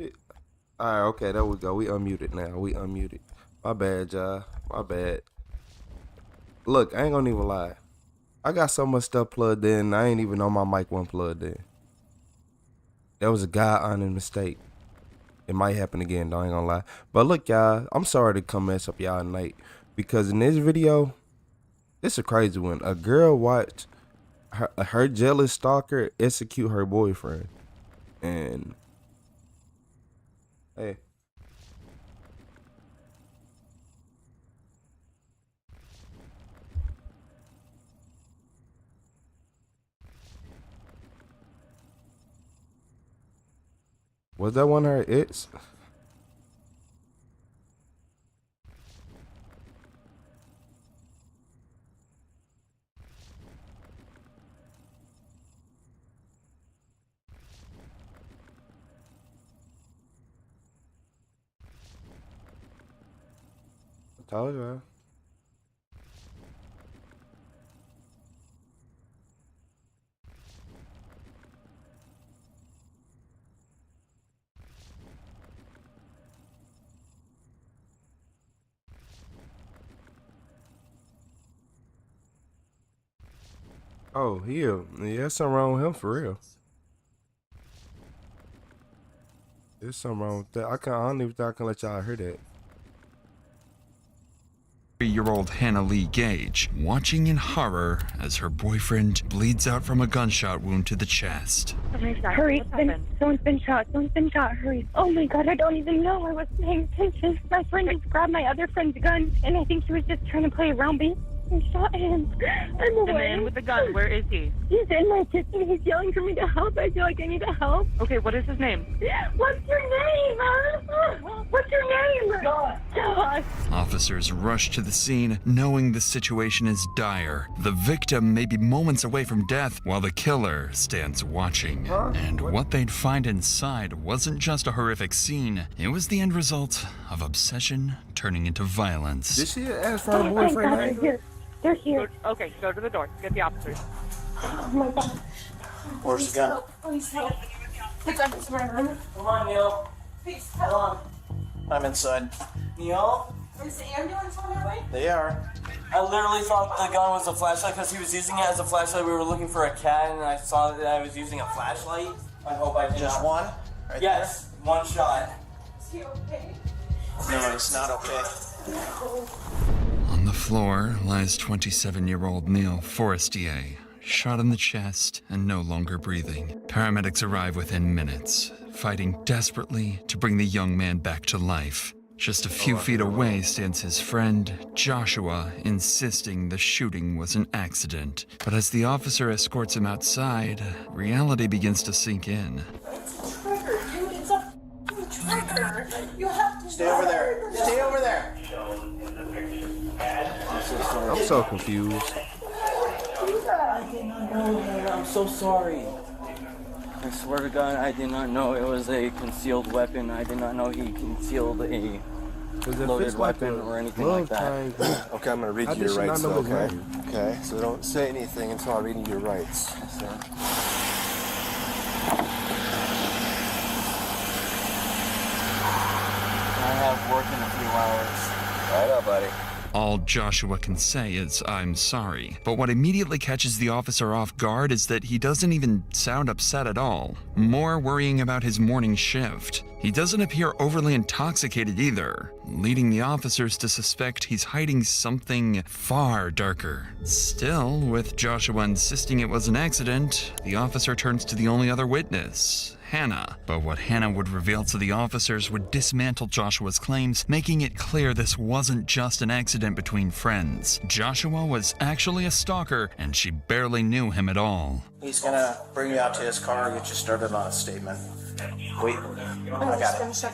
Alright, okay, there we go. We unmuted now. We unmuted. My bad, y'all. My bad. Look, I ain't gonna even lie. I got so much stuff plugged in, I ain't even know my mic wasn't plugged in. That was a God-honoring mistake. It might happen again, though, I ain't gonna lie. But look, y'all, I'm sorry to come mess up y'all night. Because in this video, it's a crazy one. A girl watched her jealous stalker execute her boyfriend. And, hey. Was that one her ex? I told y'all. Oh, yeah, something wrong with him for real. There's something wrong with that. I don't even think I can let y'all hear that. 3-year-old Hannah Lee Gage, watching in horror as her boyfriend bleeds out from a gunshot wound to the chest. Hurry, someone's been shot, hurry. Oh my god, I don't even know, I wasn't paying attention. My friend just grabbed my other friend's gun, and I think he was just trying to play around me. I shot him. I'm away. The man with the gun, where is he? He's in my kitchen, he's yelling for me to help. I feel like I need to help. Okay, what is his name? What's your name? What's your name? Josh. Officers rush to the scene, knowing the situation is dire. The victim may be moments away from death, while the killer stands watching. And what they'd find inside wasn't just a horrific scene, it was the end result of obsession turning into violence. Did she ask for her Thank boyfriend? God they're here. They're here. Okay, go to the door. Get the officers. Oh my god. Where's the gun? Please help. The gun is my room. Come on, Neil. Please help. I'm inside. Neil? Is the ambulance on their way? They are. I literally thought the gun was a flashlight because he was using it as a flashlight. We were looking for a cat and I saw that I was using a flashlight. I hope I did. Just one? Right yes, there? One shot. Is he okay? No, it's not okay. On the floor lies 27-year-old Neil Forestier, shot in the chest and no longer breathing. Paramedics arrive within minutes, fighting desperately to bring the young man back to life. Just a few feet away stands his friend, Joshua, insisting the shooting was an accident. But as the officer escorts him outside, reality begins to sink in. Trigger, dude, it's a trigger. You have to Stay over there. Stay over there. I'm so confused. I did not know that. I'm so sorry. I swear to God, I did not know it was a concealed weapon. I did not know he concealed a loaded weapon or anything like that. Okay, I'm gonna read you your rights, though, okay? Okay, so don't say anything until I read you your rights. So. I have work in a few hours. I know, buddy. All Joshua can say is, "I'm sorry." But what immediately catches the officer off guard is that he doesn't even sound upset at all, more worrying about his morning shift. He doesn't appear overly intoxicated either, leading the officers to suspect he's hiding something far darker. Still, with Joshua insisting it was an accident, the officer turns to the only other witness, Hannah. But what Hannah would reveal to the officers would dismantle Joshua's claims, making it clear this wasn't just an accident between friends. Joshua was actually a stalker, and she barely knew him at all. He's gonna bring you out to his car and get you started on a statement. Wait, I got it.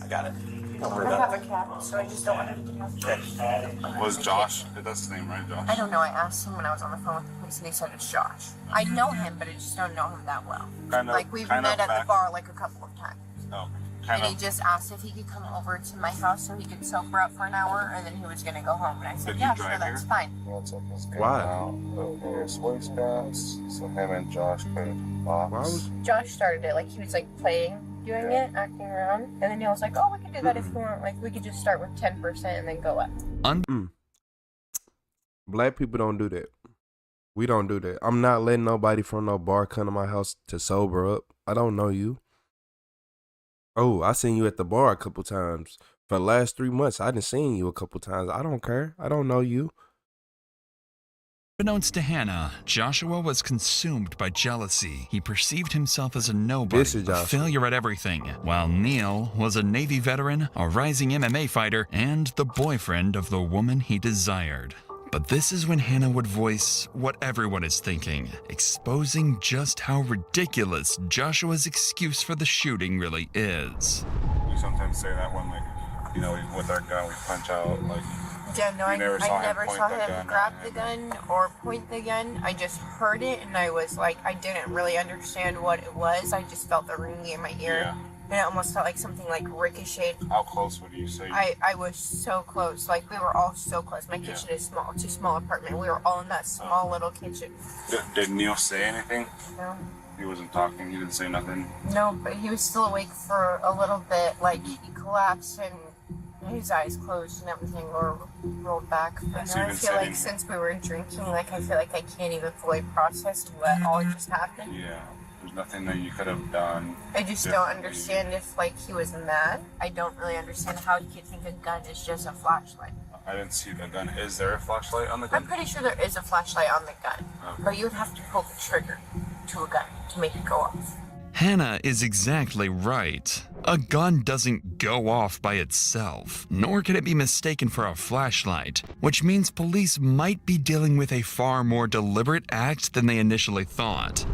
I got it. Don't worry I about have a cat, so I just don't want him to know. Was Josh? That's his name, right, Josh? I don't know. I asked him when I was on the phone with the police, and they said it's Josh. I know him, but I just don't know him that well. We've met at the bar like a couple of times. Oh, And he just asked if he could come over to my house so he could sober up for an hour, and then he was gonna go home. And I said, Did yeah, you sure, drive that's here? fine. Why? Here's waistbands, so him and Josh could box. Why was Josh started it, like he was like playing. doing it, acting around. And then Neil was like, oh, we can do that if you want. Like, we could just start with 10% and then go up. Black people don't do that. We don't do that. I'm not letting nobody from no bar come to my house to sober up. I don't know you. Oh, I seen you at the bar a couple times. For the last 3 months, I done seen you a couple times. I don't care. I don't know you. Unbeknownst to Hannah, Joshua was consumed by jealousy. He perceived himself as a nobody, a failure at everything, while Neil was a Navy veteran, a rising MMA fighter, and the boyfriend of the woman he desired. But this is when Hannah would voice what everyone is thinking, exposing just how ridiculous Joshua's excuse for the shooting really is. We sometimes say that when, like, you know, with our gun, we punch out, like... Yeah, no, I never saw him him grab the gun or point the gun. I just heard it, and I was like, I didn't really understand what it was. I just felt the ringing in my ear. Yeah. And it almost felt like something like ricocheted. How close would you say? I was so close. Like, we were all so close. My kitchen is small. It's a small apartment. We were all in that small little kitchen. Did Neil say anything? No. He wasn't talking? He didn't say nothing? No, but he was still awake for a little bit. Like, he collapsed and his eyes closed and everything, or rolled back. But now I feel like since we were drinking, like, I feel like I can't even fully process what all just happened. Yeah. There's nothing that you could have done. I just don't understand if, like, he was mad. I don't really understand how you could think a gun is just a flashlight. I didn't see the gun. Is there a flashlight on the gun? I'm pretty sure there is a flashlight on the gun. Okay. But you would have to pull the trigger to a gun to make it go off. Hannah is exactly right. A gun doesn't go off by itself, nor can it be mistaken for a flashlight, which means police might be dealing with a far more deliberate act than they initially thought.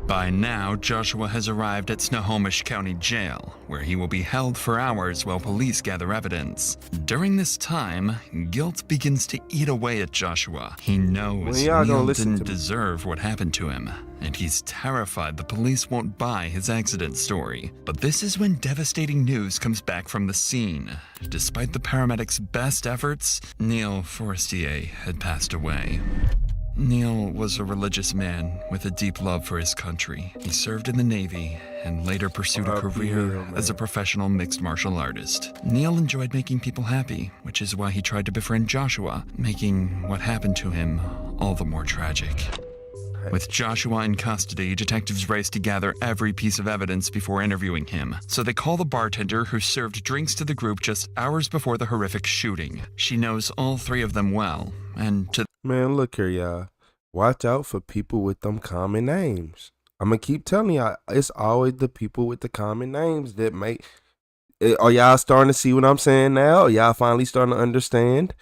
By now, Joshua has arrived at Snohomish County Jail, where he will be held for hours while police gather evidence. During this time, guilt begins to eat away at Joshua. He knows Neil didn't deserve what happened to him, and he's terrified the police won't buy his accident story. But this is when devastating news comes back from the scene. Despite the paramedics' best efforts, Neil Forestier had passed away. Neil was a religious man with a deep love for his country. He served in the Navy and later pursued a career as a professional mixed martial artist. Neil enjoyed making people happy, which is why he tried to befriend Joshua, making what happened to him all the more tragic. With Joshua in custody, detectives race to gather every piece of evidence before interviewing him. So they call the bartender who served drinks to the group just hours before the horrific shooting. She knows all three of them well, and to... Man, look here, y'all. Watch out for people with them common names. I'm going to keep telling y'all, it's always the people with the common names that make... Are y'all starting to see what I'm saying now? Are y'all finally starting to understand?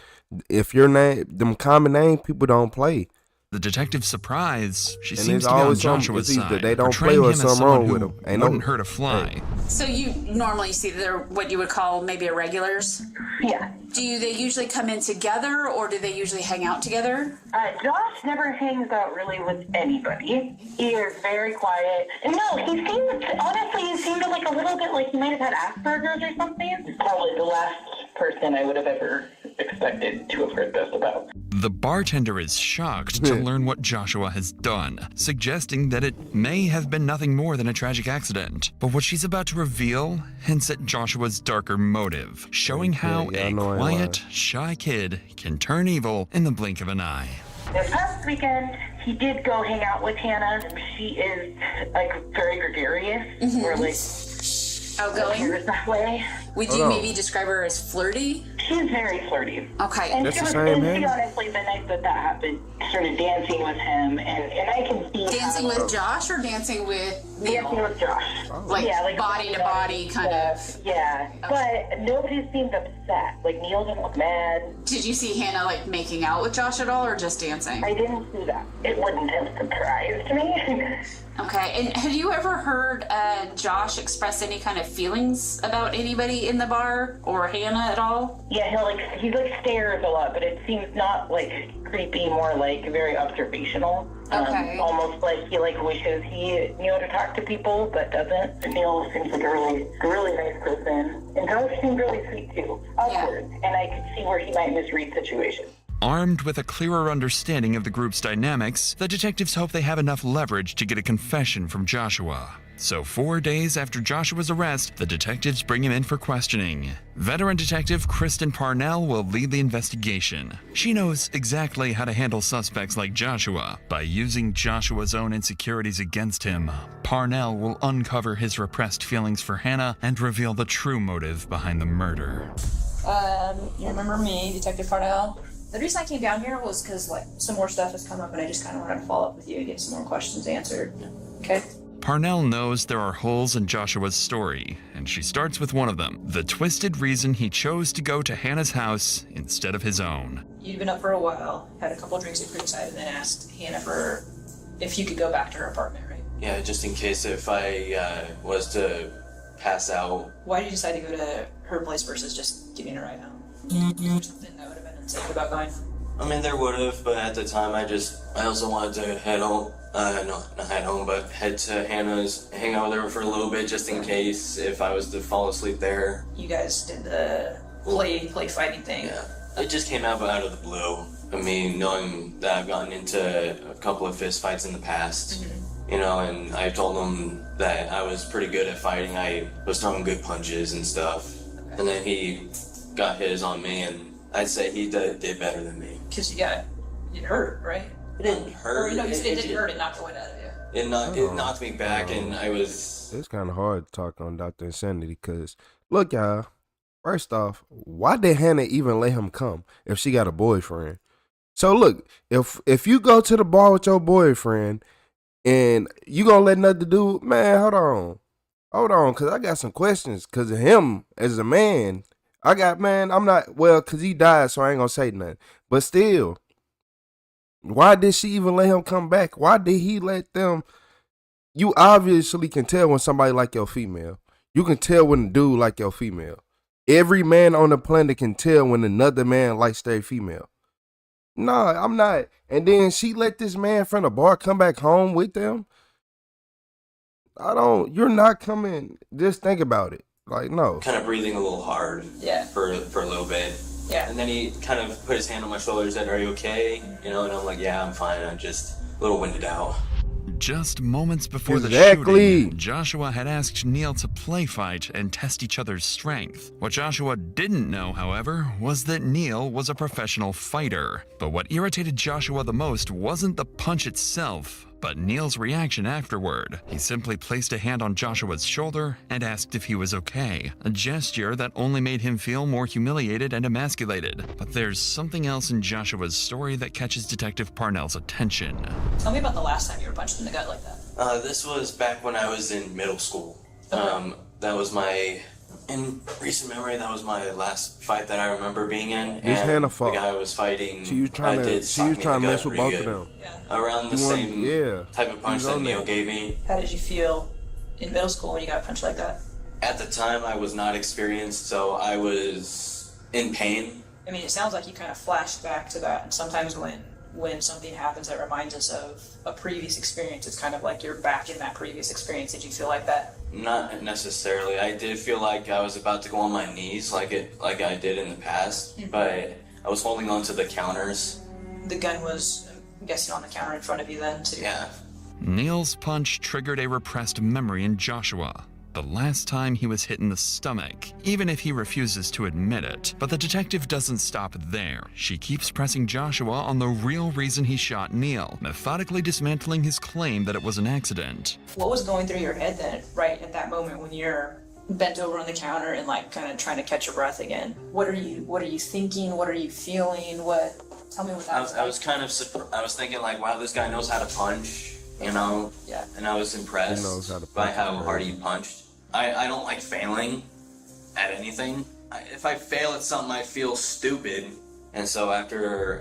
If your name, them common name people don't play. The detective's surprise, she and seems to be on Joshua's side. They don't play with something wrong with them. Ain't wouldn't hurt a fly. Hey. So you normally see they're what you would call maybe irregulars? Yeah. Do they usually come in together, or do they usually hang out together? Josh never hangs out really with anybody. He is very quiet. And no, he seemed like a little bit like he might have had Asperger's or something. Probably the last person I would have ever expected to have heard this about. The bartender is shocked to learn what Joshua has done, suggesting that it may have been nothing more than a tragic accident. But what she's about to reveal hints at Joshua's darker motive, showing how a quiet, shy kid can turn evil in the blink of an eye. This past weekend, he did go hang out with Hannah. She is, like, very gregarious. Mm-hmm. Or, like, outgoing? That way. Would you maybe describe her as flirty? She's very flirty. Okay. And she honestly, the night that happened, started dancing with him, and I can see dancing with Josh or dancing with Neil? Dancing with Josh. Like body to body kind of. Yeah, but nobody seemed upset. Like, Neil didn't look mad. Did you see Hannah, like, making out with Josh at all, or just dancing? I didn't see that. It wouldn't have surprised me. Okay, and have you ever heard Josh express any kind of feelings about anybody in the bar or Hannah at all? Yeah, he stares a lot, but it seems not like creepy, more like very observational. Okay. Almost like he wishes he knew how to talk to people, but doesn't. Neil seems like a really nice person, and Josh seemed really sweet too. Awkward, and I could see where he might misread situations. Armed with a clearer understanding of the group's dynamics, the detectives hope they have enough leverage to get a confession from Joshua. So 4 days after Joshua's arrest, the detectives bring him in for questioning. Veteran detective Kristen Parnell will lead the investigation. She knows exactly how to handle suspects like Joshua. By using Joshua's own insecurities against him, Parnell will uncover his repressed feelings for Hannah and reveal the true motive behind the murder. You remember me, Detective Parnell? The reason I came down here was because, some more stuff has come up and I just kind of wanted to follow up with you and get some more questions answered. Okay? Parnell knows there are holes in Joshua's story, and she starts with one of them, the twisted reason he chose to go to Hannah's house instead of his own. You'd been up for a while, had a couple of drinks at Creekside, and then asked Hannah if you could go back to her apartment, right? Yeah, just in case if I was to pass out. Why did you decide to go to her place versus just giving her a ride home? Something that would have been unsafe about going? I mean, there would have, but at the time I also wanted to head home. Not head home, but head to Hannah's, hang out with her for a little bit just in case if I was to fall asleep there. You guys did the play fighting thing. Yeah, it just came out of the blue. I mean, knowing that I've gotten into a couple of fist fights in the past, and I told him that I was pretty good at fighting. I was throwing good punches and stuff. Okay. And then he got his on me, and I'd say he did better than me. Because you hurt, right? It didn't hurt. Or, no, it didn't hurt. It knocked the wind out of you. It knocked me back, and I was... It's kind of hard to talk on Dr. Insanity, because, look, y'all, first off, why did Hannah even let him come if she got a boyfriend? So, look, if you go to the bar with your boyfriend, and you gonna let nothing do, man, hold on, because I got some questions, because of him as a man. I'm not, because he died, so I ain't gonna say nothing, but still... Why did she even let him come back? Why did he let them? You obviously can tell when somebody like your female. You can tell when a dude like your female. Every man on the planet can tell when another man likes their female. No, I'm not. And then she let this man from the bar come back home with them. You're not coming. Just think about it. No. Kind of breathing a little hard. Yeah. For a little bit. Yeah. And then he kind of put his hand on my shoulder and said, "Are you okay?" And I'm like, "Yeah, I'm fine. I'm just a little winded out." Just moments before the Exactly. shooting, Joshua had asked Neil to play fight and test each other's strength. What Joshua didn't know, however, was that Neil was a professional fighter. But what irritated Joshua the most wasn't the punch itself, but Neil's reaction afterward. He simply placed a hand on Joshua's shoulder and asked if he was okay, a gesture that only made him feel more humiliated and emasculated. But there's something else in Joshua's story that catches Detective Parnell's attention. Tell me about the last time you were punched in the gut like that. This was back when I was in middle school. Okay. That was in recent memory, that was my last fight that I remember being in. It's Hannah fault. The guy I was fighting, she was trying to mess with both of them. Yeah. Around the same type of punch that Neil gave me. How did you feel in middle school when you got punched like that? At the time, I was not experienced, so I was in pain. I mean, it sounds like you kind of flashed back to that, and sometimes when something happens that reminds us of a previous experience, it's kind of like you're back in that previous experience. Did you feel like that? Not necessarily. I did feel like I was about to go on my knees like I did in the past, but I was holding on to the counters. The gun was, I'm guessing, on the counter in front of you then, too? Yeah. Neil's punch triggered a repressed memory in Joshua. The last time he was hit in the stomach, even if he refuses to admit it. But the detective doesn't stop there. She keeps pressing Joshua on the real reason he shot Neil, methodically dismantling his claim that it was an accident. What was going through your head then, right at that moment when you're bent over on the counter and kind of trying to catch your breath again? What are you thinking? What are you feeling? Tell me what that was. I was thinking wow, this guy knows how to punch, Yeah. And I was impressed by how hard he punched. I don't like failing at anything. If I fail at something, I feel stupid. And so after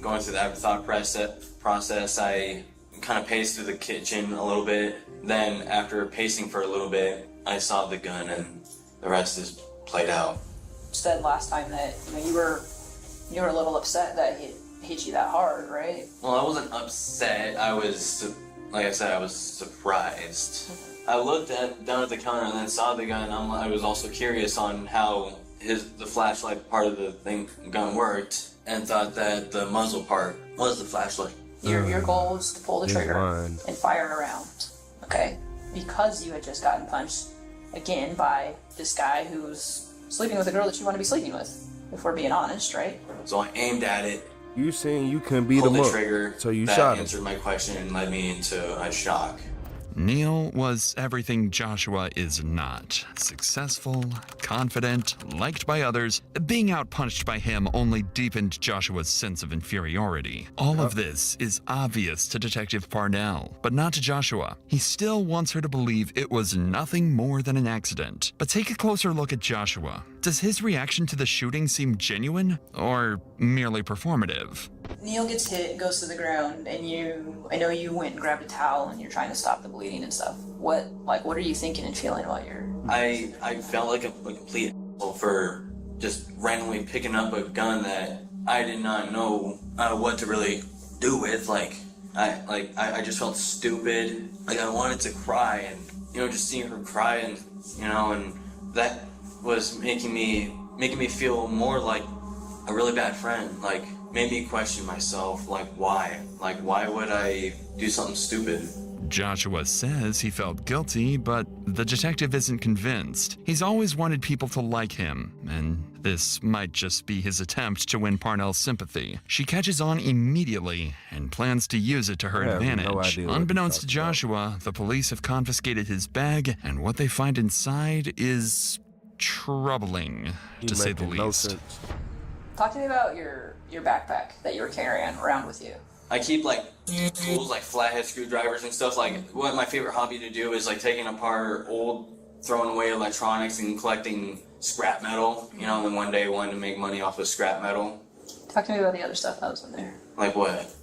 going through that thought process, I kind of paced through the kitchen a little bit. Then after pacing for a little bit, I saw the gun, and the rest is played out. You said last time that you were a little upset that he hit you that hard, right? Well, I wasn't upset. I was, like I said, I was surprised. I looked down at the counter and then saw the gun. I was also curious on how the flashlight part of the gun worked. and thought that the muzzle part was the flashlight. Your goal was to pull the He's trigger lying. and fire a round. Okay? Because you had just gotten punched again by this guy who's sleeping with a girl that you want to be sleeping with. If we're being honest, right? So I aimed at it, You saying you couldn't beat pulled him the up, trigger. so you that shot him. answered my question and led me into a shock. Neil was everything Joshua is not. Successful, confident, liked by others. Being outpunched by him only deepened Joshua's sense of inferiority. All of this is obvious to Detective Parnell, but not to Joshua. He still wants her to believe it was nothing more than an accident. But take a closer look at Joshua. Does his reaction to the shooting seem genuine or merely performative? Neil gets hit, goes to the ground, and I know you went and grabbed a towel and you're trying to stop the bleeding and stuff. What are you thinking and feeling while you're... I felt like a complete asshole for just randomly picking up a gun that I did not know what to really do with. I just felt stupid. Like I wanted to cry, and just seeing her cry, and and that was making me feel more like a really bad friend. Like made me question myself. Like why would I do something stupid? Joshua says he felt guilty, but the detective isn't convinced. He's always wanted people to like him, and this might just be his attempt to win Parnell's sympathy. She catches on immediately and plans to use it to her I have no advantage. idea what Unbeknownst to he's talking about. Joshua, the police have confiscated his bag, and what they find inside is troubling, to say the making no least. sense. Talk to me about your backpack that you were carrying around with you. I keep like tools like flathead screwdrivers and stuff. Like what my favorite hobby to do is like taking apart old, throwing away electronics and collecting scrap metal. And then one day I wanted to make money off of scrap metal. Talk to me about the other stuff that was in there. Like what?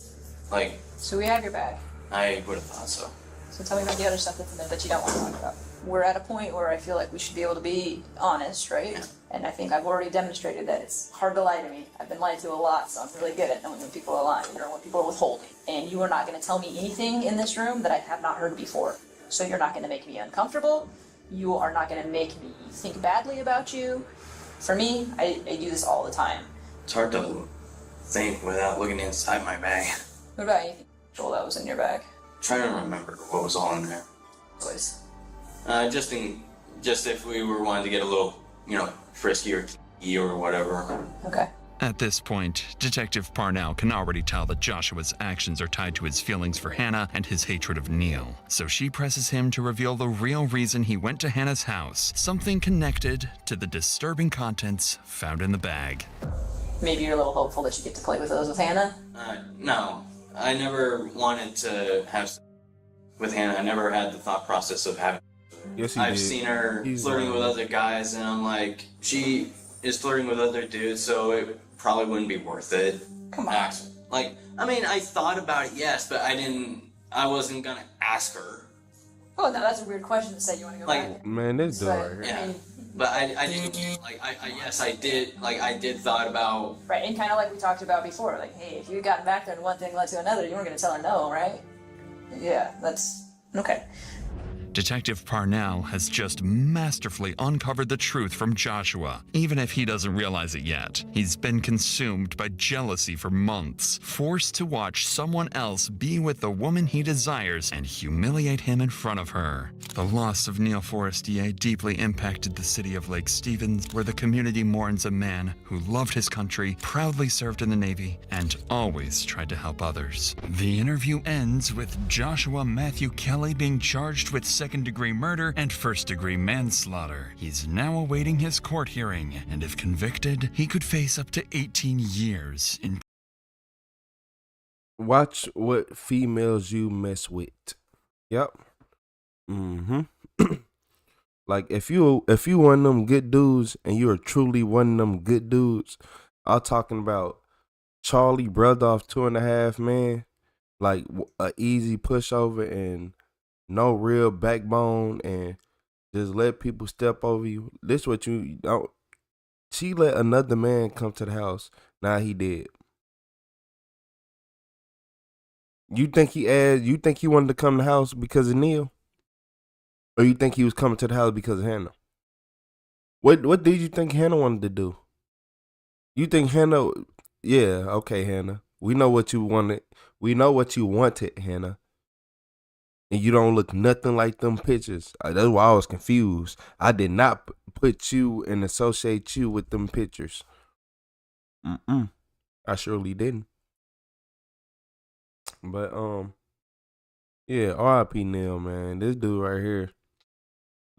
Like So we have your bag. I would have thought so. So tell me about the other stuff that's in there that you don't want to talk about. We're at a point where I feel like we should be able to be honest, right? And I think I've already demonstrated that it's hard to lie to me. I've been lied to a lot, so I'm really good at knowing when people are lying or when people are withholding. And you are not going to tell me anything in this room that I have not heard before. So you're not going to make me uncomfortable. You are not going to make me think badly about you. For me, I do this all the time. It's hard to think without looking inside my bag. What about anything that was in your bag? Trying to remember what was all in there. Please. Just if we were wanting to get a little, frisky or kinky or whatever. Okay. At this point, Detective Parnell can already tell that Joshua's actions are tied to his feelings for Hannah and his hatred of Neil. So she presses him to reveal the real reason he went to Hannah's house, something connected to the disturbing contents found in the bag. Maybe you're a little hopeful that you get to play with those with Hannah? No. I never wanted to have sex with Hannah. I never had the thought process of having. Yes, he I've did. seen her flirting with other guys, and I'm like, she is flirting with other dudes, so it probably wouldn't be worth it. Come on. I thought about it, yes, but I wasn't gonna ask her. Oh, no, that's a weird question to say you want to go back. Man, this dude But, right here. Yeah. But I didn't, I did thought about, Right, and kind of like we talked about before, like, hey, if you had gotten back there and one thing led to another, you weren't going to tell her no, right? Yeah, that's... okay. Detective Parnell has just masterfully uncovered the truth from Joshua, even if he doesn't realize it yet. He's been consumed by jealousy for months, forced to watch someone else be with the woman he desires and humiliate him in front of her. The loss of Neil Forestier deeply impacted the city of Lake Stevens, where the community mourns a man who loved his country, proudly served in the Navy, and always tried to help others. The interview ends with Joshua Matthew Kelly being charged with second-degree murder and first-degree manslaughter. He's now awaiting his court hearing, and if convicted, he could face up to 18 years in Watch what females you mess with. Yep. Like if you one of them good dudes and you're truly one of them good dudes, I'm talking about Charlie brother off 2.5 Men, like a easy pushover and no real backbone and just let people step over you. This what you don't. She let another man come to the house. Now he dead. You think he wanted to come to the house because of Neil? Or you think he was coming to the house because of Hannah? What did you think Hannah wanted to do? You think Hannah, Yeah, okay, Hannah. We know what you wanted. We know what you wanted, Hannah. And you don't look nothing like them pictures. That's why I was confused. I did not put you and associate you with them pictures. I surely didn't. But yeah, R.I.P. Neil, man. This dude right here.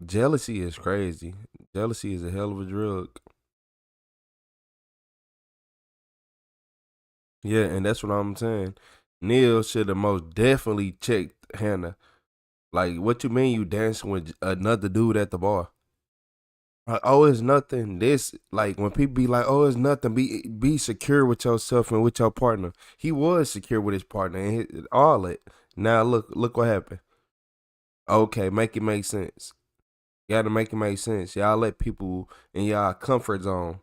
Jealousy is crazy. Jealousy is a hell of a drug. Yeah, and that's what I'm saying. Neil should have most definitely checked Hannah. Like, what you mean you dancing with another dude at the bar? Like, oh, it's nothing. This, like, when people be like, oh, it's nothing, be secure with yourself and with your partner. He was secure with his partner and all it. Now look what happened. Okay, make it make sense. You gotta make it make sense. Y'all let people in y'all comfort zone.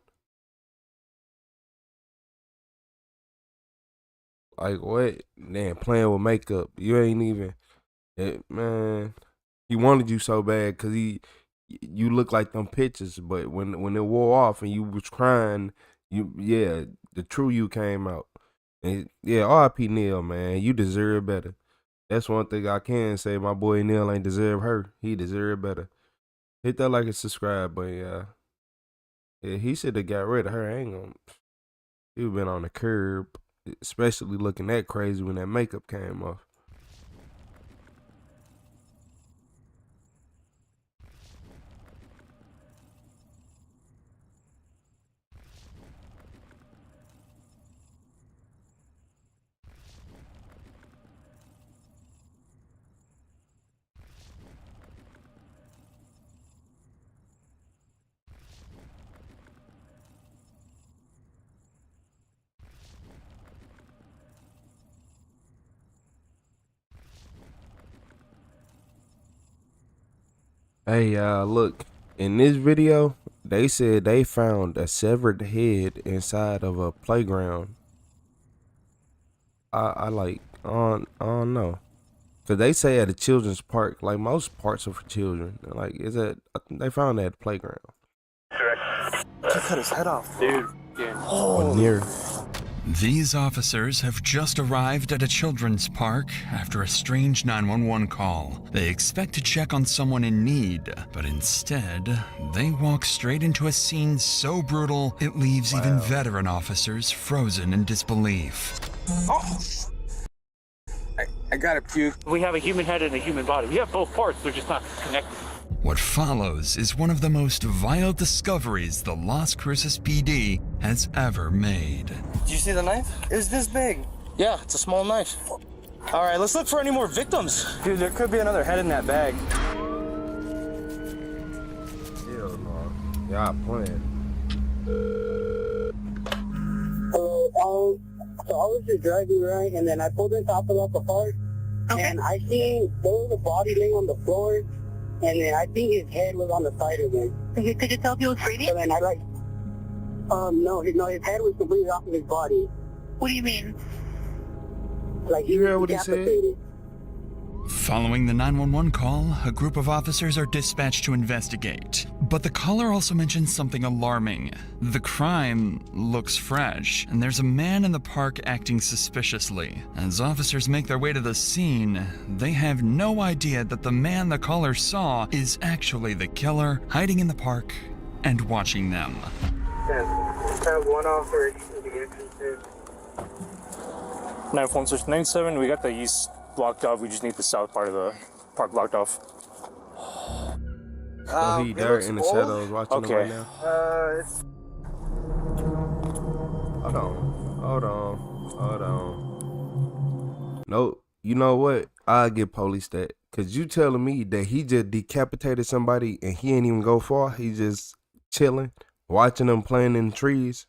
Like, what? Man, playing with makeup. You ain't even, man. He wanted you so bad because you look like them pictures. But when it wore off and you was crying, the true you came out. And yeah, R.I.P. Neil, man. You deserve better. That's one thing I can say. My boy Neil ain't deserve her. He deserve better. Hit that like and subscribe, but yeah, he should have got rid of her. I ain't gonna. He been on the curb. Especially looking that crazy when that makeup came off. Hey, look, in this video, they said they found a severed head inside of a playground. I don't know. Cause they say at a children's park, like most parks are for children. Like, I think they found that at the playground. He cut his head off, dude. Or near. These officers have just arrived at a children's park after a strange 911 call. They expect to check on someone in need, but instead, they walk straight into a scene so brutal, it leaves even veteran officers frozen in disbelief. Oh! I gotta puke. We have a human head and a human body. We have both parts, they're just not connected. What follows is one of the most vile discoveries the Las Cruces PD has ever made. Did you see the knife? It was this big. Yeah, it's a small knife. All right, let's look for any more victims. Dude, there could be another head in that bag. Hell no. Y'all playing. So I was just driving, right, and then I pulled into Apalaca Park, and I seen there was a body laying on the floor, and then I think his head was on the side of it. Could you tell if he was breathing? So then I no, his head was completely off of his body. What do you mean? Like, You heard what he said? Following the 911 call, a group of officers are dispatched to investigate. But the caller also mentions something alarming. The crime looks fresh, and there's a man in the park acting suspiciously. As officers make their way to the scene, they have no idea that the man the caller saw is actually the killer, hiding in the park and watching them. Have one officer in the entrance. 917, we got the east blocked off. We just need the south part of the park blocked off. So he there in the shadows watching them right now. Hold on. Nope. You know what? I'll get police that. Cause you telling me that he just decapitated somebody and he ain't even go far. He just chilling, watching them playing in the trees.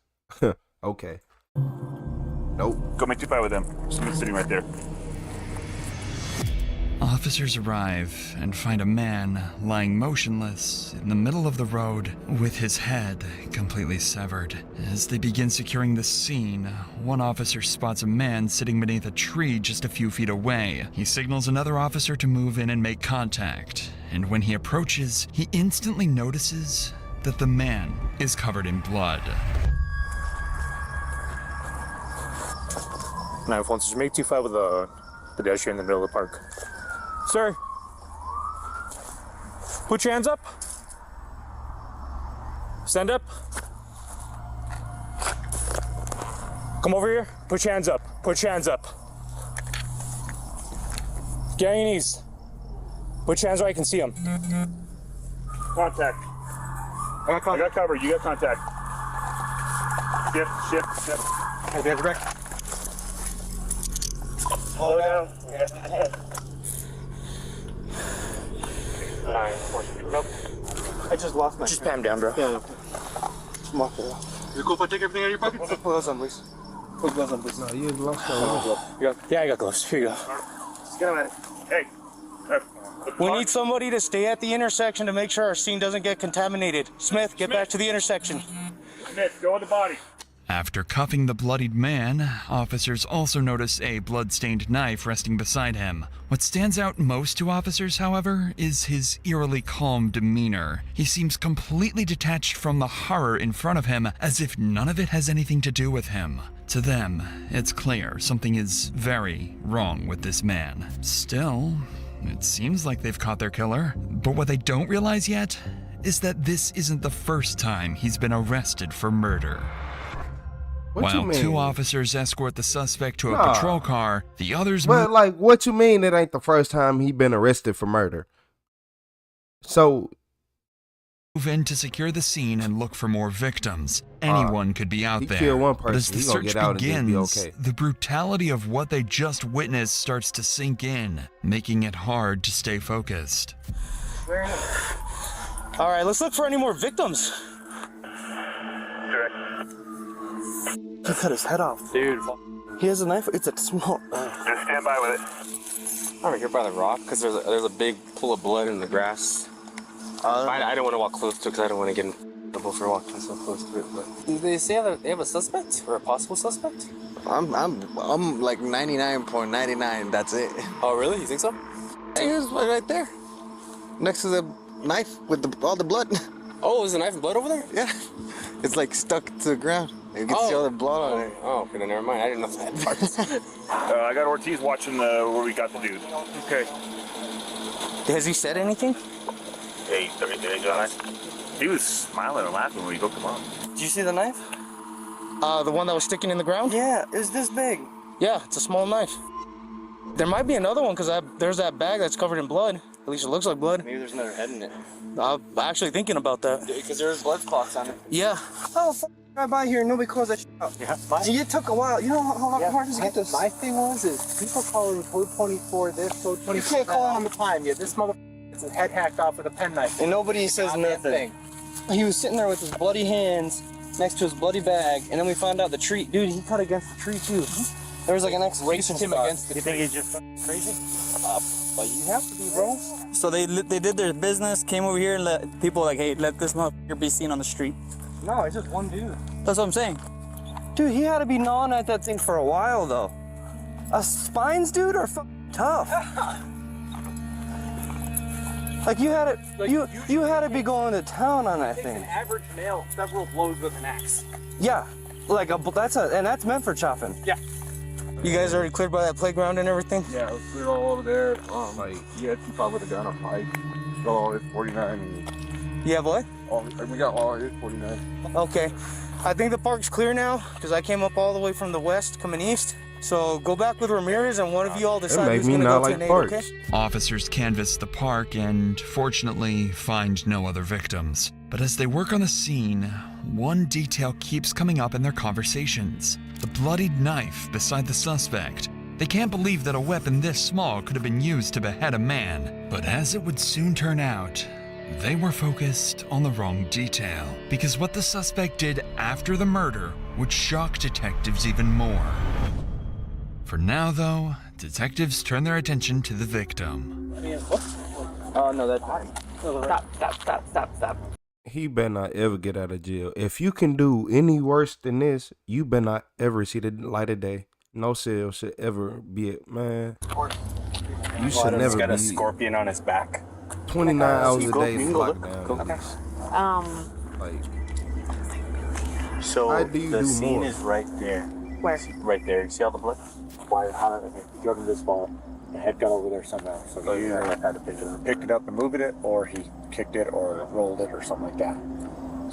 Okay. Nope. Go make 2-5 with them. Someone's sitting right there. Officers arrive and find a man lying motionless in the middle of the road with his head completely severed. As they begin securing the scene, one officer spots a man sitting beneath a tree just a few feet away. He signals another officer to move in and make contact, and when he approaches, he instantly notices that the man is covered in blood. 911, just make 25 with a pedestrian in the middle of the park. Sir, put your hands up. Stand up. Come over here. Put your hands up. Put your hands up. Get on your knees. Put your hands where I can see them. Contact. I got cover. You got contact. Shift. I got back. Hold down. I just lost my. Just pat him down, bro. Yeah. I'm off there. You cool if I take everything out of your pocket? Put gloves on, please. Put gloves on, please. No, you lost your Yeah, I got gloves. Here you go. Get him at it. Hey. We need somebody to stay at the intersection to make sure our scene doesn't get contaminated. Smith, get back to the intersection. Smith, go with the body. After cuffing the bloodied man, officers also notice a blood-stained knife resting beside him. What stands out most to officers, however, is his eerily calm demeanor. He seems completely detached from the horror in front of him, as if none of it has anything to do with him. To them, it's clear something is very wrong with this man. Still, it seems like they've caught their killer. But what they don't realize yet is that this isn't the first time he's been arrested for murder. While two officers escort the suspect to a patrol car, the others But like, what you mean it ain't the first time he been arrested for murder? So move in to secure the scene and look for more victims. Anyone could be out there. Killed one But as person, the he gonna search get out and just be begins, okay. the brutality of what they just witnessed starts to sink in, making it hard to stay focused. All right, let's look for any more victims. He cut his head off. Dude. He has a knife. It's a small. Just stand by with it. I'm right here by the rock because there's a big pool of blood in the grass. I don't want to walk close to it because I don't want to get in trouble for walking so close to it. But did they say they have a suspect or a possible suspect? I'm like 99.99. That's it. Oh really? You think so? Here's one right there, next to the knife with all the blood. Oh, is the knife and blood over there? Yeah, it's like stuck to the ground. You can see all the blood on it. Oh, okay, then never mind. I didn't know that part. I got Ortiz watching where we got the dude. Okay. Has he said anything? Hey, everything, John. He was smiling and laughing when we hooked him up. Did you see the knife? The one that was sticking in the ground? Yeah, it's this big. Yeah, it's a small knife. There might be another one because there's that bag that's covered in blood. At least it looks like blood. Maybe there's another head in it. I'm actually thinking about that. Because there's blood spots on it. Yeah. Oh, right by here, nobody calls that shit out. Yeah, It took a while. You know how hard it is to get this? My thing is people call it code 24, this code 24. You can't call it on the time. Yeah, this motherfucker gets his head hacked off with a penknife. And nobody says nothing. He was sitting there with his bloody hands next to his bloody bag, and then we found out the tree. Dude, he cut against the tree too. There was like an execution spot. Against the tree. You think he's just crazy? But you have to be, bro. So they did their business, came over here and let people like, hey, let this motherfucker be seen on the street. No, it's just one dude. That's what I'm saying. Dude, he had to be gnawing at that thing for a while, though. Spines, dude, are tough. Like you had it, you had to be going to town on that thing. An average male, several blows with an axe. Yeah, like that's meant for chopping. Yeah. You guys already cleared by that playground and everything? Yeah, it was clear all over there. Like, he had two with a gun on Pike. Oh, it's 49. You have what? We got all, it's 49. Okay. I think the park's clear now because I came up all the way from the west coming east. So go back with Ramirez and one of you all decide who's going to go to an aid, okay? Officers canvass the park and, fortunately, find no other victims. But as they work on the scene, one detail keeps coming up in their conversations. The bloodied knife beside the suspect. They can't believe that a weapon this small could have been used to behead a man. But as it would soon turn out, they were focused on the wrong detail. Because what the suspect did after the murder would shock detectives even more. For now, though, detectives turn their attention to the victim. Oh, no, that's Stop. He better not ever get out of jail. If you can do any worse than this, you better not ever see the light of day. No cell should ever be it, man. You should never He's got be. a scorpion on his back. 29 hours a day locked down. Like, So how do you the do scene more? is right there. Where? Right there. You see all the blood? why, how, he drove him this far. The head got over there somehow. So he either had to pick it up and move it, or he kicked it or rolled it or something like that.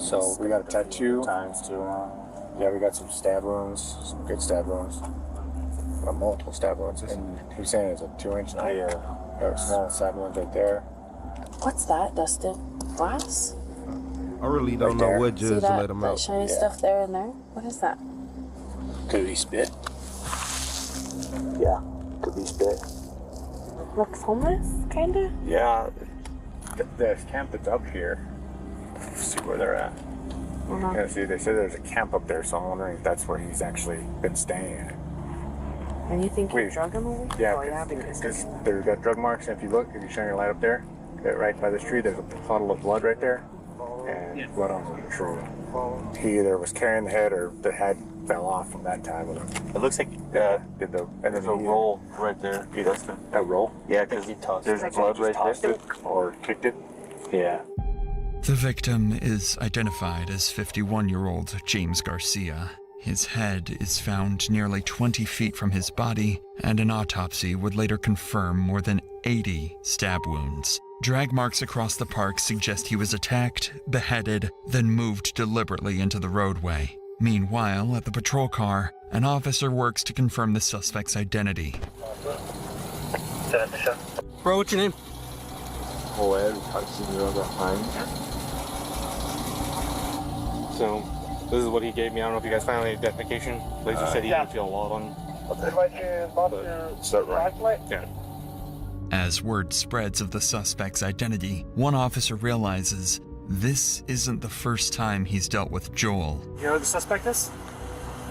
So we got a tattoo. Times too long. Yeah, we got some stab wounds, some good stab wounds. Multiple stab wounds. And he was saying it's a 2-inch knife. Yeah. Got small stab wounds right there. What's that, Dustin? Glass? I really don't know what See judge that, let him that out. shiny stuff there and there? What is that? Could be spit. Yeah, could be spit. Looks homeless, kinda? Yeah, the camp that's up here. Let's see where they're at. Yeah, see, they said there's a camp up there, so I'm wondering if that's where he's actually been staying at. And you think you drug him over? Yeah, because there's got drug marks, and if you shine your light up there, right by this tree, there's a puddle of blood right there, and blood on the tree. He either was carrying the head or the head fell off from that time with him. It looks like there's a roll right there. A roll? Yeah, because there's blood right there. Or kicked it. Yeah. The victim is identified as 51-year-old James Garcia. His head is found nearly 20 feet from his body, and an autopsy would later confirm more than 80 stab wounds. Drag marks across the park suggest he was attacked, beheaded, then moved deliberately into the roadway. Meanwhile, at the patrol car, an officer works to confirm the suspect's identity. Bro, what's your name? So, this is what he gave me. I don't know if you guys finally identification. Laser said he didn't feel a lot on. Yeah. As word spreads of the suspect's identity, one officer realizes this isn't the first time he's dealt with Joel. You know who the suspect is?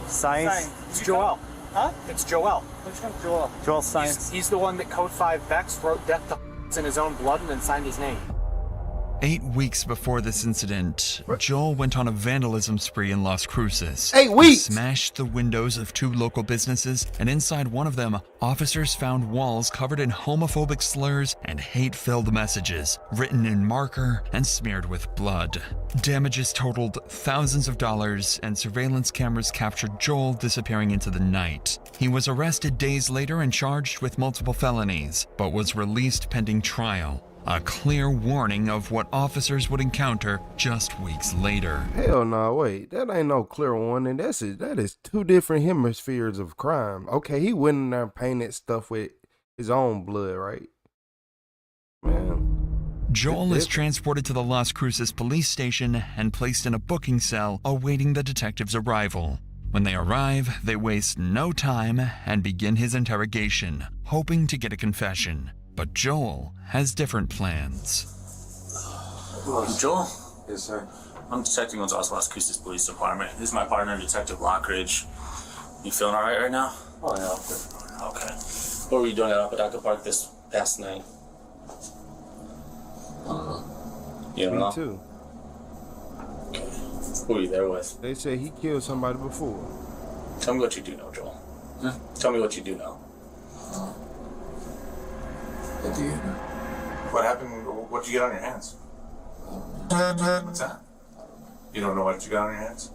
Science. It's Joel. Huh? It's Joel. Which one? Joel. Joel Science. He's the one that Code 5 Vex wrote death to in his own blood and then signed his name. 8 weeks before this incident, Joel went on a vandalism spree in Las Cruces. 8 weeks! He smashed the windows of 2 local businesses, and inside one of them, officers found walls covered in homophobic slurs and hate-filled messages, written in marker and smeared with blood. Damages totaled thousands of dollars, and surveillance cameras captured Joel disappearing into the night. He was arrested days later and charged with multiple felonies, but was released pending trial. A clear warning of what officers would encounter just weeks later. Hell no, wait. That ain't no clear warning. That is 2 different hemispheres of crime. Okay, he went in there and painted stuff with his own blood, right? Man. Joel is transported to the Las Cruces police station and placed in a booking cell awaiting the detective's arrival. When they arrive, they waste no time and begin his interrogation, hoping to get a confession. But Joel has different plans. Joel? Yes, sir. I'm Detective Gonzalez, Las Cruces Police Department. This is my partner, Detective Lockridge. You feeling all right now? Oh, yeah. Okay. What were you doing at Apodaca Park this past night? You don't know? Me too. Okay. Who were you there with? They said he killed somebody before. Tell me what you do know, Joel. Tell me what you do know. What happened? What'd you get on your hands? What's that? You don't know what you got on your hands?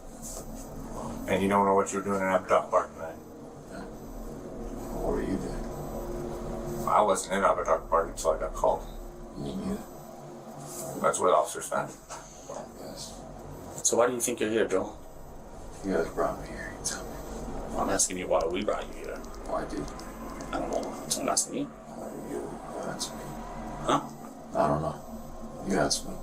And you don't know what you were doing in Apodaca Park tonight? What were you doing? I wasn't in Apodaca Park until I got called. Me neither. That's what officers found. Yes. So why do you think you're here, Joel? You guys brought me here, you tell me. I'm asking you why we brought you here. Why did? I don't know. So I'm asking you. That's me. Huh? I don't know. You ask me.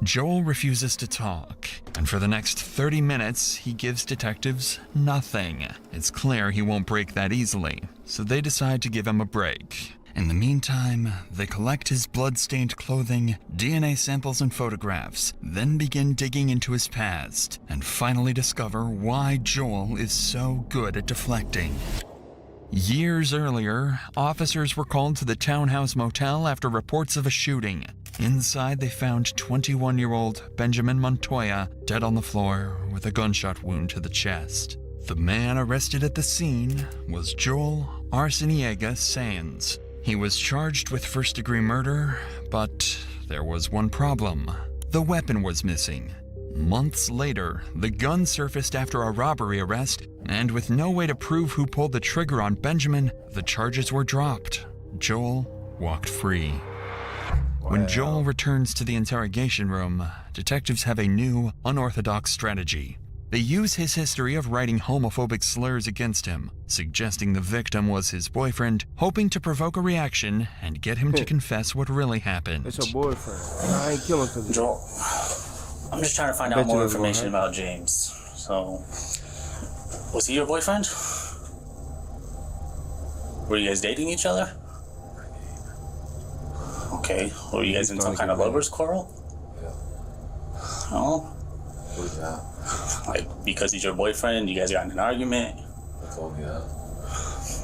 Joel refuses to talk, and for the next 30 minutes, he gives detectives nothing. It's clear he won't break that easily, so they decide to give him a break. In the meantime, they collect his blood-stained clothing, DNA samples, and photographs, then begin digging into his past, and finally discover why Joel is so good at deflecting. Years earlier, officers were called to the Townhouse Motel after reports of a shooting. Inside, they found 21-year-old Benjamin Montoya dead on the floor with a gunshot wound to the chest. The man arrested at the scene was Joel Arciniega Sands. He was charged with first-degree murder, but there was one problem. The weapon was missing. Months later, the gun surfaced after a robbery arrest, and with no way to prove who pulled the trigger on Benjamin, the charges were dropped. Joel walked free. When Joel returns to the interrogation room, detectives have a new, unorthodox strategy. They use his history of writing homophobic slurs against him, suggesting the victim was his boyfriend, hoping to provoke a reaction and get him to confess what really happened. It's your boyfriend. I ain't killing because Joel, I'm just trying to find out more information about James. So, was he your boyfriend? Were you guys dating each other? Okay. Were you guys in some kind of lover's quarrel? Yeah. Oh. What is that? Like, because he's your boyfriend, you guys got in an argument? I told you that.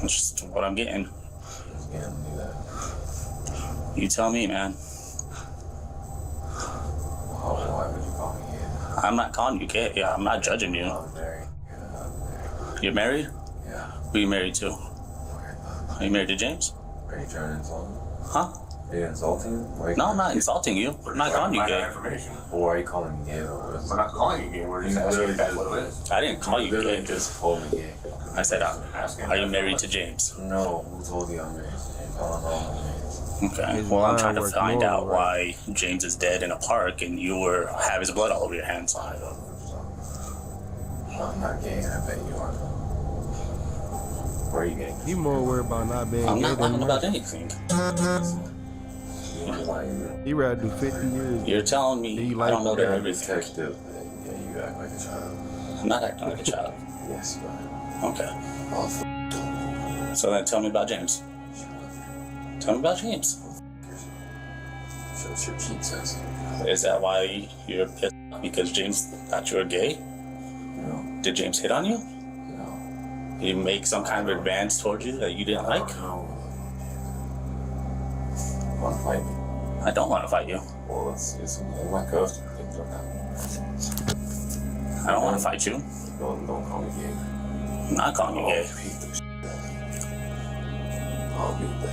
That's just what I'm getting. Yeah, I knew that. You tell me, man. Why would you call me gay? I'm not calling you gay. Yeah, I'm not judging you. I'm married. You're married? Yeah. Who are you married to? Are you married to James? Are you trying to insult me? Huh? Are you insulting me? No, I'm not insulting you. I'm not calling you gay. Well, why are you calling me gay? We're not calling you gay. We're just asking if that's what it is. I didn't call you gay. Just told me gay. I said, are you married to James? No, who told you I'm married to James? I don't know I'm married. Okay, well, I'm trying to find out why James is dead in a park and you have his blood all over your hands. I'm not gay, I bet you are. Where are you getting? You more worried about not being I'm gay not than lying about anything. He rather do 50 years. You're telling me I don't know everything. Detective. Yeah, you act like a child. I'm not acting like a child. Yes, you are. Okay. So then tell me about James. Tell me about James. Shows your cheat says. Is that why you're pissed off because James thought you were gay? No. Did James hit on you? No. Did he make some kind of advance towards you that you didn't like? No. You want to fight me? I don't want to fight you. Well, let's get some in my cuffs. I don't want to fight you. Don't call me gay. I'm not calling you gay. I'll beat the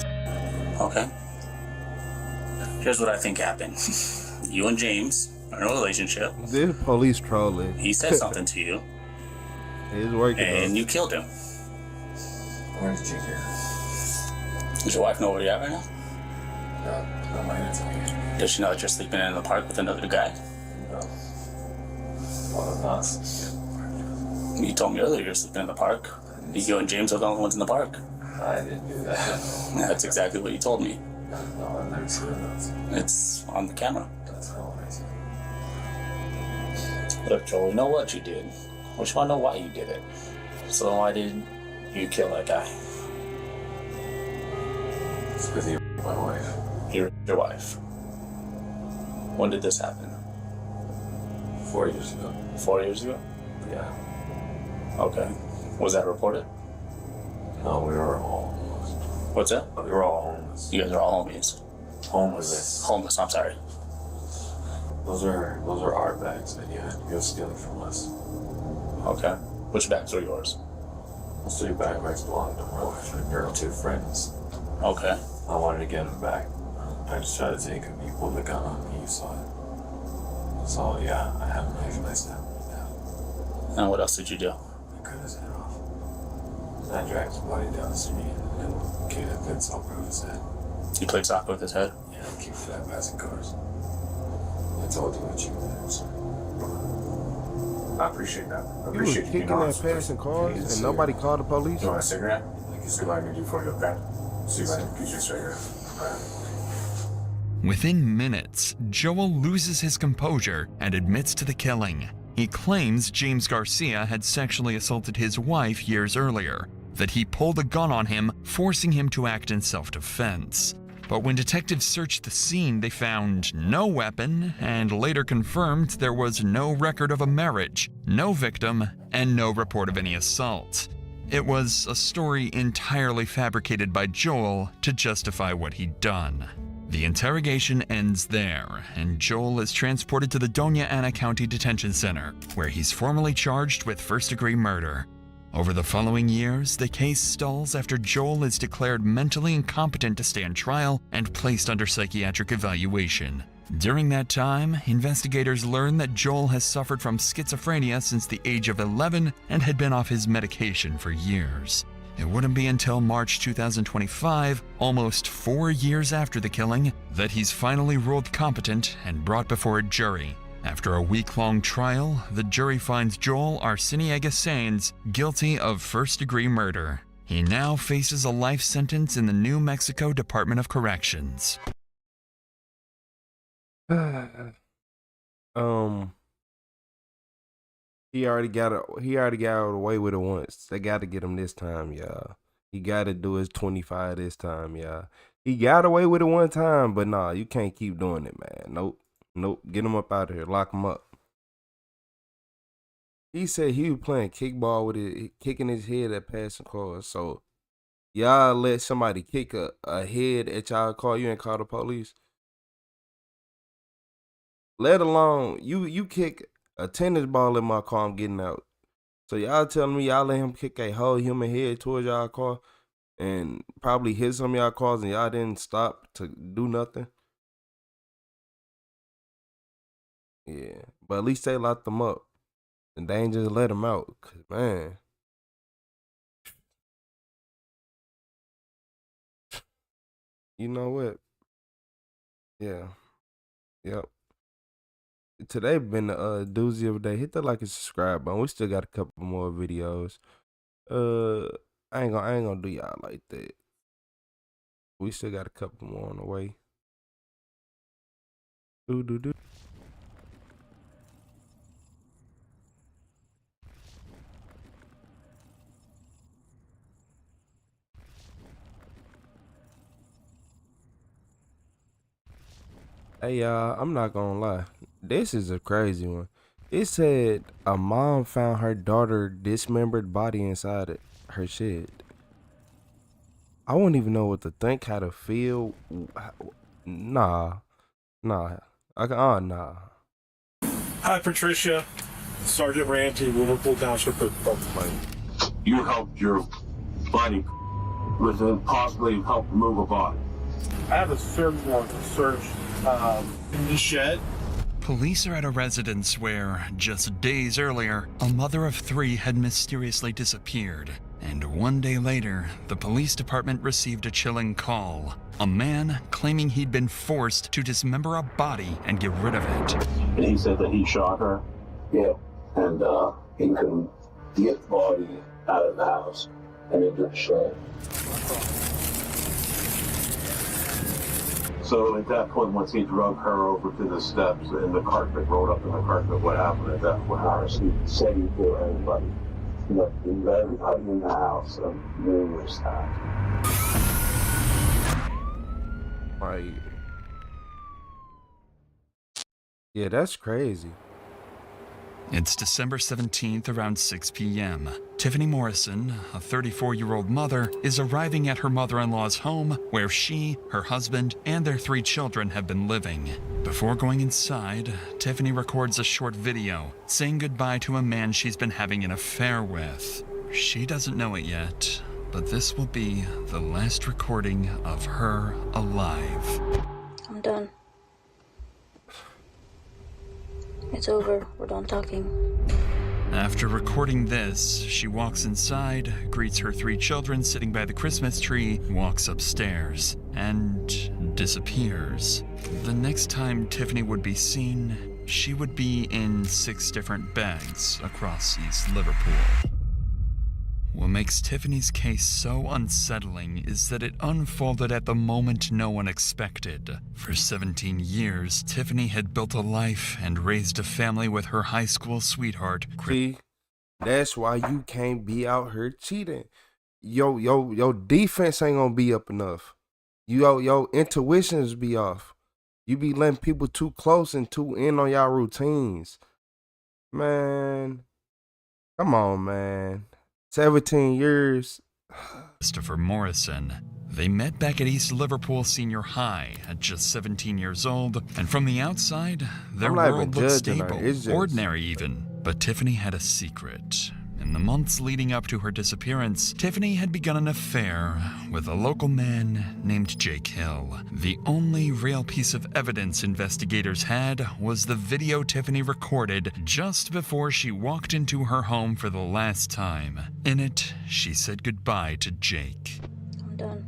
Okay. Here's what I think happened. You and James are in a relationship. This police trolling. He said something to you. It's working. And you killed him. Where did you hear? Does your wife know where you're at right now? No, I'm not gonna tell you. Does she know that you're sleeping in the park with another guy? No. Well, I'm not. You told me earlier you're sleeping in the park. You and James are the only ones in the park. I didn't do that. That's exactly what you told me. No, I've never seen that. It's on the camera. That's not what I said. Look, Joel, we know what you did. We just want to know why you did it. So why did you kill that guy? It's because he my wife. Your wife. When did this happen? 4 years ago. 4 years ago? Yeah. Okay. Was that reported? No, we were all homeless. What's that? We were all homeless. You guys are all homies. Homeless. Homeless, I'm sorry. Those are our bags that you had to go stealing from us. Okay. Which bags are yours? Those 3 backpacks belonged to my wife and her 2 friends. Okay. I wanted to get them back. I just tried to take them. He pulled the gun on me, you saw it. So yeah, I have a knife and I stabbed him down. And what else did you do? I cut his head off. I dragged his body down the street and kicked a good soccer with his head. You played soccer with his head? Yeah, I kicked flat passing cars. I told you what you did, sir. I appreciate that. I You was appreciate you kicking that passing cars and nobody called the police? You want a cigarette? See what I can do for you, okay? See what I can get you a cigarette. Within minutes, Joel loses his composure and admits to the killing. He claims James Garcia had sexually assaulted his wife years earlier, that he pulled a gun on him, forcing him to act in self-defense. But when detectives searched the scene, they found no weapon and later confirmed there was no record of a marriage, no victim, and no report of any assault. It was a story entirely fabricated by Joel to justify what he'd done. The interrogation ends there, and Joel is transported to the Doña Ana County Detention Center, where he's formally charged with first-degree murder. Over the following years, the case stalls after Joel is declared mentally incompetent to stand trial and placed under psychiatric evaluation. During that time, investigators learned that Joel has suffered from schizophrenia since the age of 11 and had been off his medication for years. It wouldn't be until March 2025, almost 4 years after the killing, that he's finally ruled competent and brought before a jury. After a week-long trial, the jury finds Joel Arciniega Saenz guilty of first-degree murder. He now faces a life sentence in the New Mexico Department of Corrections. He already got away with it once. They got to get him this time, y'all. He got to do his 25 this time, y'all. He got away with it one time, but nah, you can't keep doing it, man. Nope. Get him up out of here. Lock him up. He said he was playing kickball with it, kicking his head at passing cars. So y'all let somebody kick a head at y'all car. You ain't call the police. Let alone you kick a tennis ball in my car, I'm getting out. So y'all telling me y'all let him kick a whole human head towards y'all car and probably hit some of y'all cars and y'all didn't stop to do nothing? Yeah, but at least they locked them up and they ain't just let him out. Cause man, you know what? Yeah, yep. Today been the doozy of the day. Hit the like and subscribe button. We still got a couple more videos. I ain't gonna do y'all like that. We still got a couple more on the way. Do. Hey y'all, I'm not gonna lie. This is a crazy one. It said a mom found her daughter dismembered body inside her shed. I wouldn't even know what to think, how to feel. Nah. Nah. Hi, Patricia. Sergeant Ranty, Liverpool Township. You helped your buddy with possibly help move a body. I have a search warrant to search in the shed. Police are at a residence where, just days earlier, a mother of 3 had mysteriously disappeared. And 1 day later, the police department received a chilling call. A man claiming he'd been forced to dismember a body and get rid of it. And he said that he shot her? Yeah. And he couldn't get the body out of the house and into the shed. So at that point, once he drug her over to the steps and the carpet rolled up in the carpet, what happened at that point? He said he killed everybody. He let everybody in the house numerous times. Like, yeah, that's crazy. It's December 17th around 6 p.m. Tiffany Morrison, a 34-year-old mother, is arriving at her mother-in-law's home where she, her husband, and their 3 children have been living. Before going inside, Tiffany records a short video saying goodbye to a man she's been having an affair with. She doesn't know it yet, but this will be the last recording of her alive. I'm done. It's over. We're done talking. After recording this, she walks inside, greets her 3 children sitting by the Christmas tree, walks upstairs, and disappears. The next time Tiffany would be seen, she would be in 6 different beds across East Liverpool. What makes Tiffany's case so unsettling is that it unfolded at the moment no one expected. For 17 years, Tiffany had built a life and raised a family with her high school sweetheart. See, that's why you can't be out here cheating. Your defense ain't gonna be up enough. Your intuitions be off. You be letting people too close and too in on y'all routines. Man, come on, man. 17 years. Christopher Morrison. They met back at East Liverpool Senior High at just 17 years old, and from the outside, their world looked stable, ordinary even. But Tiffany had a secret, In the months leading up to her disappearance, Tiffany had begun an affair with a local man named Jake Hill. The only real piece of evidence investigators had was the video Tiffany recorded just before she walked into her home for the last time. In it, she said goodbye to Jake. I'm done.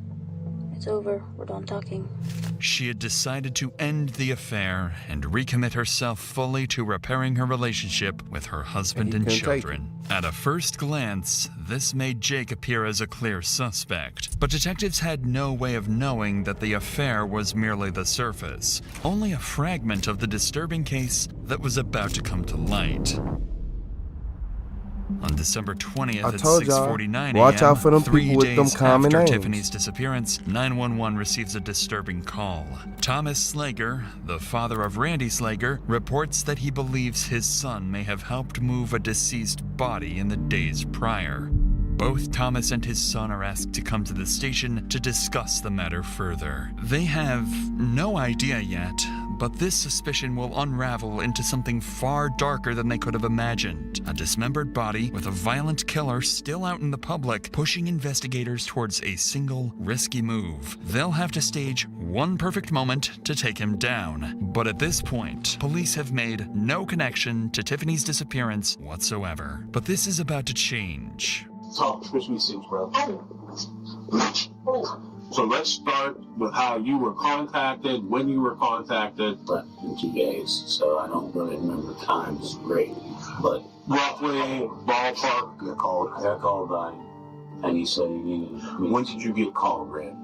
It's over. We're done talking. She had decided to end the affair and recommit herself fully to repairing her relationship with her husband and children. At a first glance, this made Jake appear as a clear suspect, but detectives had no way of knowing that the affair was merely the surface, only a fragment of the disturbing case that was about to come to light. On December 20th at 6:49 a.m., watch out for them 3 people with days them common after names. Tiffany's disappearance, 911 receives a disturbing call. Thomas Slager, the father of Randy Slager, reports that he believes his son may have helped move a deceased body in the days prior. Both Thomas and his son are asked to come to the station to discuss the matter further. They have no idea yet, but this suspicion will unravel into something far darker than they could have imagined. A dismembered body with a violent killer still out in the public, pushing investigators towards a single risky move. They'll have to stage one perfect moment to take him down. But at this point, police have made no connection to Tiffany's disappearance whatsoever. But this is about to change. Talk, switch me seats, bro. So let's start with how you were contacted, when you were contacted. But in 2 days, so I don't really remember the times great. But roughly, ballpark. I called by, and he said he needed. When did you get called, Brad?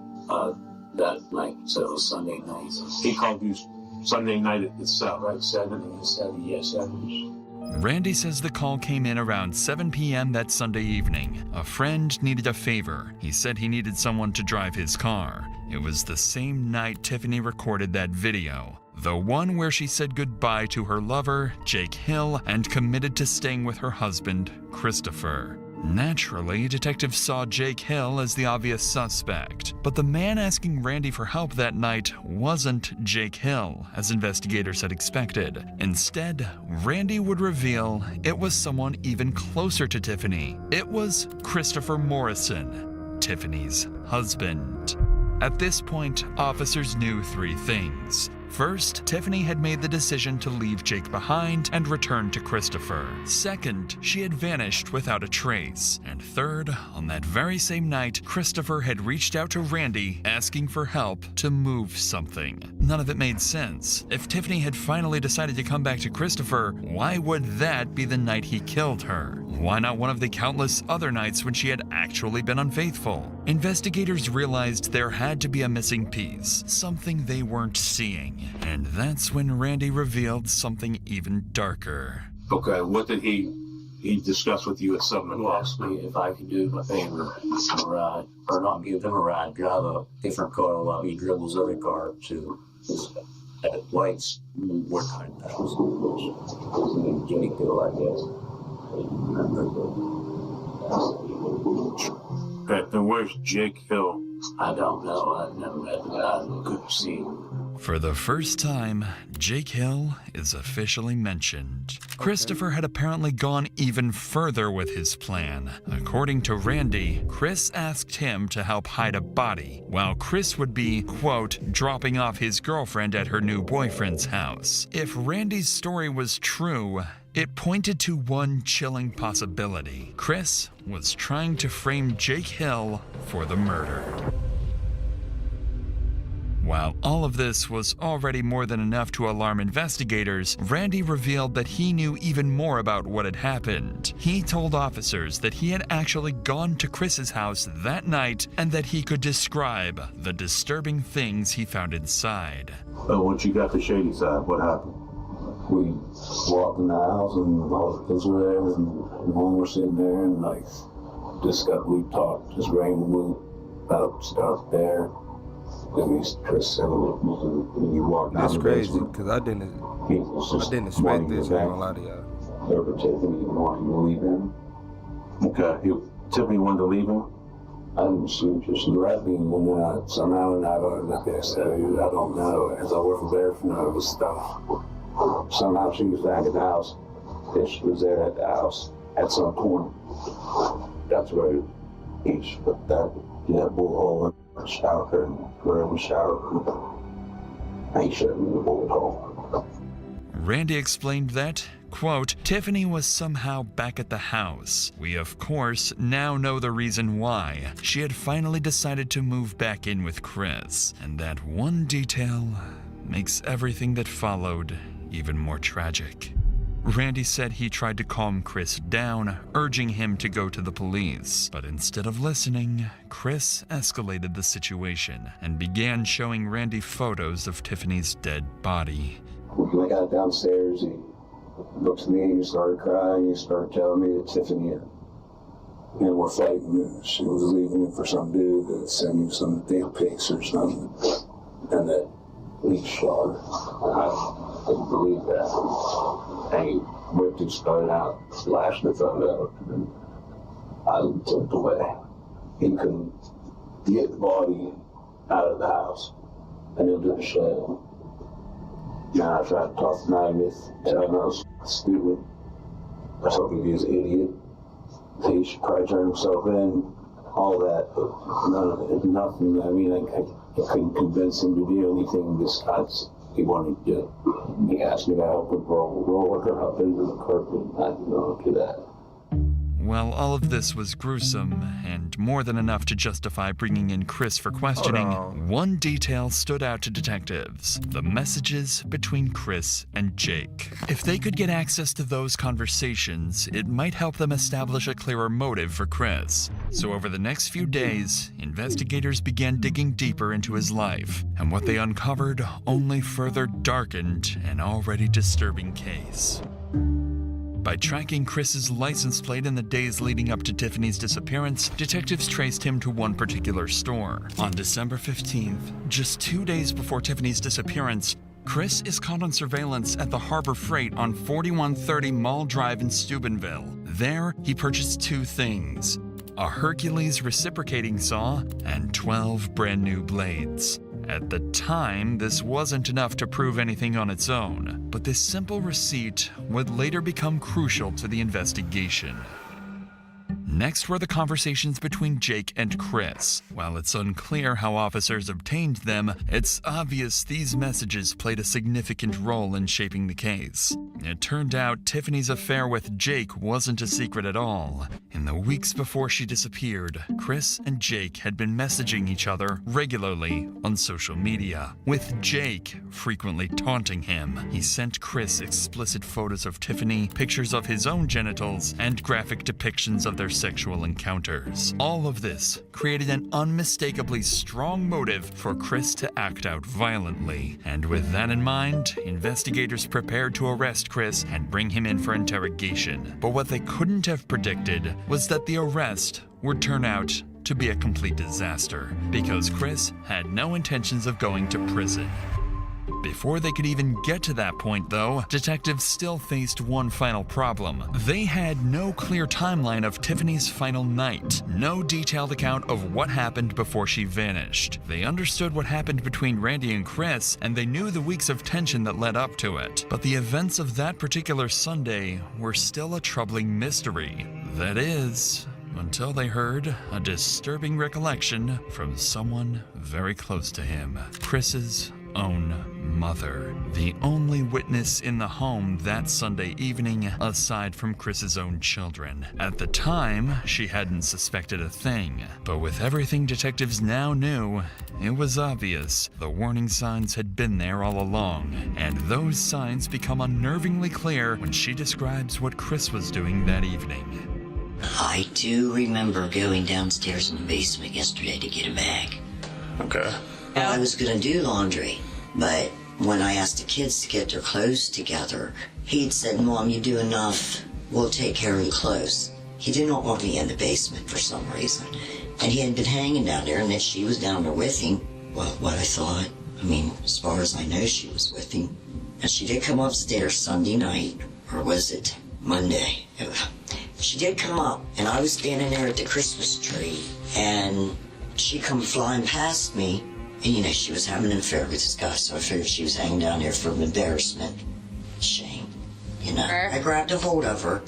That night, so it was Sunday night. He called you Sunday night itself, right? 7, yes, 7. Randy says the call came in around 7 p.m. that Sunday evening. A friend needed a favor. He said he needed someone to drive his car. It was the same night Tiffany recorded that video. The one where she said goodbye to her lover, Jake Hill, and committed to staying with her husband, Christopher. Naturally, detectives saw Jake Hill as the obvious suspect, but the man asking Randy for help that night wasn't Jake Hill, as investigators had expected. Instead, Randy would reveal it was someone even closer to Tiffany. It was Christopher Morrison, Tiffany's husband. At this point, officers knew 3 things. First, Tiffany had made the decision to leave Jake behind and return to Christopher. Second, she had vanished without a trace. And third, on that very same night, Christopher had reached out to Randy asking for help to move something. None of it made sense. If Tiffany had finally decided to come back to Christopher, why would that be the night he killed her? Why not one of the countless other nights when she had actually been unfaithful? Investigators realized there had to be a missing piece, something they weren't seeing. And that's when Randy revealed something even darker. Okay, what did he discuss with you at 7 o'clock? He asked me if I could do my favor, ride, or not give him a ride, drive a different car while he dribbles other car to his lights, what kind of house, which Jimmy Hill, I guess. Okay, then where's Jake Hill? I don't know. I've never met the guy. I couldn't see him. For the first time, Jake Hill is officially mentioned. Christopher had apparently gone even further with his plan. According to Randy, Chris asked him to help hide a body, while Chris would be, quote, dropping off his girlfriend at her new boyfriend's house. If Randy's story was true, it pointed to one chilling possibility. Chris was trying to frame Jake Hill for the murder. While all of this was already more than enough to alarm investigators, Randy revealed that he knew even more about what had happened. He told officers that he had actually gone to Chris's house that night and that he could describe the disturbing things he found inside. Once you got to Shady Side, what happened? We walked in the house and all the kids were there and mom was sitting there and we talked just randomly about stuff there. Chris said when you walk down That's the crazy, basement, because I didn't expect this, I ain't gonna lie to y'all. Over Tiffany wanting to leave him. Okay, Tiffany wanted to leave him? I didn't shoot, just grabbed him and then somehow, and like I said, I don't know, as I wasn't there for none of the stuff. Somehow she was back at the house. She was there at the house at some point. That's where each put that bullet hole in the shower and where we shower. I ain't shooting the bullet hole. Randy explained that, quote, Tiffany was somehow back at the house. We, of course, now know the reason why. She had finally decided to move back in with Chris, and that one detail makes everything that followed even more tragic. Randy said he tried to calm Chris down, urging him to go to the police. But instead of listening, Chris escalated the situation and began showing Randy photos of Tiffany's dead body. When I got downstairs, he looked at me and he started crying. He started telling me that Tiffany and we're fighting. She was leaving for some dude that sent me some damn pics or something. And that he shot her. I couldn't believe that. And he whipped his gun out, slashed the gun out, and I took away. He couldn't get the body out of the house and into the shed. Now I tried to talk to Magnus, tell him I was stupid. I told him he was an idiot. He should probably turn himself in, all that, but none of it, nothing. I mean, I couldn't convince him to do anything besides he wanted to. He asked me to help him roll her up into the carpet. I didn't know to that. Well, all of this was gruesome, and more than enough to justify bringing in Chris for questioning. One detail stood out to detectives: the messages between Chris and Jake. If they could get access to those conversations, it might help them establish a clearer motive for Chris. So over the next few days, investigators began digging deeper into his life, and what they uncovered only further darkened an already disturbing case. By tracking Chris's license plate in the days leading up to Tiffany's disappearance, detectives traced him to one particular store. On December 15th, just 2 days before Tiffany's disappearance, Chris is caught on surveillance at the Harbor Freight on 4130 Mall Drive in Steubenville. There, he purchased two things: a Hercules reciprocating saw and 12 brand new blades. At the time, this wasn't enough to prove anything on its own, but this simple receipt would later become crucial to the investigation. Next were the conversations between Jake and Chris. While it's unclear how officers obtained them, it's obvious these messages played a significant role in shaping the case. It turned out Tiffany's affair with Jake wasn't a secret at all. In the weeks before she disappeared, Chris and Jake had been messaging each other regularly on social media, with Jake frequently taunting him. He sent Chris explicit photos of Tiffany, pictures of his own genitals, and graphic depictions of their sexual encounters. All of this created an unmistakably strong motive for Chris to act out violently. And with that in mind, investigators prepared to arrest Chris and bring him in for interrogation. But what they couldn't have predicted was that the arrest would turn out to be a complete disaster, because Chris had no intentions of going to prison. Before they could even get to that point, though, detectives still faced one final problem. They had no clear timeline of Tiffany's final night, no detailed account of what happened before she vanished. They understood what happened between Randy and Chris, and they knew the weeks of tension that led up to it. But the events of that particular Sunday were still a troubling mystery. That is, until they heard a disturbing recollection from someone very close to him: Chris's own mother, the only witness in the home that Sunday evening aside from Chris's own children. At the time, she hadn't suspected a thing, but with everything detectives now knew, it was obvious the warning signs had been there all along, and those signs become unnervingly clear when she describes what Chris was doing that evening. I do remember going downstairs in the basement yesterday to get a bag. Okay. I was gonna do laundry, but when I asked the kids to get their clothes together, he'd said, "Mom, you do enough. We'll take care of the clothes." He did not want me in the basement for some reason. And he had been hanging down there, and that she was down there with him. Well, what I thought. I mean, as far as I know, she was with him. And she did come upstairs Sunday night, or was it Monday? She did come up, and I was standing there at the Christmas tree, and she come flying past me. And you know, she was having an affair with this guy, so I figured she was hanging down there from embarrassment. Shame. You know, I grabbed a hold of her,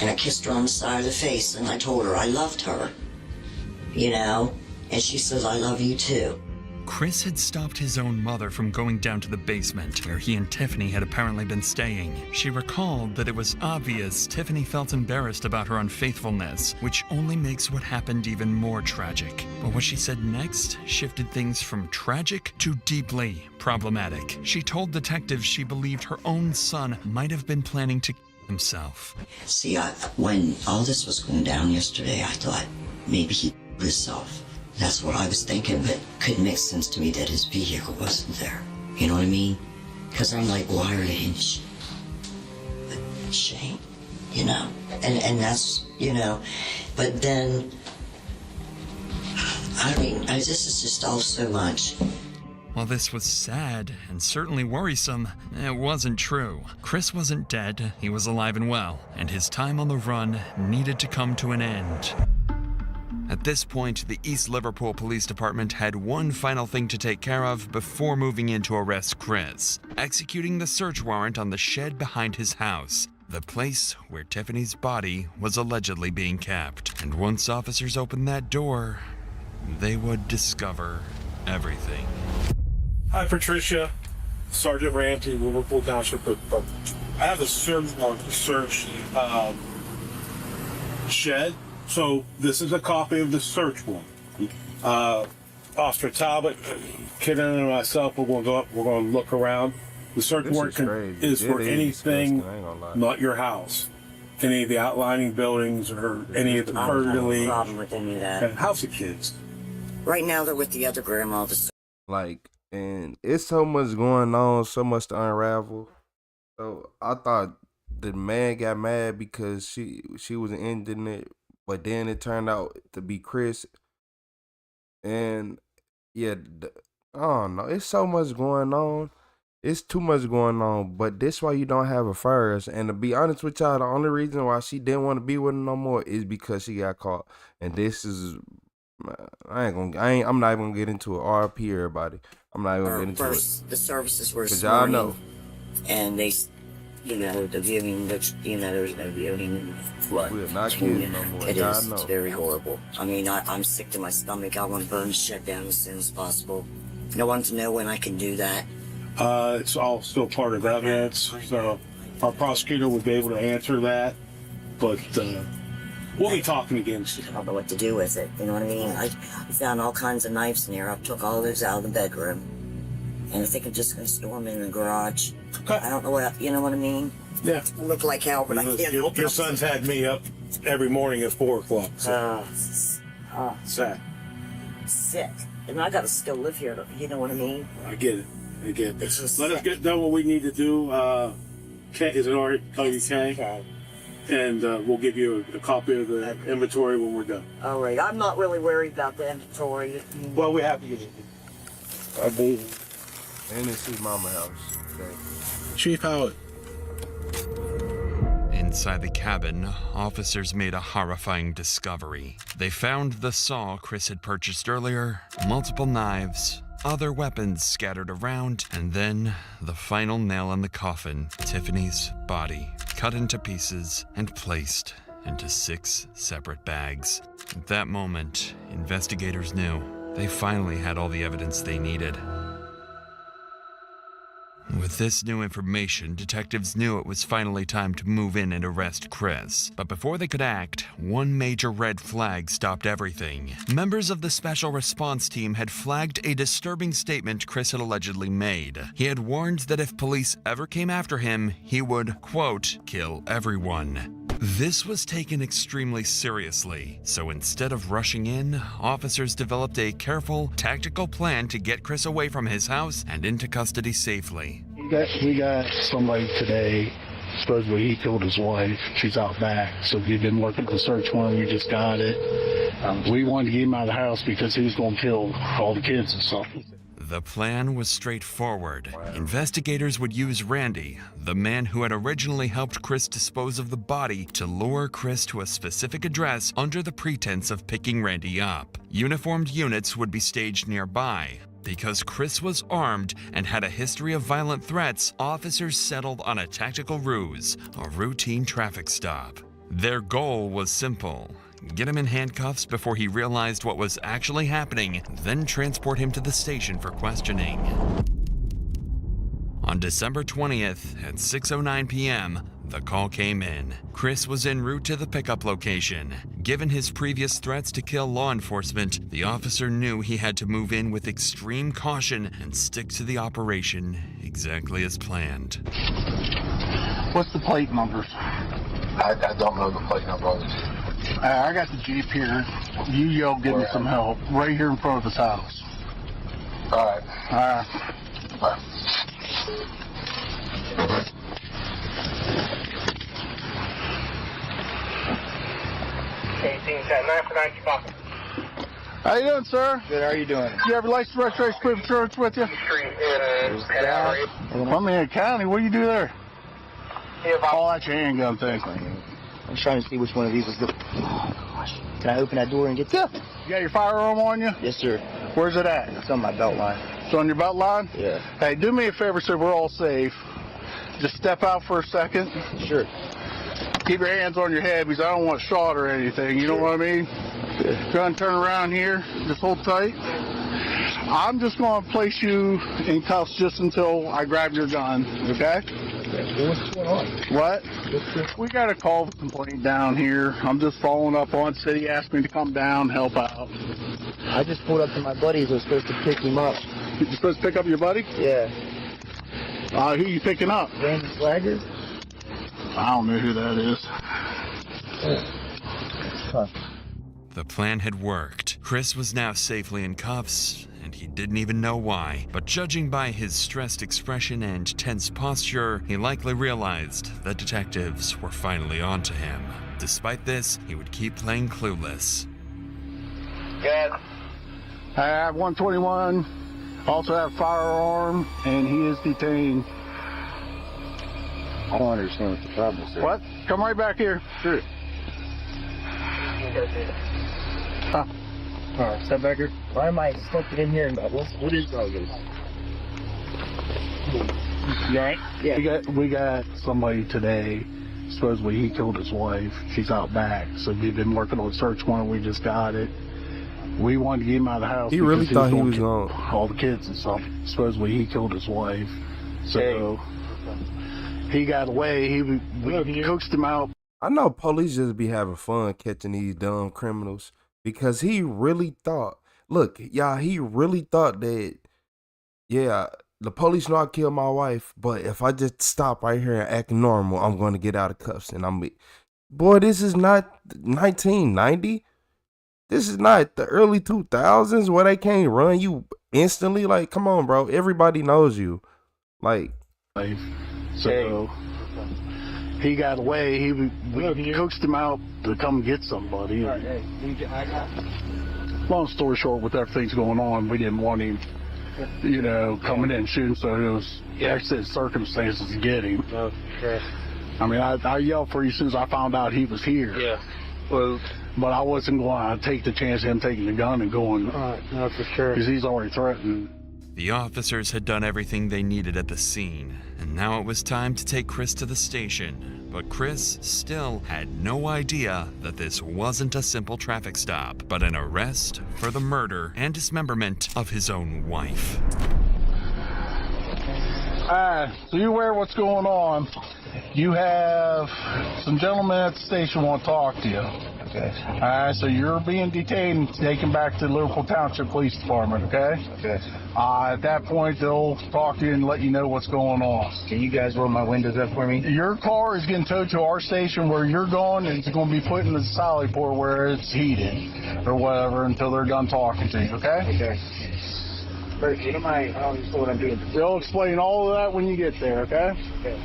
And I kissed her on the side of the face, and I told her I loved her, you know? And she says, I love you too. Chris had stopped his own mother from going down to the basement, where he and Tiffany had apparently been staying. She recalled that it was obvious Tiffany felt embarrassed about her unfaithfulness, which only makes what happened even more tragic. But what she said next shifted things from tragic to deeply problematic. She told detectives she believed her own son might have been planning to kill himself. See, when all this was going down yesterday, I thought maybe he killed himself. That's what I was thinking, but couldn't make sense to me that his vehicle wasn't there. You know what I mean? Because I'm like, why are they in shame? You know? And that's, you know, but then, I mean, this is just all so much. While this was sad and certainly worrisome, it wasn't true. Chris wasn't dead, he was alive and well, and his time on the run needed to come to an end. At this point, the East Liverpool Police Department had one final thing to take care of before moving in to arrest Chris, executing the search warrant on the shed behind his house, the place where Tiffany's body was allegedly being kept. And once officers opened that door, they would discover everything. Hi, Patricia. Sergeant Ramsey, Liverpool Township. I have a search warrant to search shed. So this is a copy of the search warrant. Officer Talbot, Kenan, and myself, we're going to go up. We're going to look around. The search warrant is for anything not your house, any of the outlining buildings or any of the burglary. Problem with any of that. And how's the kids? Right now, they're with the other grandma. Like, and it's so much going on, so much to unravel. So I thought the man got mad because she was ending it. But then it turned out to be Chris. And yeah, I don't know. It's so much going on. It's too much going on. But this why you don't have a first. And to be honest with y'all, the only reason why she didn't want to be with him no more is because she got caught. And this is, I'm not even gonna get into it. RP everybody. I'm not even gonna get into it. The services were Cause y'all know. And they, you know, the viewing, you know, there's no viewing flood. We're not kidding no more. It is. It's very horrible. I mean, I'm sick to my stomach. I want to burn the shut down as soon as possible. No one to know when I can do that. It's all still part of evidence. So our prosecutor would be able to answer that. But we'll be talking again soon. I don't know what to do with it. You know what I mean? I found all kinds of knives in there. I took all those out of the bedroom. And I think I'm just going to store them in the garage. Okay. I don't know what, you know what I mean? Yeah. I look like hell, but I can't. Your son's had me up every morning at 4 o'clock. So. Sad. Sick. And I got to still live here, you know what I mean? I get it. Let us get done what we need to do. Is it all right to call you Kay? Okay. And we'll give you a copy of the inventory when we're done. All right. I'm not really worried about the inventory. Well, we have to get it. I believe. And it's his mama's house. Okay. Chief Howard. Inside the cabin, officers made a horrifying discovery. They found the saw Chris had purchased earlier, multiple knives, other weapons scattered around, and then the final nail in the coffin, Tiffany's body, cut into pieces and placed into 6 separate bags. At that moment, investigators knew they finally had all the evidence they needed. With this new information, detectives knew it was finally time to move in and arrest Chris. But before they could act, one major red flag stopped everything. Members of the Special Response Team had flagged a disturbing statement Chris had allegedly made. He had warned that if police ever came after him, he would, quote, kill everyone. This was taken extremely seriously, so instead of rushing in, officers developed a careful, tactical plan to get Chris away from his house and into custody safely. We got somebody today, supposedly he killed his wife. She's out back, so we've been working the search warrant, we just got it. We wanted to get him out of the house because he was going to kill all the kids and stuff. The plan was straightforward. Investigators would use Randy, the man who had originally helped Chris dispose of the body, to lure Chris to a specific address under the pretense of picking Randy up. Uniformed units would be staged nearby. Because Chris was armed and had a history of violent threats, officers settled on a tactical ruse, a routine traffic stop. Their goal was simple: get him in handcuffs before he realized what was actually happening, then transport him to the station for questioning. On December 20th at 6:09 p.m., the call came in. Chris was en route to the pickup location. Given his previous threats to kill law enforcement, the officer knew he had to move in with extreme caution and stick to the operation exactly as planned. What's the plate numbers? I don't know the plate number on this. I got the Jeep here. You yell, give me some help. Right here in front of his house. All right. All right. All right. 9 for 90. How you doing, sir? Good, how are you doing? Do you have your license, registration, proof of insurance with you? I'm in County. What do you do there? Oh, that's your handgun thing. I'm trying to see which one of these is good. Oh, gosh. Can I open that door and get to it? You got your firearm on you? Yes, sir. Where's it at? It's on my belt line. It's on your belt line? Yeah. Hey, do me a favor so we're all safe. Just step out for a second. Sure. Keep your hands on your head because I don't want shot or anything. You know what I mean? Go and turn around here. Just hold tight. I'm just going to place you in cuffs just until I grab your gun, okay? What's going on? What? We got a call complaint down here. I'm just following up on city. Asked me to come down, help out. I just pulled up to my buddies. I was supposed to pick him up. You're supposed to pick up your buddy? Yeah. Who you picking up? Randy Swagger? I don't know who that is. Huh. The plan had worked. Chris was now safely in cuffs, and he didn't even know why. But judging by his stressed expression and tense posture, he likely realized that detectives were finally onto him. Despite this, he would keep playing clueless. Good. I have 121. Also have firearm, and he is detained. I don't understand what the problem is, sir. What? Come right back here. Sure. Huh. Alright, step back here. Why am I stuck in here? And what is all this? You alright? Yeah. We got somebody today. Supposedly he killed his wife. She's out back. So we've been working on a search warrant. We just got it. We wanted to get him out of the house. He really thought he was on all the kids and stuff. Supposedly he killed his wife. So he got away. We coaxed him out. I know police just be having fun catching these dumb criminals because he really thought, look, y'all, he really thought that, yeah, the police know I killed my wife, but if I just stop right here and act normal, I'm going to get out of cuffs. And boy, this is not 1990. This is not the early 2000s where they can't run you instantly. Like, come on, bro. Everybody knows you. Like, so he got away. We coaxed him out to come get somebody. Long story short, with everything's going on, we didn't want him, coming in shooting. So it was accident circumstances to get him. Okay. I mean, I yelled for you as soon as I found out he was here. Yeah. Well, but I wasn't going to take the chance of him taking the gun and going. No, for sure. Because he's already threatened. The officers had done everything they needed at the scene, and now it was time to take Chris to the station. But Chris still had no idea that this wasn't a simple traffic stop, but an arrest for the murder and dismemberment of his own wife. So you're aware of what's going on. You have some gentlemen at the station want to talk to you. Okay. So you're being detained and taken back to the Liverpool Township Police Department, okay? Okay. At that point, they'll talk to you and let you know what's going on. Can you guys roll my windows up for me? Your car is getting towed to our station where you're going, and it's going to be put in the Sally Port where it's heated or whatever until they're done talking to you, okay? Okay. First, you don't mind, I don't understand what I'm doing. They'll explain all of that when you get there, okay? Okay.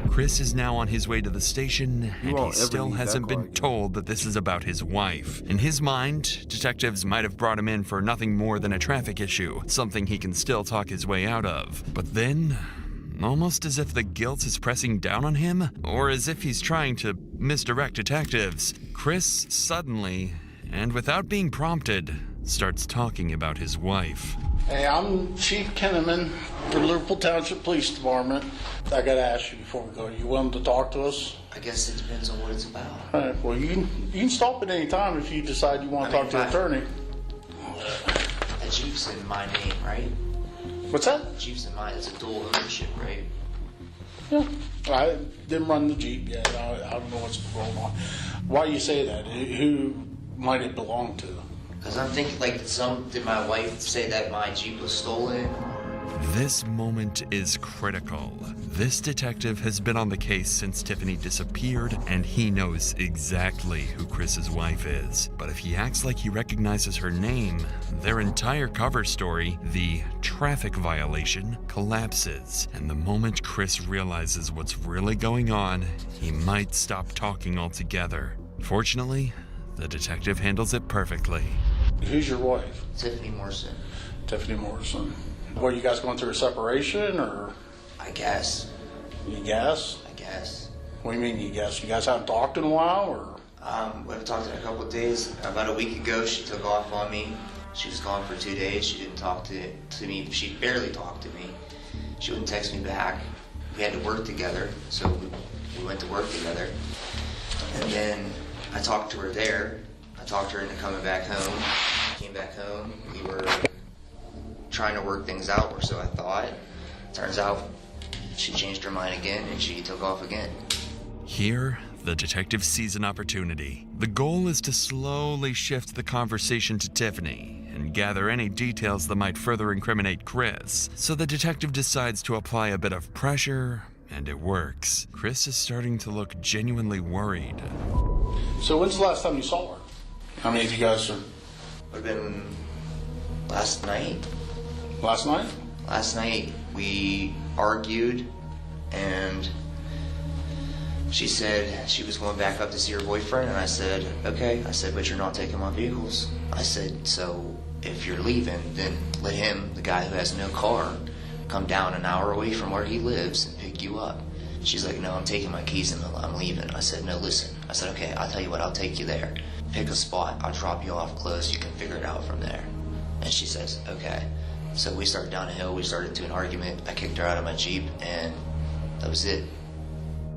Chris is now on his way to the station, and he still hasn't been told that this is about his wife. In his mind, detectives might have brought him in for nothing more than a traffic issue, something he can still talk his way out of. But then, almost as if the guilt is pressing down on him, or as if he's trying to misdirect detectives, Chris suddenly, and without being prompted, starts talking about his wife. Hey, I'm Chief Kinnaman for Liverpool Township Police Department. I gotta ask you before we go, you willing to talk to us? I guess it depends on what it's about. All right, well, you can stop at any time if you decide you want to talk to an attorney. A Jeep's in my name, right? What's that? Jeep's in mine. It's a dual ownership, right? Yeah, I didn't run the Jeep yet. I don't know what's going on. Why do you say that? Who might it belong to? Because I'm thinking, like, did my wife say that my Jeep was stolen? This moment is critical. This detective has been on the case since Tiffany disappeared, and he knows exactly who Chris's wife is. But if he acts like he recognizes her name, their entire cover story, the traffic violation, collapses. And the moment Chris realizes what's really going on, he might stop talking altogether. Fortunately, the detective handles it perfectly. Who's your wife? Tiffany Morrison. Tiffany Morrison. What, you guys going through a separation, or? I guess. You guess? I guess. What do you mean you guess? You guys haven't talked in a while, or? We haven't talked in a couple of days. About a week ago, she took off on me. She was gone for 2 days. She didn't talk to me. She barely talked to me. She wouldn't text me back. We had to work together, so we went to work together. And then I talked to her there. I talked her into coming back home. Came back home. We were trying to work things out, or so I thought. Turns out she changed her mind again and she took off again. Here, the detective sees an opportunity. The goal is to slowly shift the conversation to Tiffany and gather any details that might further incriminate Chris. So the detective decides to apply a bit of pressure, and it works. Chris is starting to look genuinely worried. So when's the last time you saw her? How many of you guys are? Would have been last night. Last night? Last night we argued, and she said she was going back up to see her boyfriend, and I said, okay. I said, but you're not taking my vehicles. I said, so if you're leaving, then let him, the guy who has no car, come down an hour away from where he lives and pick you up. She's like, no, I'm taking my keys and I'm leaving. I said, no, listen. I said, okay, I'll tell you what, I'll take you there. Pick a spot, I'll drop you off close, you can figure it out from there. And she says, okay. So we started down a hill, we started into an argument, I kicked her out of my Jeep, and that was it.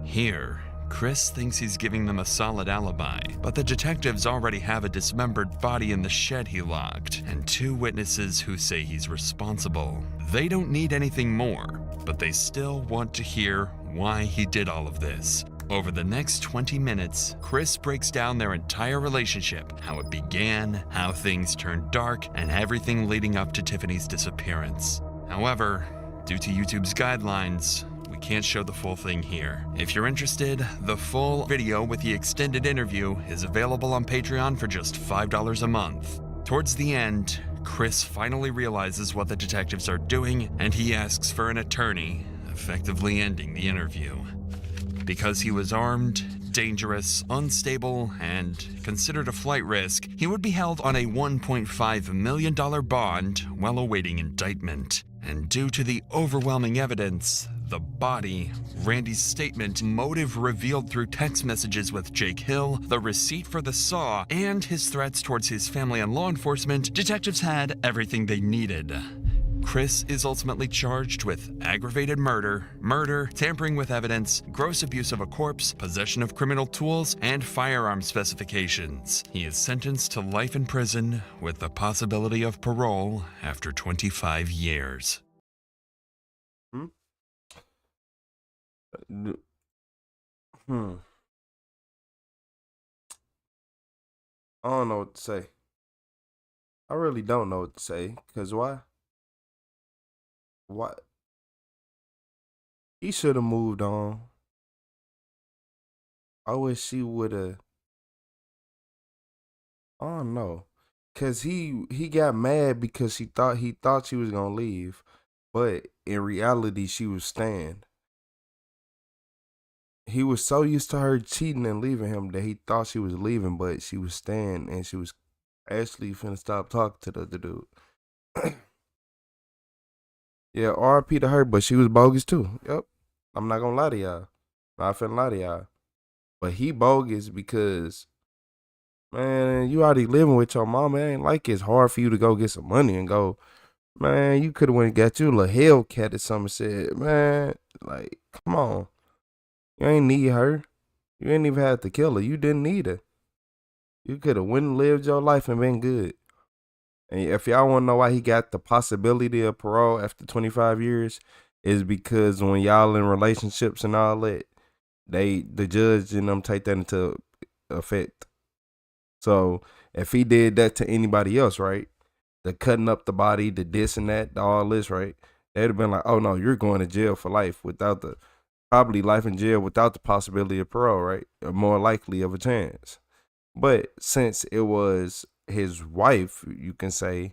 Here, Chris thinks he's giving them a solid alibi, but the detectives already have a dismembered body in the shed he locked, and 2 witnesses who say he's responsible. They don't need anything more, but they still want to hear why he did all of this. Over the next 20 minutes, Chris breaks down their entire relationship, how it began, how things turned dark, and everything leading up to Tiffany's disappearance. However, due to YouTube's guidelines, we can't show the full thing here. If you're interested, the full video with the extended interview is available on Patreon for just $5 a month. Towards the end, Chris finally realizes what the detectives are doing, and he asks for an attorney, effectively ending the interview. Because he was armed, dangerous, unstable, and considered a flight risk, he would be held on a $1.5 million bond while awaiting indictment. And due to the overwhelming evidence, the body, Randy's statement, motive revealed through text messages with Jake Hill, the receipt for the saw, and his threats towards his family and law enforcement, detectives had everything they needed. Chris is ultimately charged with aggravated murder, tampering with evidence, gross abuse of a corpse, possession of criminal tools, and firearm specifications. He is sentenced to life in prison with the possibility of parole after 25 years. I don't know what to say. I really don't know what to say. Because why? What? He should have moved on. I wish he would have. I don't know. Cause he got mad because he thought she was gonna leave. But in reality she was staying. He was so used to her cheating and leaving him that he thought she was leaving, but she was staying and she was actually finna stop talking to the other dude. Yeah, RP to her, but she was bogus too. Yep. I'm not gonna lie to y'all. Not finna lie to y'all. But he bogus because Man, you already living with your mama. It ain't like it's hard for you to go get some money and go. Man, you could have went and got you a little Hellcat or something. Said, man, like, come on. You ain't need her. You ain't even have to kill her. You didn't need her. You could have went and lived your life and been good. And if y'all want to know why he got the possibility of parole after 25 years, is because when y'all in relationships and all that, the judge and them take that into effect. So if he did that to anybody else, right? The cutting up the body, the this and that, all this, right? They'd have been like, oh no, you're going to jail for life without probably life in jail without the possibility of parole, right? Or more likely of a chance. But since it was his wife, you can say,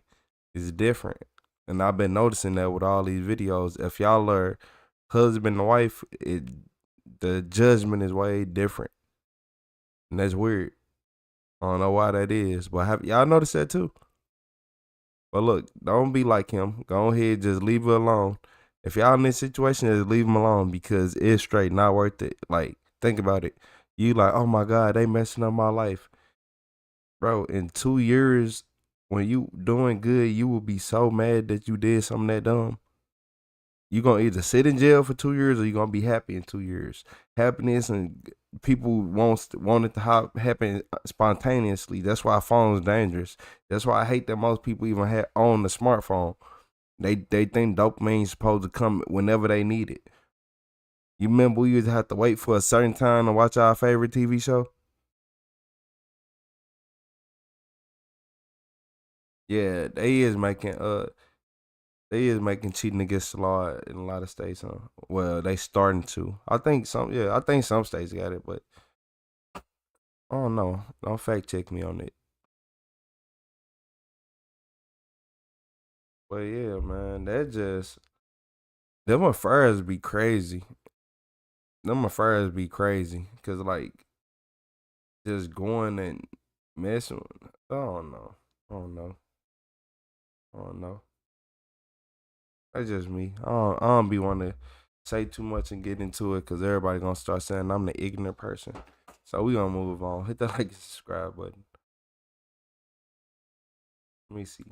is different. And I've been noticing that with all these videos. If y'all are husband and wife, the judgment is way different. And that's weird. I don't know why that is, but have y'all noticed that too? But look, don't be like him. Go ahead, just leave it alone. If y'all in this situation, just leave him alone because it's straight not worth it. Like, think about it. You like, oh my God, they messing up my life. Bro, in 2 years, when you doing good, you will be so mad that you did something that dumb. You gonna either sit in jail for 2 years or you gonna be happy in 2 years. Happiness and people want it to happen spontaneously. That's why phone's dangerous. That's why I hate that most people even own the smartphone. They think dopamine's supposed to come whenever they need it. You remember we used to have to wait for a certain time to watch our favorite TV show? Yeah, they is making cheating against the law in a lot of states, huh? Well, they starting to. I think some states got it, but I don't know. Don't fact check me on it. But yeah, man, them affairs be crazy. Cause like just going and messing. I don't know. That's just me. I don't be want to say too much and get into it because everybody gonna start saying I'm the ignorant person. So we gonna move on. Hit that like and subscribe button. Let me see.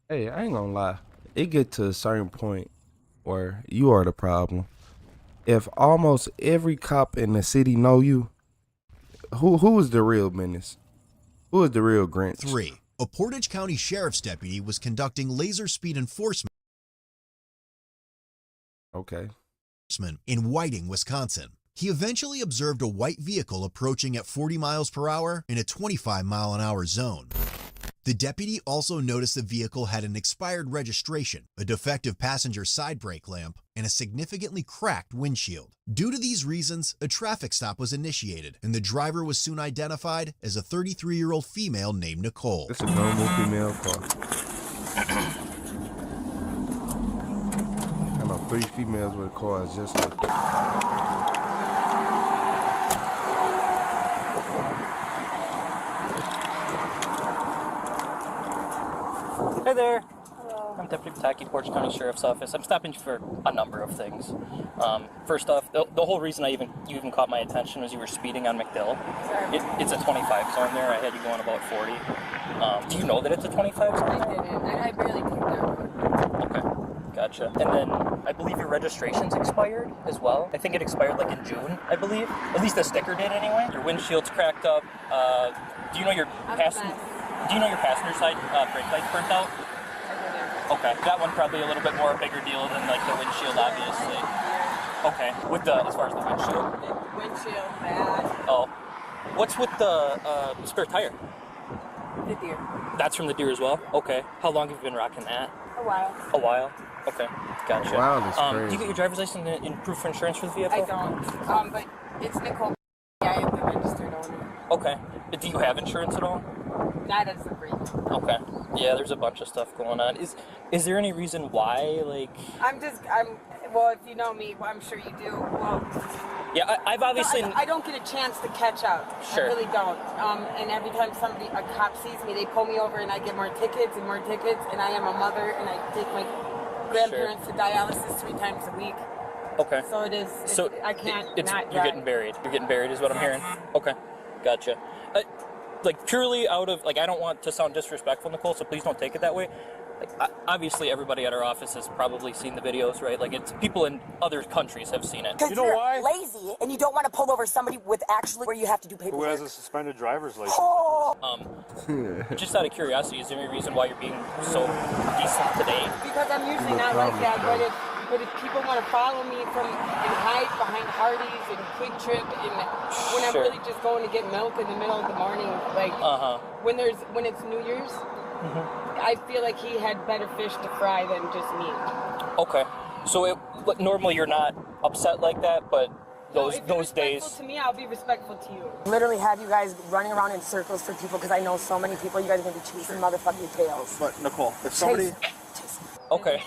Hey, I ain't gonna lie. It get to a certain point where you are the problem. If almost every cop in the city know you, who is the real menace? Who is the real Grinch? 3. A Portage County Sheriff's deputy was conducting laser speed enforcement in Whiting, Wisconsin. He eventually observed a white vehicle approaching at 40 miles per hour in a 25-mile-an-hour zone. The deputy also noticed the vehicle had an expired registration, a defective passenger side brake lamp, and a significantly cracked windshield. Due to these reasons, a traffic stop was initiated, and the driver was soon identified as a 33-year-old female named Nicole. It's a normal female car. I know 3 females with cars just like that. Hey there. Hello. I'm Deputy Pataki, Portage County Sheriff's Office. I'm stopping for a number of things. First off, the whole reason you even caught my attention was you were speeding on McDill. It's a 25 zone there. I had you going about 40. Do you know that it's a 25 zone there? I didn't. I barely picked that. Okay, gotcha. And then I believe your registration's expired as well. I think it expired like in June, I believe. At least the sticker did anyway. Your windshield's cracked up. Do you know your passenger side brake lights burnt out? Okay, that one probably a little bit more a bigger deal than like the windshield, obviously. Okay, as far as the windshield. Windshield bad. Oh, what's with the spare tire? The Deere. That's from the Deere as well. Okay, how long have you been rocking that? A while. A while. Okay, gotcha. Wow, that's crazy. Do you get your driver's license and proof for insurance for the vehicle? I don't. But it's Nicole. I am the registered owner. Okay. Do you have insurance at all? Not as a brief. Okay. Yeah, there's a bunch of stuff going on. Is there any reason why, like... Well, if you know me, well, I'm sure you do. Well... Yeah, I've obviously... I don't get a chance to catch up. Sure. I really don't. And every time a cop sees me, they pull me over and I get more tickets, and I am a mother, and I take my grandparents to dialysis 3 times a week. Okay. So it is... I can't not drive. You're getting buried. You're getting buried is what I'm hearing. Okay. Gotcha. Like purely out of, like, I don't want to sound disrespectful, Nicole, so please don't take it that way. Like, obviously everybody at our office has probably seen the videos, right? Like, it's people in other countries have seen it. Because you're lazy and you don't want to pull over somebody with actually where you have to do paperwork. Who has a suspended driver's license? Just out of curiosity, is there any reason why you're being so decent today? Because I'm usually not like that, but if people want to follow me and hide behind Hardee's and Quick Trip, and when I'm really just going to get milk in the middle of the morning, like when it's New Year's, I feel like he had better fish to fry than just me. Okay, so normally you're not upset like that, but those days. To me, I'll be respectful to you. Literally have you guys running around in circles for people because I know so many people. You guys are going to be chasing motherfucking tails. But Nicole, if somebody... Okay.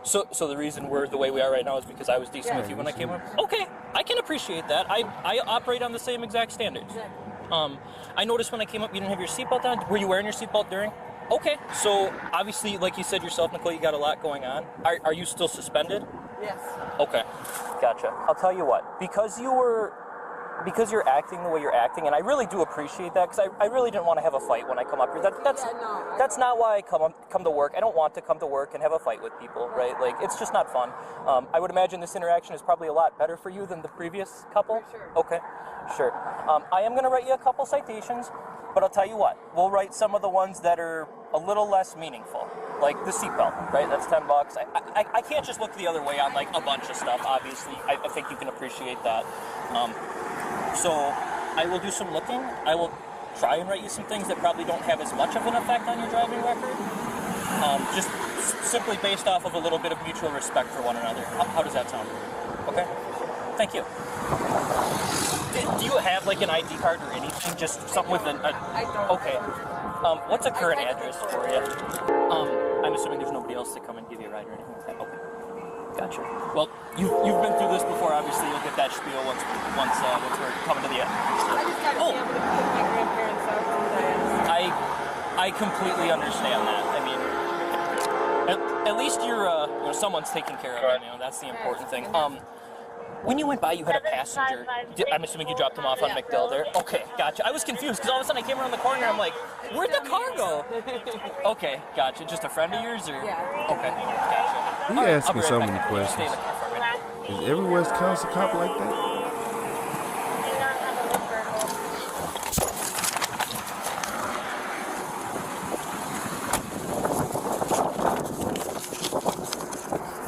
So the reason we're the way we are right now is because I was decent with you when I came up? Okay, I can appreciate that. I operate on the same exact standards. I noticed when I came up you didn't have your seatbelt on. Were you wearing your seatbelt during? Okay, so obviously, like you said yourself, Nicole, you got a lot going on. Are you still suspended? Yes. Okay, gotcha. I'll tell you what, because you're acting the way you're acting, and I really do appreciate that, because I really didn't want to have a fight when I come up here. That's not why I come to work. I don't want to come to work and have a fight with people, right? Like, it's just not fun. I would imagine this interaction is probably a lot better for you than the previous couple? Sure. Okay, sure. I am going to write you a couple citations, but I'll tell you what, we'll write some of the ones that are a little less meaningful, like the seatbelt, right? That's $10. I can't just look the other way on, like, a bunch of stuff, obviously. I think you can appreciate that. So I will do some looking. I will try and write you some things that probably don't have as much of an effect on your driving record. Just simply based off of a little bit of mutual respect for one another. How does that sound? Okay? Thank you. Do you have like an ID card or anything? Just something with an... I don't. Okay. What's a current address for you? I'm assuming there's nobody else to come and give you a ride or anything like that. Okay. Gotcha. Well, you've been through this before. Obviously, you'll get that spiel once we're coming to the end. I just got to be able to pick my grandparents up sometimes. I completely understand that. I mean, at least you're someone's taking care of it. You know, that's the important thing. When you went by, you had a passenger. I'm assuming you dropped him off on McDill there? Okay, gotcha. I was confused because all of a sudden I came around the corner and I'm like, where'd the car go? Okay, gotcha. Just a friend of yours or? Yeah. Okay, gotcha. He asking so many questions. Is every West Coast a cop like that?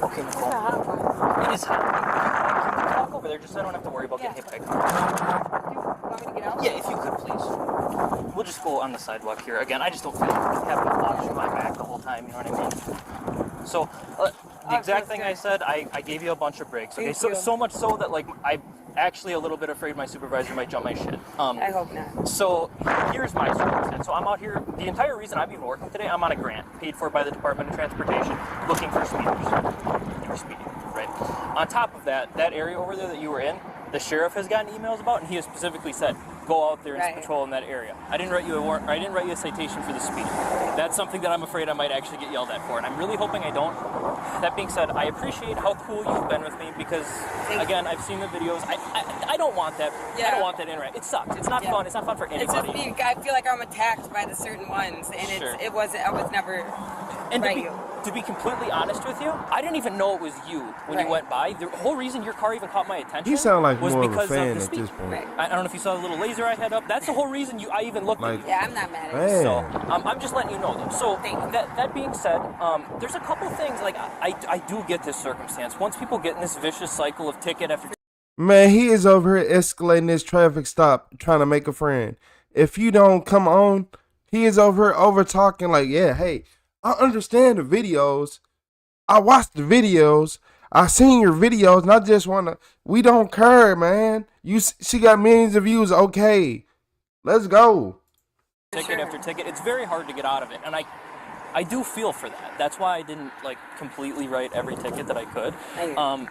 Okay, Nicole. It is hot. Can we talk over there just so I don't have to worry about getting hit by a car? Want me to get out? Yeah, if you could, please. We'll just go on the sidewalk here. Again, I just don't feel like having a watch my back the whole time, you know what I mean? So, the exact thing I said, I gave you a bunch of breaks, okay? So much so that, like, I'm actually a little bit afraid my supervisor might jump my shit. I hope not. So, here's my circumstance. So, I'm out here, the entire reason I'm even working today, I'm on a grant paid for by the Department of Transportation looking for speeders. You were speeding, right? On top of that, that area over there that you were in, the sheriff has gotten emails about, and he has specifically said, go out there and patrol in that area. I didn't write you a warrant, or I didn't write you a citation for the speeding. That's something that I'm afraid I might actually get yelled at for, and I'm really hoping I don't. That being said, I appreciate how cool you've been with me because, again, I've seen the videos. I don't want that. Yeah. I don't want that interact. It sucks. It's not fun. It's not fun for anybody. It's just me. I feel like I'm attacked by the certain ones, and it wasn't. I was never. And to be completely honest with you, I didn't even know it was you when you went by. The whole reason your car even caught my attention You sound like was more of a because fan of the at speed. this point. I don't know if you saw the little laser I had up. That's the whole reason I even looked at you. Yeah, I'm not mad at you. So I'm just letting you know though. So that being said, there's a couple things like I do get this circumstance. Once people get in this vicious cycle of ticket after Man, he is over here escalating this traffic stop, trying to make a friend. If you don't come on, he is over here over talking like, yeah, hey, I understand the videos. I watched the videos. I seen your videos, and I just wanna. We don't care, man. She got millions of views. Okay, let's go. ticket after ticket, it's very hard to get out of it, and I do feel for that. That's why I didn't like completely write every ticket that I could. I'm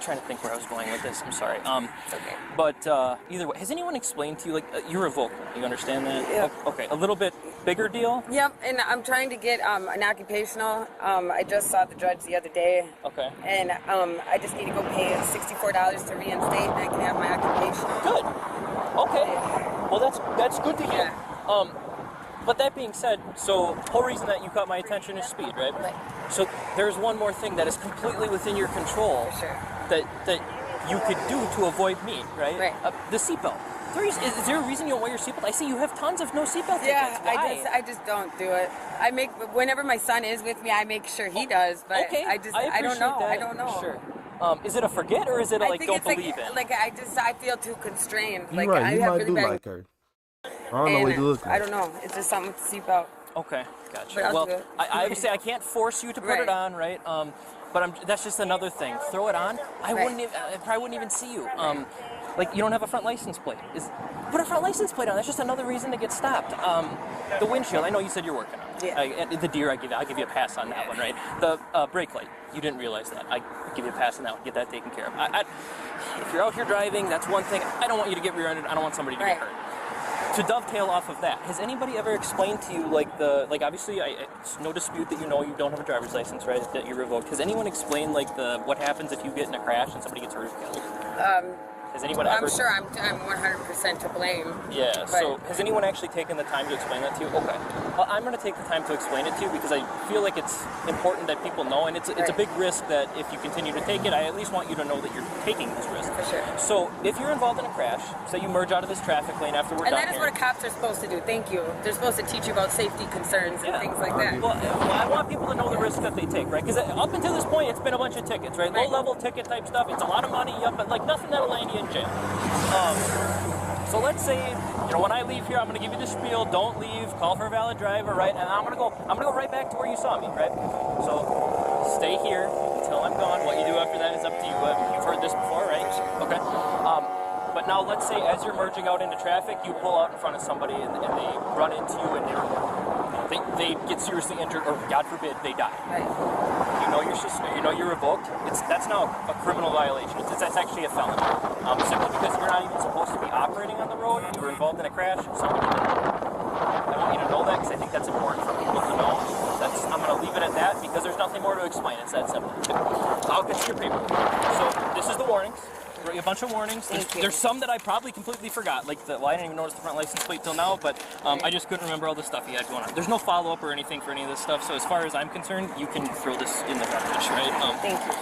trying to think where I was going with this. I'm sorry. Okay. But either way, has anyone explained to you like you're revoked? You understand that? Yeah. Okay. A little bit bigger deal. Yep. And I'm trying to get an occupational. I just saw the judge the other day. Okay. And I just need to go pay $64 to reinstate, and I can have my occupation. Good. Okay. Well, that's good to hear. But that being said, so the whole reason that you caught my attention is speed, right? Right. So there's one more thing that is completely within your control that you could do to avoid me, right? Right. The seatbelt. Is there a reason you don't wear your seatbelt? I see you have tons of no seatbelt tickets. Yeah, Why? I just don't do it. Whenever my son is with me, I make sure he does. But Okay, I don't know. that. I don't know. Sure. Is it a forget or is it a like don't believe in? Like I feel too constrained. You're Like right. I You have might really do bad. like her. I don't know what you look like. I don't know. It's just something with the seatbelt. Okay, gotcha. But I'll Well, do it. I obviously I can't force you to put it on, right? But that's just another thing. Throw it on. I probably wouldn't even see you. Like you don't have a front license plate. Put a front license plate on. That's just another reason to get stopped. The windshield. I know you said you're working on it. Yeah. The deer. I'll give you a pass on that one, right? The brake light. You didn't realize that. I give you a pass on that one. Get that taken care of. If you're out here driving, that's one thing. I don't want you to get rear-ended. I don't want somebody to get hurt. To dovetail off of that, has anybody ever explained to you obviously it's no dispute that you know you don't have a driver's license, right? That you're revoked. Has anyone explained what happens if you get in a crash and somebody gets hurt or killed? Has anyone ever? I'm sure I'm 100% to blame. Yeah. So has anyone actually taken the time to explain that to you? Okay. Well, I'm going to take the time to explain it to you because I feel like it's important that people know, and it's a big risk that if you continue to take it, I at least want you to know that you're taking this risk. For sure. So if you're involved in a crash, say you merge out of this traffic lane after we're And done that is here. what cops are supposed to do. Thank you. They're supposed to teach you about safety concerns and things like that. Well, I want people to know the risk that they take, right? Because up until this point, it's been a bunch of tickets, right? Low-level ticket type stuff. It's a lot of money, but like nothing that'll land you in jail. So let's say, when I leave here, I'm going to give you the spiel. Don't leave. Call for a valid driver, right? And I'm going to go right back to where you saw me, right? So stay here until I'm gone. What you do after that is up to you. You've heard this before, right? Okay. But now let's say as you're merging out into traffic, you pull out in front of somebody and they run into you and they get seriously injured, or God forbid, they die. Right. You know you're revoked. That's now a criminal violation. That's actually a felony. Simply because you're not even supposed to be operating on the road. You were involved in a crash. Somebody did it. I want you to know that because I think that's important for people to know. I'm going to leave it at that because there's nothing more to explain. It's that simple. I'll get you your paper. So this is the warnings. wrote you a bunch of warnings. There's some that I probably completely forgot. Like, I didn't even notice the front license plate till now, but I just couldn't remember all the stuff you had going on. There's no follow-up or anything for any of this stuff, so as far as I'm concerned, you can throw this in the garbage, right? Thank you.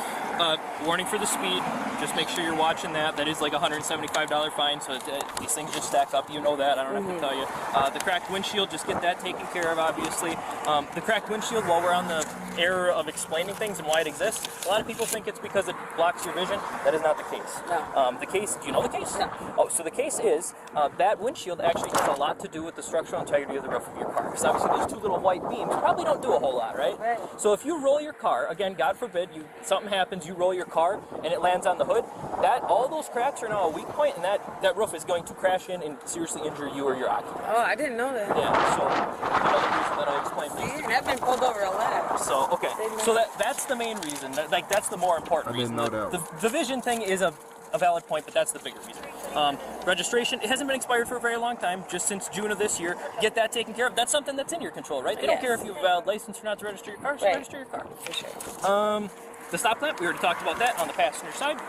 Warning for the speed. Just make sure you're watching that. That is like a $175 fine, so these things just stack up. You know that. I don't have to tell you. The cracked windshield, just get that taken care of, obviously. The cracked windshield, while we're on the air of explaining things and why it exists, a lot of people think it's because it blocks your vision. That is not the case. No. The case, do you know the case? No. Oh, so the case is that windshield actually has a lot to do with the structural integrity of the roof of your car. Because obviously those two little white beams probably don't do a whole lot, right? Right. So if you roll your car, again, God forbid, something happens, you roll your car and it lands on the hood, all those cracks are now a weak point, and that roof is going to crash in and seriously injure you or your occupant. Oh, I didn't know that. Yeah, so another reason that I'll explain things to you. I've been pulled over a lot. So, okay, so that's the main reason. That's the more important reason. I didn't know that. The vision thing is a valid point, but that's the bigger reason. Registration, it hasn't been expired for a very long time, just since June of this year. Get that taken care of. That's something that's in your control, right? They don't care if you have a valid license or not to register your car, so register your car. For sure. The stop lamp, we already talked about that on the passenger side.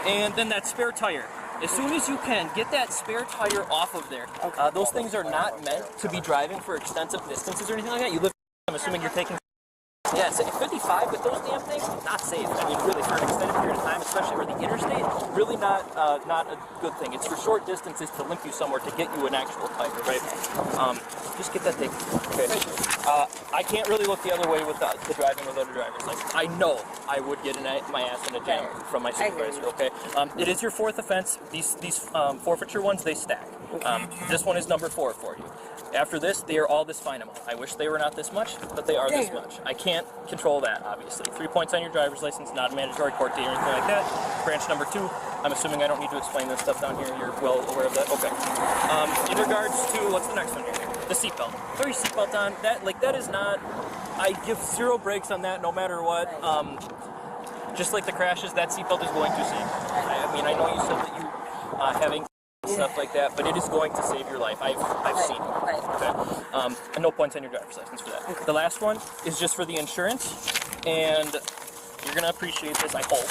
And then that spare tire. As soon as you can, get that spare tire off of there. Those things are not meant to be driving for extensive distances or anything like that. You live, I'm assuming you're taking... Yeah, so 55 with those damn things, not safe. I mean, really, for an extended period of time, especially where the interstate, really not a good thing. It's for short distances to limp you somewhere to get you an actual tire, right? Just get that taken. Okay. I can't really look the other way with the driving without a driver's license. I know I would get my ass in a jam from my supervisor, okay? It is your fourth offense. These forfeiture ones, they stack. This one is number 4 for you. After this, they are all this fine amount. I wish they were not this much, but they are this much. I can't control that, obviously. 3 points on your driver's license, not a mandatory court date or anything like that. Branch number 2, I'm assuming I don't need to explain this stuff down here. You're well aware of that. Okay. In regards to, what's the next one here? The seatbelt. Throw your seatbelt on. That is not, I give 0 breaks on that no matter what. Just like the crashes, that seatbelt is going to save. I mean, I know you said that you having stuff like that, but it is going to save your life. I've seen it. Okay. And no points on your driver's license for that. The last one is just for the insurance, and you're gonna appreciate this, I hope.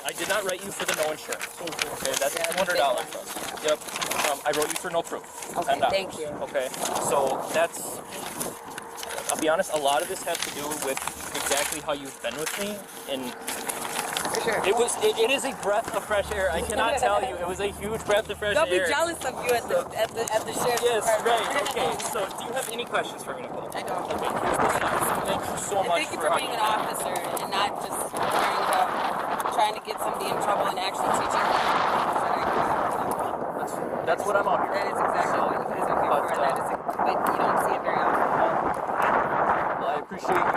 I did not write you for the no insurance. Okay, that's $200 for us. Yep. I wrote you for no proof. Okay, $10. thank you. Okay. So that's. I'll be honest. A lot of this has to do with exactly how you've been with me, and. Sure. It is a breath of fresh air. I cannot tell you. It was a huge breath of fresh air. They'll be jealous of you at the sheriff's Yes, department. right. Okay. So, do you have any questions for me, Nicole? I don't. Okay. Here's the sign. Thank you so much Thank you for being an officer and not just worrying about trying to get somebody in trouble and actually teaching them. That's what I'm on here. That is exactly what you guys are here for. But you don't see it very often. Well, I appreciate you.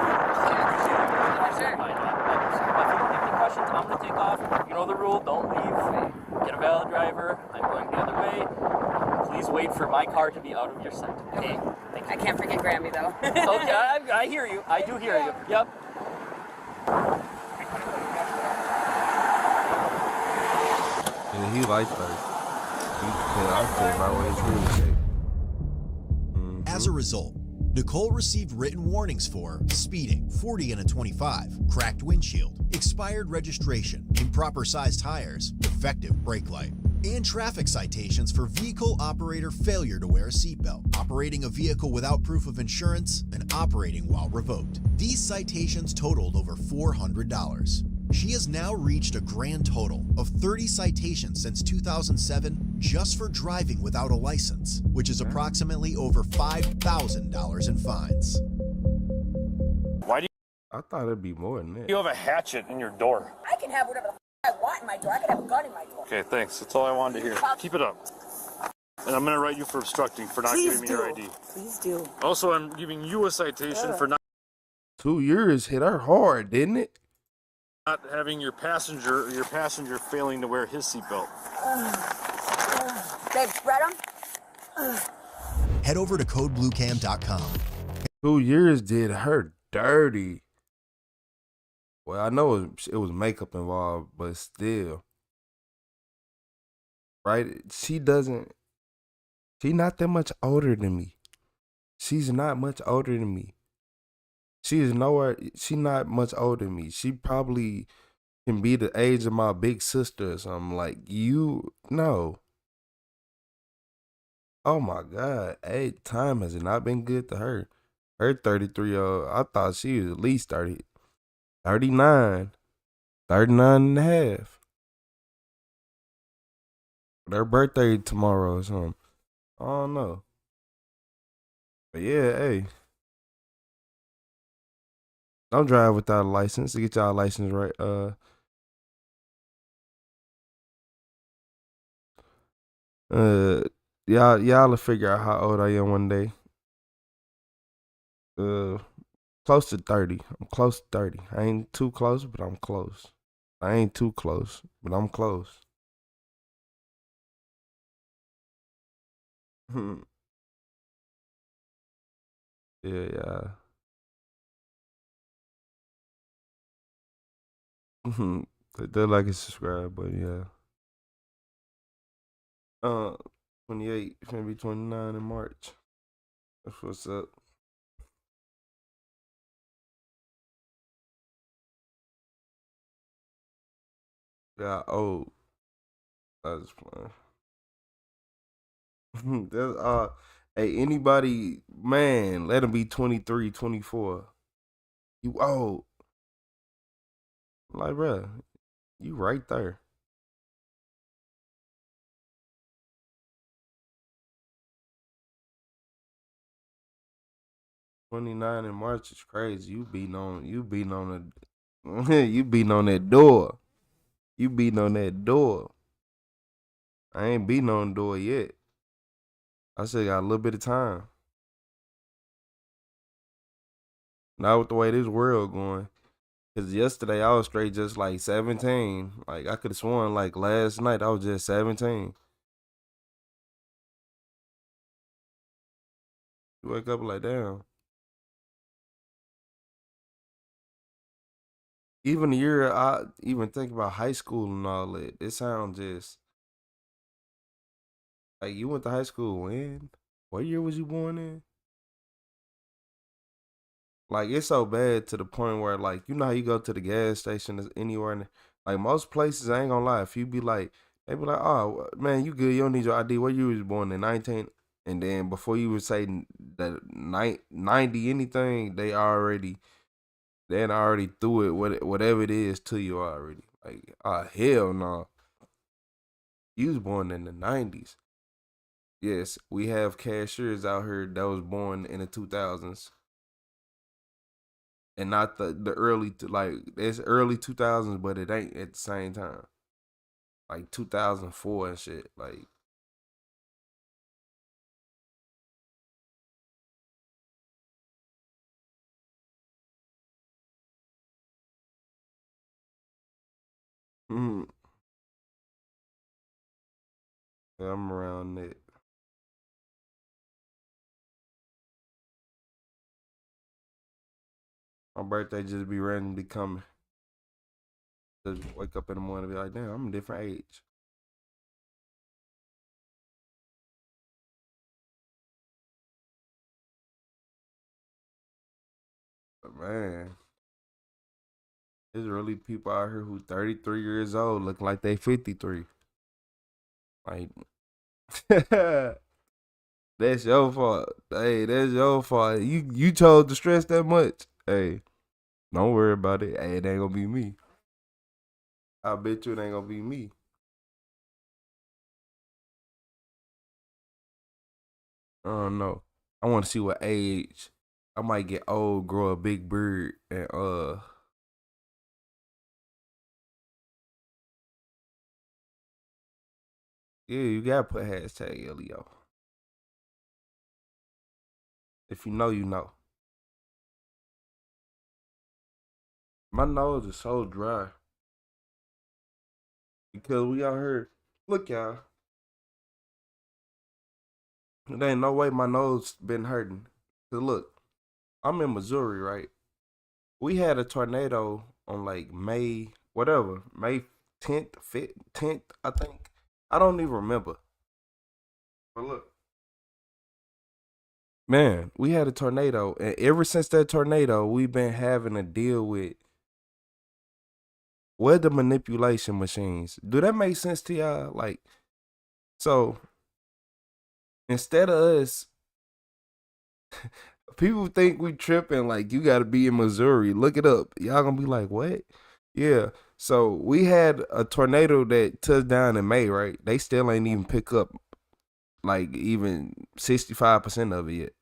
Sure. If you don't have any questions, I'm going to take off. You know the rule. Don't leave. Get a valid driver. I'm going the other way. Please wait for my car to be out of your sight. Okay. Thank you. I can't forget Grammy, though. Okay, I hear you. I do hear you. Yep. And he liked her. I said my way through. As a result, Nicole received written warnings for speeding, 40 and a 25, cracked windshield, expired registration, improper sized tires, defective brake light, and traffic citations for vehicle operator failure to wear a seatbelt, operating a vehicle without proof of insurance, and operating while revoked. These citations totaled over $400. She has now reached a grand total of 30 citations since 2007 just for driving without a license, which is approximately over $5,000 in fines. Why do I thought it'd be more than that. you have a hatchet in your door? I can have whatever the I want in my door. I can have a gun in my door. Okay, thanks. That's all I wanted to hear. Keep it up. And I'm going to write you for obstructing for not giving me your ID. Please do. Also, I'm giving you a citation for not 2 years hit her hard, didn't it? having your passenger failing to wear his seatbelt. They read them? Head over to codebluecam.com. 2 years did her dirty. Well, I know it was makeup involved, but still. Right? She's not that much older than me. She's not much older than me. She's not much older than me. She probably can be the age of my big sister or something. Like, you, no. Oh my God. Hey, time has not been good to her. Her 33-year-old, I thought she was at least 30, 39, 39 and a half. Her birthday tomorrow or something. I don't know. But yeah, hey. Don't drive without a license. To get y'all a license right. Y'all will figure out how old I am one day. Close to 30. I'm close to 30. I ain't too close, but I'm close. I ain't too close, but I'm close. Yeah. They like and subscribe, but yeah. 28, it's gonna be 29 in March. That's what's up. Got old. I was playing. That's hey, anybody, man, let them be 23, 24. You old. Like, bruh, you right there. $29 in March is crazy. You beating on you beating on that door. You beating on that door. I ain't beating on the door yet. I still got a little bit of time. Not with the way this world going. Cause yesterday I was straight just like 17. Like I could have sworn like last night I was just 17. You wake up like, damn. Even the year I even think about high school and all that, it sounds just like you went to high school when? What year was you born in? Like, it's so bad to the point where, like, you know how you go to the gas station anywhere, and like most places, I ain't gonna lie, if you be like, they be like, oh man, you good, you don't need your ID. What year was you born in? 19? And then before you would say that 90 anything, they already threw it, whatever it is, to you already. Like, hell no. You was born in the 90s. Yes, we have cashiers out here that was born in the 2000s. And not the early, like, it's early 2000s, but it ain't at the same time. Like 2004 and shit. Like, yeah, I'm around it. My birthday just be randomly coming. Just wake up in the morning and be like, damn, I'm a different age. But man, there's really people out here who 33 years old look like they 53. Like, that's your fault. Hey, that's your fault. You chose to stress that much. Hey, don't worry about it. Hey, it ain't gonna be me. I bet you it ain't gonna be me. I don't know. I want to see what age I might get old, grow a big beard, and yeah, you gotta put hashtag Leo. If you know, you know. My nose is so dry because we out here. Look, y'all. There ain't no way my nose been hurting. Cause look, I'm in Missouri, right? We had a tornado on like May 10th, 10th, I think. I don't even remember. But look, man, we had a tornado, and ever since that tornado, we've been having to deal with weather manipulation machines. Do that make sense to y'all? Like, so instead of us, people think we tripping. Like, you got to be in Missouri. Look it up. Y'all gonna be like, what? Yeah. So we had a tornado that touched down in May, right? They still ain't even pick up like even 65% of it yet.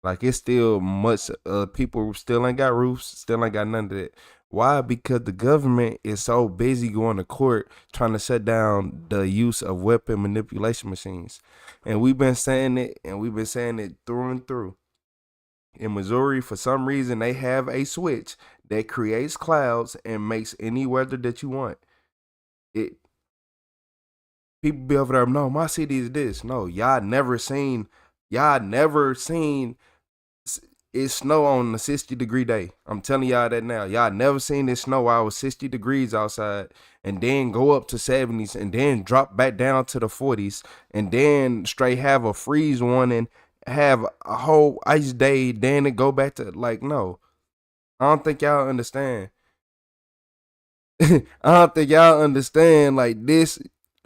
Like, it's still much. People still ain't got roofs. Still ain't got none of that. Why? Because the government is so busy going to court trying to shut down the use of weapon manipulation machines. And we've been saying it, and we've been saying it through and through. In Missouri, for some reason, they have a switch that creates clouds and makes any weather that you want. People be over there, no, my city is this. No, y'all never seen it snow on a 60-degree day. I'm telling y'all that now. Y'all never seen it snow while it was 60 degrees outside and then go up to 70s and then drop back down to the 40s and then straight have a freeze warning, have a whole ice day, then it go back to, like, no. I don't think y'all understand. I don't think y'all understand, like, this,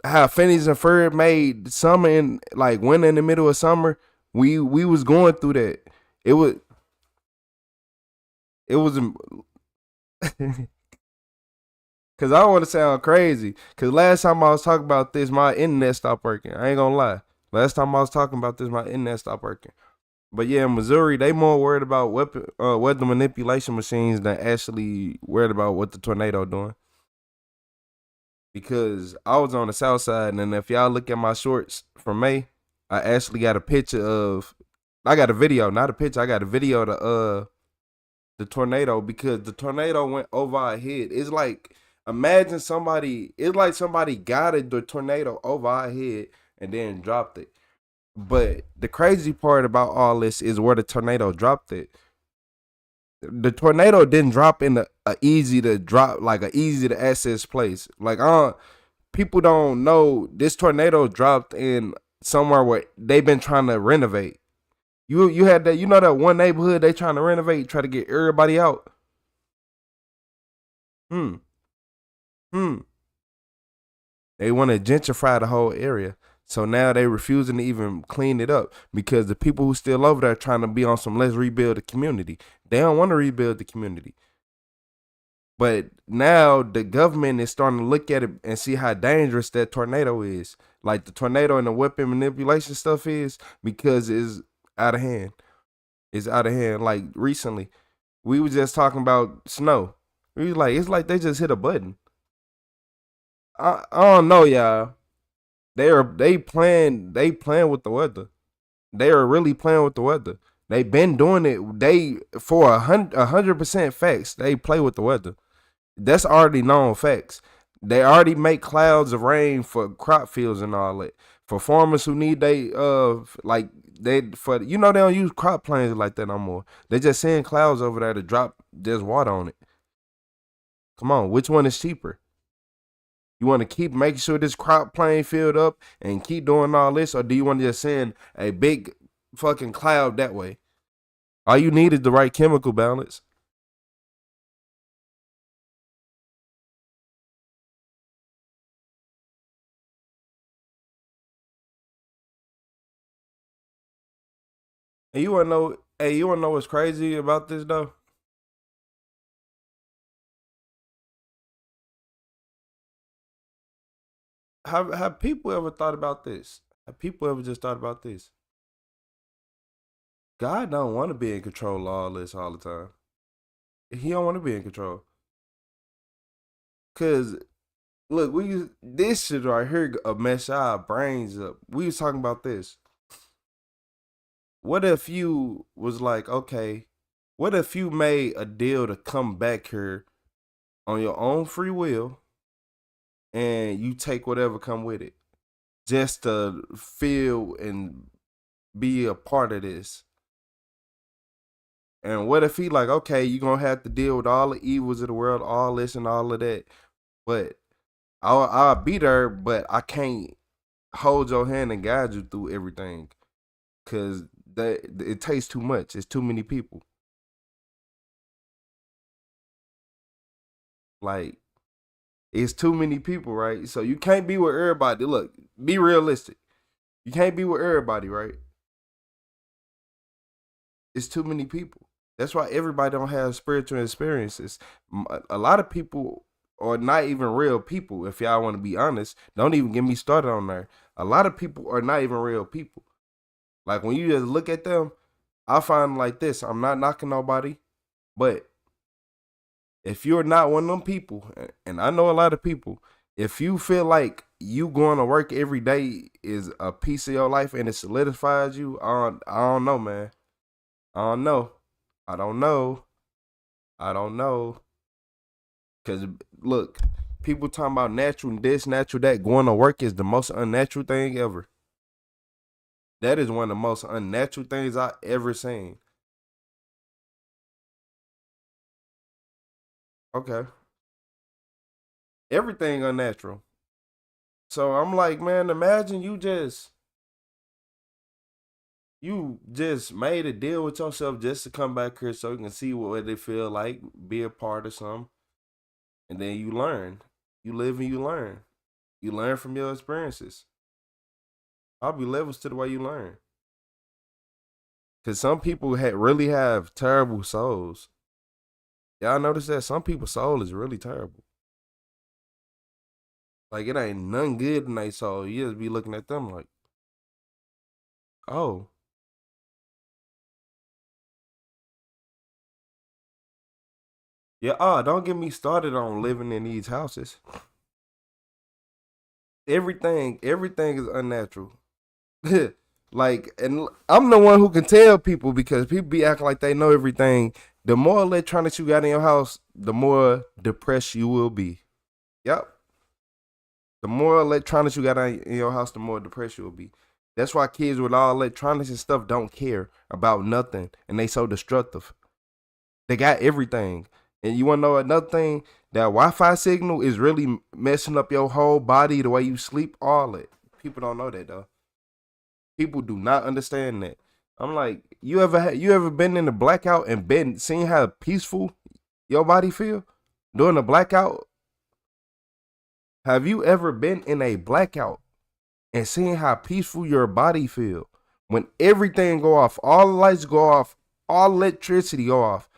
how Phineas and Ferb made summer in, like, winter in the middle of summer. We was going through that. It was because I don't want to sound crazy. Because last time I was talking about this, my internet stopped working. I ain't gonna lie. Last time I was talking about this, my internet stopped working. But yeah, in Missouri, they more worried about weather manipulation machines than actually worried about what the tornado doing. Because I was on the south side, and if y'all look at my shorts from May, I actually got a picture of. I got a video, not a picture. I got a video of the tornado, because the tornado went over our head. It's like, imagine somebody. It's like somebody guided the tornado over our head and then dropped it. But the crazy part about all this is where the tornado dropped it. The tornado didn't drop in a easy to access place. Like, people don't know this tornado dropped in somewhere where they've been trying to renovate. You had that, that one neighborhood they trying to renovate, try to get everybody out. They want to gentrify the whole area. So now they refusing to even clean it up because the people who still over there trying to be on some, let's rebuild the community. They don't want to rebuild the community. But now the government is starting to look at it and see how dangerous that tornado is. Like the tornado and the weapon manipulation stuff is, because it's out of hand. It's out of hand. Like recently, we were just talking about snow. We was like, it's like they just hit a button. I don't know, y'all. They playing with the weather. They are really playing with the weather. They've been doing it. They, for 100% facts, they play with the weather. That's already known facts. They already make clouds of rain for crop fields and all that. For farmers who need they don't use crop planes like that no more. They just send clouds over there to drop there's water on it. Come on, which one is cheaper? You want to keep making sure this crop plane filled up and keep doing all this, or do you want to just send a big fucking cloud that way? All you need is the right chemical balance. And you wanna know what's crazy about this though? Have people ever thought about this? Have people ever just thought about this? God don't want to be in control of all this all the time. He don't want to be in control. Cause look, this shit right here mess our brains up. We was talking about this. What if you was like, okay, what if you made a deal to come back here on your own free will and you take whatever come with it just to feel and be a part of this? And what if he like, okay, you're going to have to deal with all the evils of the world, all this and all of that, but I'll be there, but I can't hold your hand and guide you through everything because it takes too much. It's too many people. Like, It's too many people, right? So you can't be with everybody. Look, be realistic. You can't be with everybody, right? It's too many people. That's why everybody don't have spiritual experiences. A lot of people are not even real people. If y'all want to be honest, don't even get me started on there. A lot of people are not even real people. Like when you just look at them, I find like this. I'm not knocking nobody, but if you're not one of them people, and I know a lot of people, if you feel like you going to work every day is a piece of your life and it solidifies you, I don't know, man. I don't know. Because, look, people talking about natural this, natural that. Going to work is the most unnatural thing ever. That is one of the most unnatural things I ever seen. Okay. Everything unnatural. So I'm like, man, imagine you just made a deal with yourself just to come back here so you can see what it feel like, be a part of something. And then you learn. You live and you learn. You learn from your experiences. I'll be levels to the way you learn. Because some people really have terrible souls. Y'all notice that? Some people's soul is really terrible. Like, it ain't none good in their soul. You just be looking at them like, oh. Yeah, don't get me started on living in these houses. Everything is unnatural. Like, and I'm the one who can tell people because people be acting like they know everything. The more electronics you got in your house, the more depressed you will be. Yep. The more electronics you got in your house, the more depressed you will be. That's why kids with all electronics and stuff don't care about nothing, and they so destructive. They got everything. And you want to know another thing? That Wi-Fi signal is really messing up your whole body, the way you sleep, all it. People don't know that, though. People do not understand that. I'm like, you ever been in a blackout and seen how peaceful your body feel during a blackout? Have you ever been in a blackout and seen how peaceful your body feel when everything go off, all the lights go off, all electricity go off?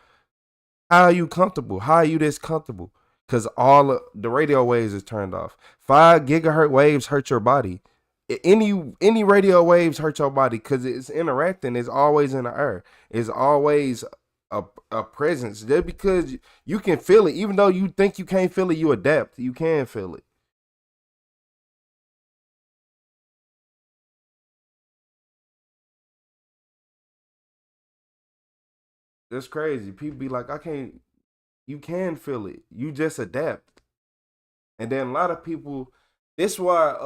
How are you comfortable? How are you this comfortable? Because all the radio waves is turned off. 5 gigahertz waves hurt your body. Any radio waves hurt your body because it's interacting. It's always in the air. It's always a presence. Just because you can feel it, even though you think you can't feel it, you adapt. You can feel it. That's crazy. People be like, I can't. You can feel it. You just adapt. And then a lot of people, this is why,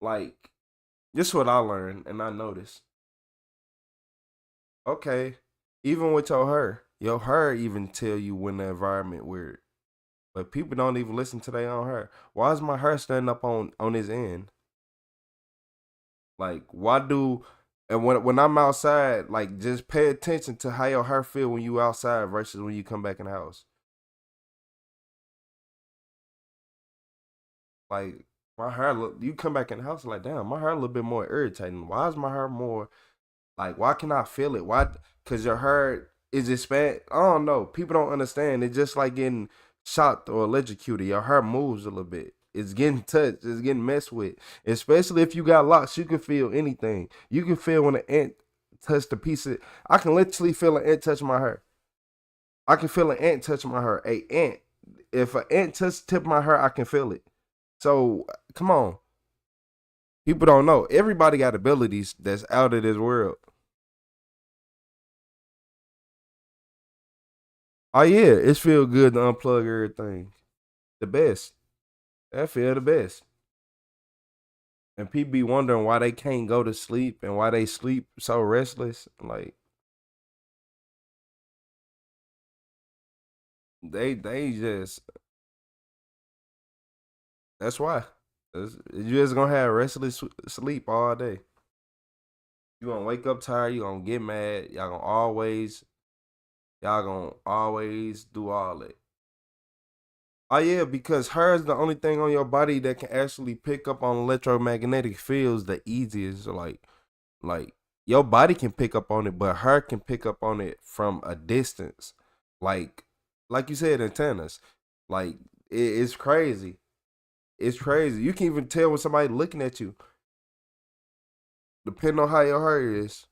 like, this is what I learned and I noticed. Okay, even with your hair even tell you when the environment weird. But people don't even listen to their own hair. Why is my hair standing up on his end? Like, and when I'm outside, like, just pay attention to how your hair feel when you outside versus when you come back in the house. Like, my hair you come back in the house like, damn, my hair a little bit more irritating. Why is my hair more, like, why can I feel it? Why? Because your hair is expanded. I don't know. People don't understand. It's just like getting shocked or electrocuted. Your hair moves a little bit. It's getting touched. It's getting messed with. Especially if you got locks, you can feel anything. You can feel when an ant touched a piece of. I can literally feel an ant touch my hair. I can feel an ant touch my hair. If an ant touch tip my hair, I can feel it. So come on. People don't know. Everybody got abilities that's out of this world. Oh yeah, it feel good to unplug everything. The best. That feel the best. And people be wondering why they can't go to sleep and why they sleep so restless. Like, they just, that's why. You just gonna have restless sleep all day. You gonna wake up tired, you gonna get mad, y'all gonna always do all that. Oh yeah, because her is the only thing on your body that can actually pick up on electromagnetic fields the easiest. Like your body can pick up on it, but her can pick up on it from a distance. Like like you said, antennas. Like it's crazy. It's crazy. You can even tell when somebody looking at you, depending on how your hair is.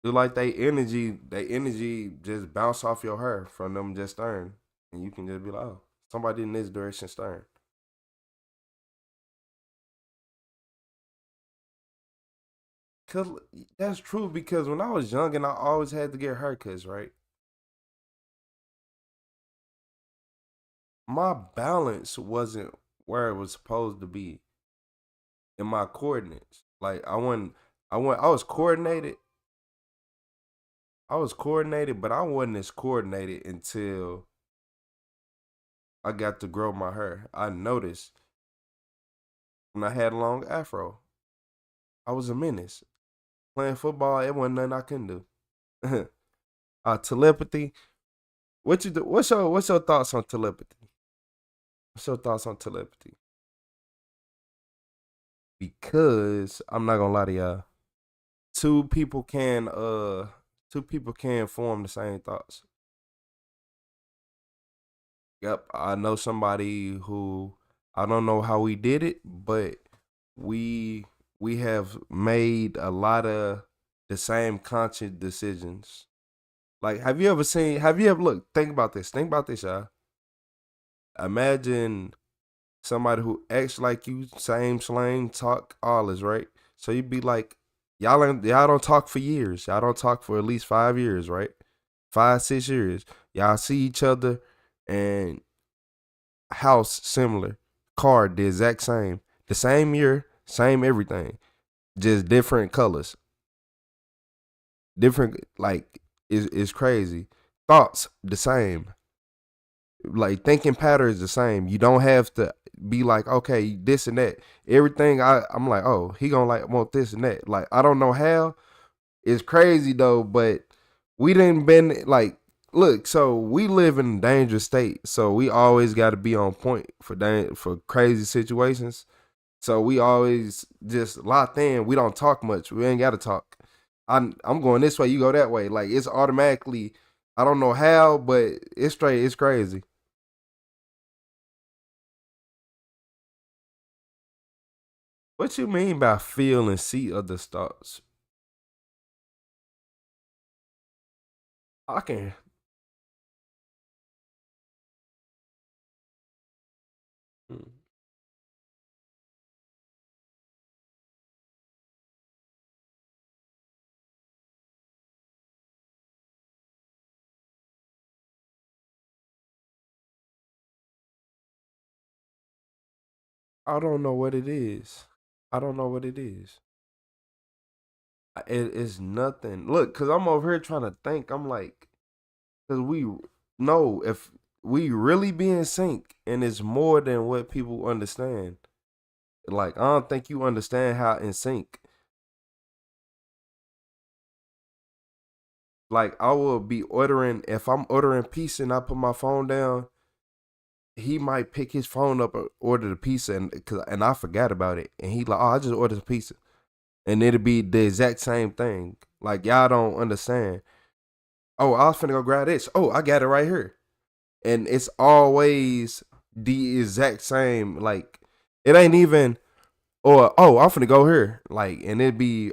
It's like they energy just bounce off your hair from them just staring. And you can just be like, oh, somebody in this direction staring. Cause that's true because when I was young and I always had to get haircuts, right? My balance wasn't where it was supposed to be in my coordinates. Like I was coordinated. I was coordinated, but I wasn't as coordinated until I got to grow my hair. I noticed when I had a long afro, I was a menace. Playing football, it wasn't nothing I couldn't do. Telepathy. What you do? What's your thoughts on telepathy? What's your thoughts on telepathy? Because I'm not gonna lie to y'all. Two people can form the same thoughts. Yep, I know somebody who I don't know how we did it, but we have made a lot of the same conscious decisions. Like, have you ever look, think about this, y'all. Imagine somebody who acts like you, same slang, talk, all this, right? So you'd be like, y'all don't talk for years. Y'all don't talk for at least 5 years, right? 5, 6 years. Y'all see each other and house similar, car the exact same, the same year, same everything, just different colors. Different, like, it's crazy. Thoughts the same. Like thinking patterns the same. You don't have to be like, okay, this and that. Everything I'm like, oh, he gonna like want this and that. Like I don't know how. It's crazy though, but we didn't been like, look. So we live in a dangerous state. So we always got to be on point for crazy situations. So we always just locked in. We don't talk much. We ain't got to talk. I'm going this way. You go that way. Like it's automatically. I don't know how, but it's straight. It's crazy. What you mean by feel and see others' thoughts? I can. I don't know what it is. I don't know what it is. It is nothing. Look, cause I'm over here trying to think. I'm like, cause we know if we really be in sync, and it's more than what people understand. Like I don't think you understand how in sync. Like I will be ordering if I'm ordering pizza and I put my phone down. He might pick his phone up and order the pizza, and I forgot about it, and he like, oh, I just ordered the pizza. And it'll be the exact same thing. Like y'all don't understand. Oh, I was finna go grab this. Oh, I got it right here. And it's always the exact same. Like it ain't even, or oh, I'm finna go here. Like, and it'd be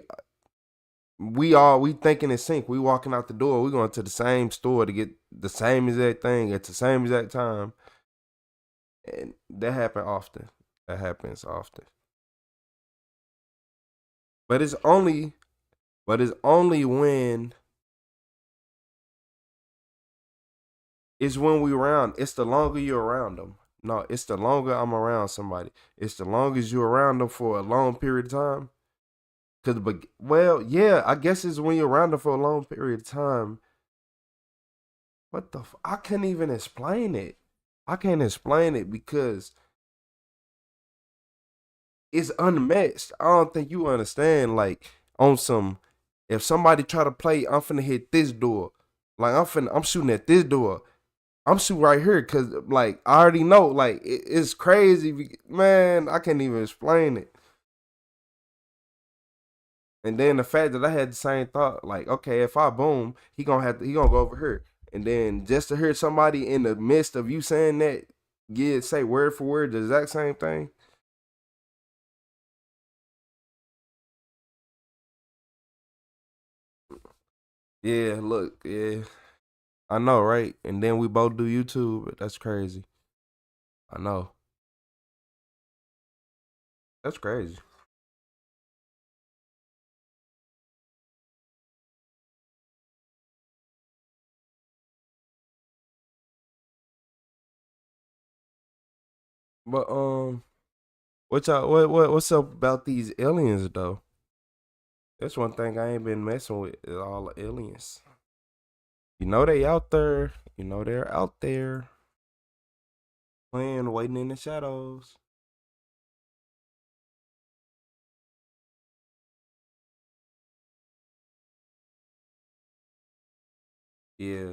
we thinking in sync. We walking out the door. We going to the same store to get the same exact thing at the same exact time. And that happens often. That happens often. But it's only when we around. It's the longer you're around them. No, it's the longer I'm around somebody. It's the longest you're around them for a long period of time. Well, yeah, I guess it's when you're around them for a long period of time. What the? I can't even explain it. I can't explain it because it's unmatched. I don't think you understand. Like on some, if somebody try to play, I'm finna hit this door. Like I'm shooting at this door. I'm shooting right here because like I already know. Like it's crazy, man. I can't even explain it. And then the fact that I had the same thought, like, okay, if I boom, he gonna go over here. And then just to hear somebody in the midst of you saying that, say word for word the exact same thing. Yeah, look, yeah. I know, right? And then we both do YouTube. That's crazy. I know. That's crazy. But what's up about these aliens though? That's one thing I ain't been messing with is all the aliens. You know they out there. You know they're out there. Playing, waiting in the shadows. Yeah,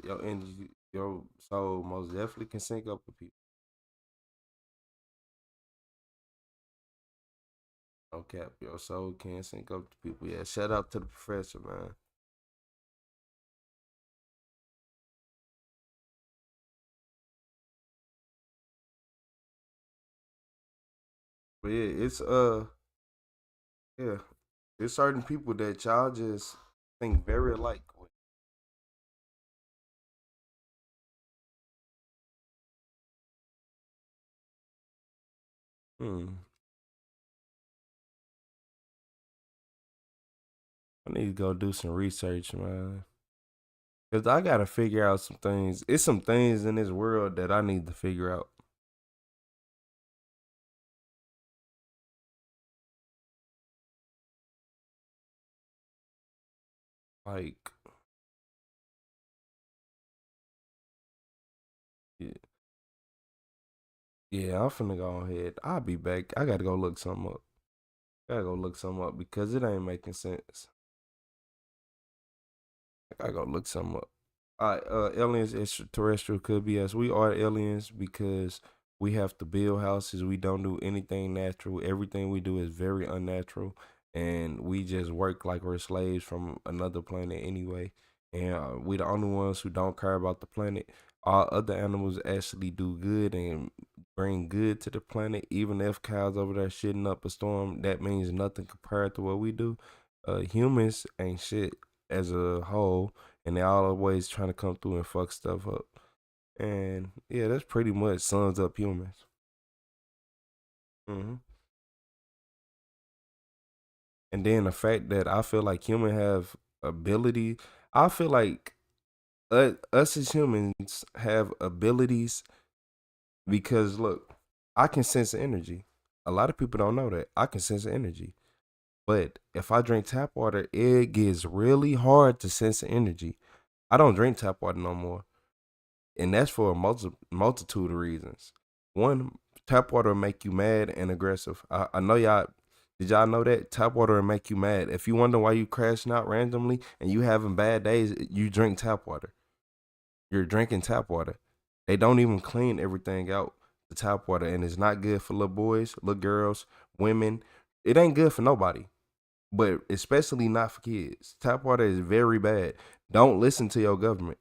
your energy, your soul most definitely can sync up with people. No cap, your soul can sync up to people. Yeah, shout out to the professor, man. But yeah, yeah, there's certain people that y'all just think very alike with. I need to go do some research, man. Cause I gotta figure out some things. It's some things in this world that I need to figure out. Like, yeah, yeah, I'm finna go ahead. I'll be back. I gotta go look something up. Gotta go look something up because it ain't making sense. I gotta go look something up. Aliens extraterrestrial could be us. We are aliens because we have to build houses. We don't do anything natural. Everything we do is very unnatural, and we just work like we're slaves from another planet anyway. And we the only ones who don't care about the planet. All other animals actually do good and bring good to the planet. Even if cows over there shitting up a storm, that means nothing compared to what we do. Humans ain't shit as a whole, and they always trying to come through and fuck stuff up. And yeah, that's pretty much sums up humans. And then the fact that I feel like humans have ability, I feel like us as humans have abilities because look, I can sense energy. A lot of people don't know that. I can sense energy. But if I drink tap water, it gets really hard to sense energy. I don't drink tap water no more. And that's for a multitude of reasons. One, tap water will make you mad and aggressive. I know did y'all know that? Tap water will make you mad. If you wonder why you crashing out randomly and you having bad days, you drink tap water. You're drinking tap water. They don't even clean everything out, the tap water, and it's not good for little boys, little girls, women. It ain't good for nobody, but especially not for kids. Tap water is very bad. Don't listen to your government.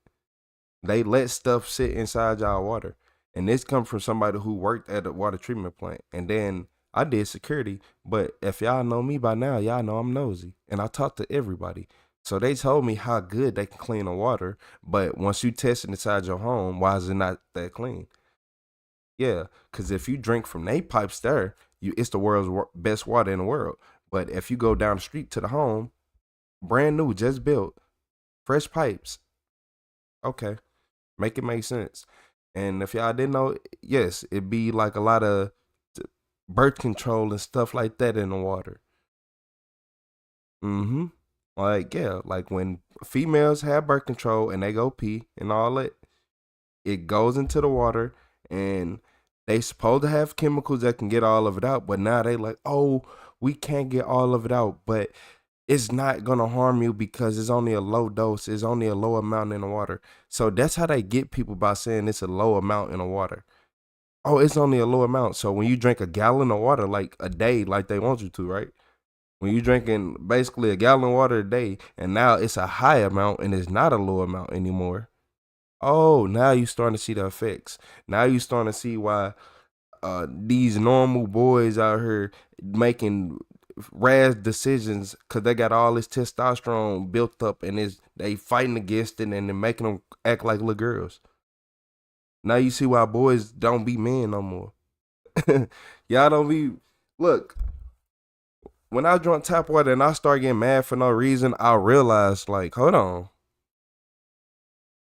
They let stuff sit inside y'all water. And this comes from somebody who worked at a water treatment plant. And then I did security, but if y'all know me by now, y'all know I'm nosy. And I talk to everybody. So they told me how good they can clean the water, but once you test it inside your home, why is it not that clean? Yeah, because if you drink from they pipes there, it's the world's best water in the world. But if you go down the street to the home, brand new, just built, fresh pipes, okay, make it make sense. And if y'all didn't know, yes, it'd be like a lot of birth control and stuff like that in the water. Like, yeah, like when females have birth control and they go pee and all that, it goes into the water and they supposed to have chemicals that can get all of it out. But now they like, oh, we can't get all of it out. But it's not gonna harm you because it's only a low dose. It's only a low amount in the water. So that's how they get people by saying it's a low amount in the water. Oh, it's only a low amount. So when you drink a gallon of water like a day, like they want you to, right? When you drinking basically a gallon of water a day, and now it's a high amount and it's not a low amount anymore. Oh, now you starting to see the effects. Now you starting to see why these normal boys out here making rash decisions because they got all this testosterone built up and they fighting against it and they're making them act like little girls. Now you see why boys don't be men no more. Y'all don't be. Look, when I drunk tap water and I start getting mad for no reason, I realize, like, hold on,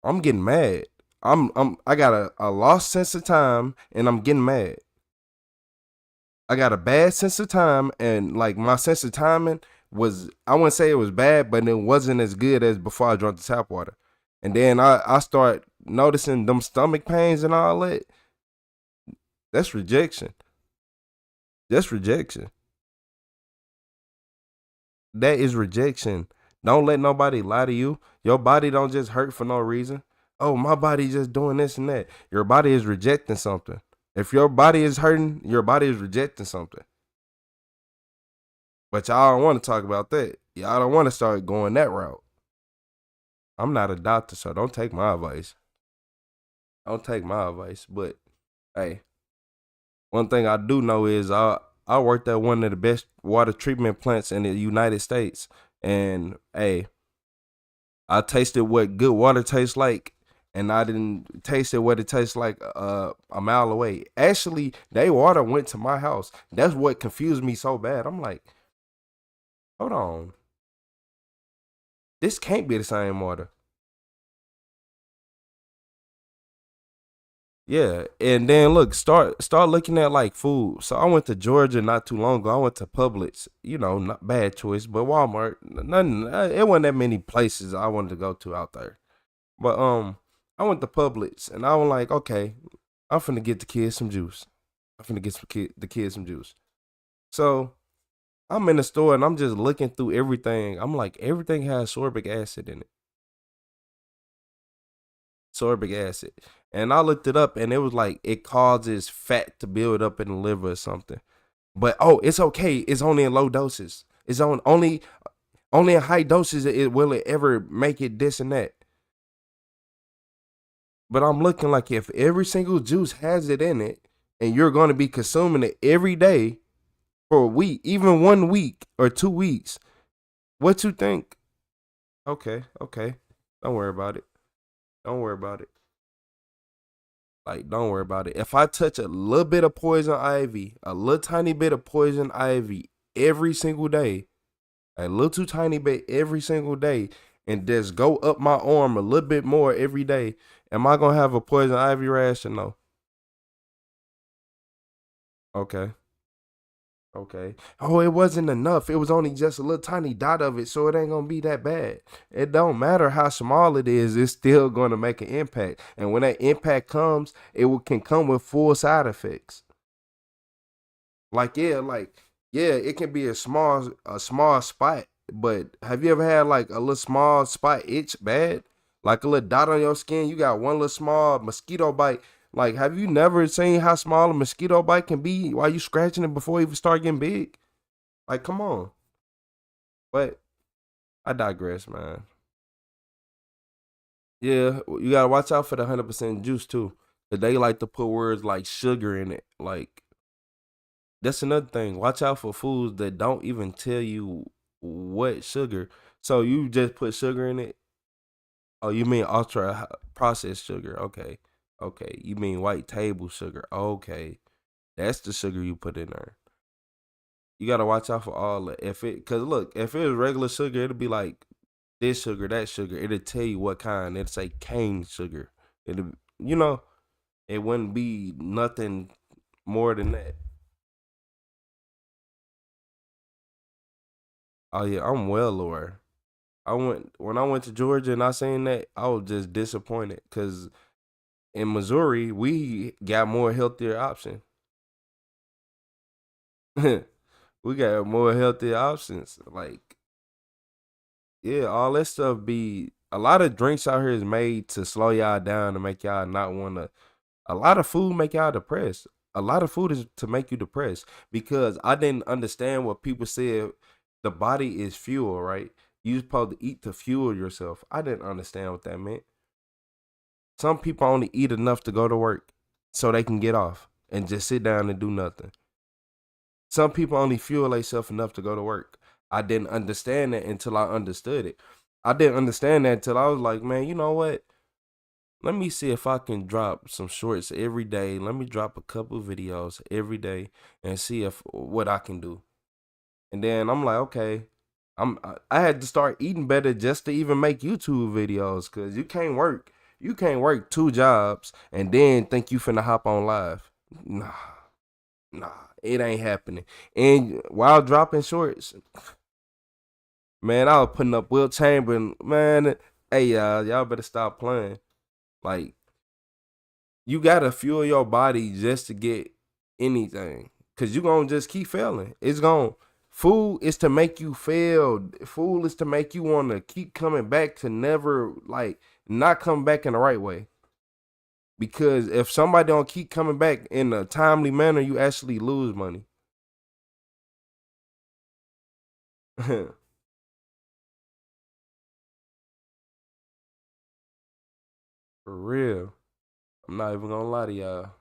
I'm getting mad. I got a lost sense of time and I'm getting mad. I got a bad sense of time, and like my sense of timing was, I wouldn't say it was bad, but it wasn't as good as before I drank the tap water. And then I start noticing them stomach pains and all that. That's rejection. That's rejection. That is rejection. Don't let nobody lie to you. Your body don't just hurt for no reason. Oh, my body just doing this and that. Your body is rejecting something. If your body is hurting, your body is rejecting something. But y'all don't want to talk about that. Y'all don't want to start going that route. I'm not a doctor, so don't take my advice. Don't take my advice. But, hey, one thing I do know is I worked at one of the best water treatment plants in the United States. And, hey, I tasted what good water tastes like. And I didn't taste it what it tastes like a mile away. Actually, they water went to my house. That's what confused me so bad. I'm like, hold on. This can't be the same water. Yeah, and then look, start looking at like food. So I went to Georgia not too long ago. I went to Publix. You know, not bad choice, but Walmart. Nothing. It wasn't that many places I wanted to go to out there. But I went to Publix, and I was like, okay, I'm finna get the kids some juice. I'm finna get the kids some juice. So I'm in the store, and I'm just looking through everything. I'm like, everything has sorbic acid in it. Sorbic acid. And I looked it up, and it was like it causes fat to build up in the liver or something. But, oh, it's okay. It's only in low doses. It's only in high doses will it ever make it this and that. But I'm looking like if every single juice has it in it and you're going to be consuming it every day for a week, even 1 week or 2 weeks, what you think? Okay. Don't worry about it. Don't worry about it. Like, don't worry about it. If I touch a little bit of poison ivy, a little tiny bit of poison ivy every single day, a little too tiny bit every single day, and just go up my arm a little bit more every day, am I going to have a poison ivy rash or no? Okay. Oh, it wasn't enough. It was only just a little tiny dot of it, so it ain't going to be that bad. It don't matter how small it is. It's still going to make an impact. And when that impact comes, can come with full side effects. It can be a small spot. But have you ever had like a little small spot itch bad? Like a little dot on your skin, you got one little small mosquito bite. Like, have you never seen how small a mosquito bite can be while you scratching it before it even start getting big? Like, come on. But I digress, man. Yeah, you gotta watch out for the 100% juice too. Cause they like to put words like sugar in it. Like, that's another thing. Watch out for foods that don't even tell you what sugar. So you just put sugar in it. Oh, you mean ultra processed sugar? Okay. You mean white table sugar? Okay, that's the sugar you put in there. You gotta watch out for all that. Cause look, if it was regular sugar, it'll be like this sugar, that sugar. It'll tell you what kind. It'll say cane sugar. It wouldn't be nothing more than that. Oh yeah, I'm well aware. When I went to Georgia and I seen that, I was just disappointed because in Missouri we got more healthier options. We got more healthier options. Like Yeah, all that stuff be a lot of drinks out here is made to slow y'all down to make y'all not want to. A lot of food make y'all depressed. A lot of food is to make you depressed because I didn't understand what people said. The body is fuel, right? You supposed to eat to fuel yourself. I didn't understand what that meant. Some people only eat enough to go to work so they can get off and just sit down and do nothing. Some people only fuel themselves enough to go to work. I didn't understand that until I understood it. I didn't understand that until I was like, man, you know what? Let me see if I can drop some shorts every day. Let me drop a couple videos every day and see if what I can do. And then I'm like, okay, I had to start eating better just to even make YouTube videos, because you can't work 2 jobs and then think you finna hop on live. Nah, it ain't happening. And while dropping shorts, man, I was putting up Wilt Chamberlain. Man, hey y'all better stop playing. Like, you gotta fuel your body just to get anything, cause you gonna just keep failing. Food is to make you fail. Food is to make you want to keep coming back, to never, like, not come back in the right way. Because if somebody don't keep coming back in a timely manner, you actually lose money. For real. I'm not even gonna lie to y'all.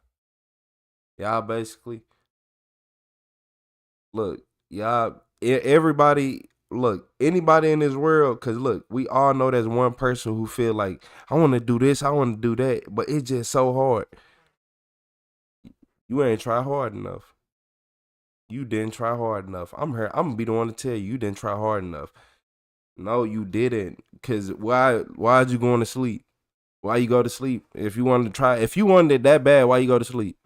Y'all basically, look, everybody, look, anybody in this world, because look, we all know there's one person who feel like, I want to do this, I want to do that, but it's just so hard. You ain't try hard enough. You didn't try hard enough. I'm gonna be the one to tell you didn't try hard enough. No, you didn't. Because why'd you going to sleep? Why you go to sleep? If you wanted it that bad, why you go to sleep?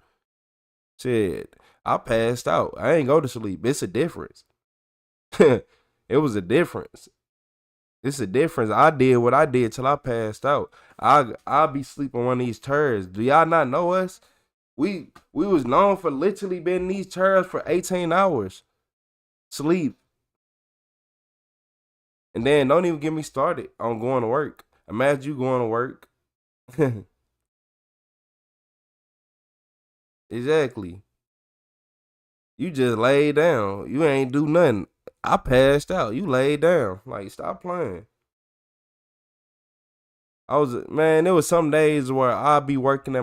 Shit, I passed out. I ain't go to sleep. It's a difference. It was a difference. It's a difference. I did what I did till I passed out. I'll be sleeping on one of these chairs. Do y'all not know us? We was known for literally being in these chairs for 18 hours. Sleep. And then don't even get me started on going to work. Imagine you going to work. Exactly. You just laid down. You ain't do nothing. I passed out. You laid down. Like, stop playing. There was some days where I'd be working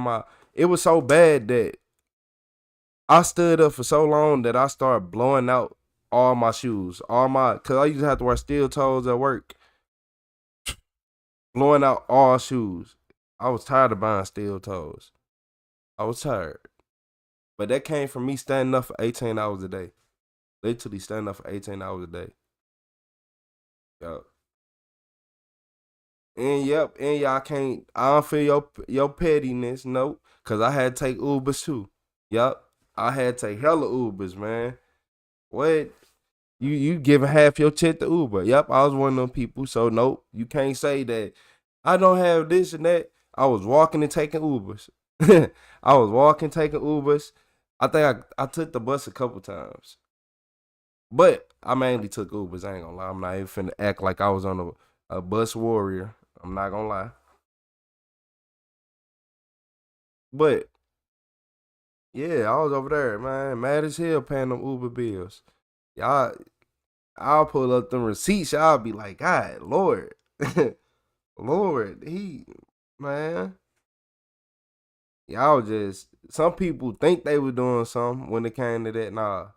it was so bad that I stood up for so long that I started blowing out all my shoes. Cause I used to have to wear steel toes at work. Blowing out all shoes. I was tired of buying steel toes. I was tired. But that came from me standing up for 18 hours a day. Literally standing up for 18 hours a day. Yup. And y'all can't, I don't feel your pettiness, nope. Cause I had to take Ubers too. Yup. I had to take hella Ubers, man. What? You giving half your check to Uber. Yup, I was one of them people. So nope, you can't say that I don't have this and that. I was walking and taking Ubers. I was walking, taking Ubers. I think I took the bus a couple times. But I mainly took Ubers, I ain't gonna lie. I'm not even finna act like I was on a bus warrior. I'm not gonna lie. But yeah, I was over there, man, mad as hell paying them Uber bills. I'll pull up them receipts. Y'all be like, God, Lord. Lord, man. Y'all just, some people think they were doing something when it came to that. Nah.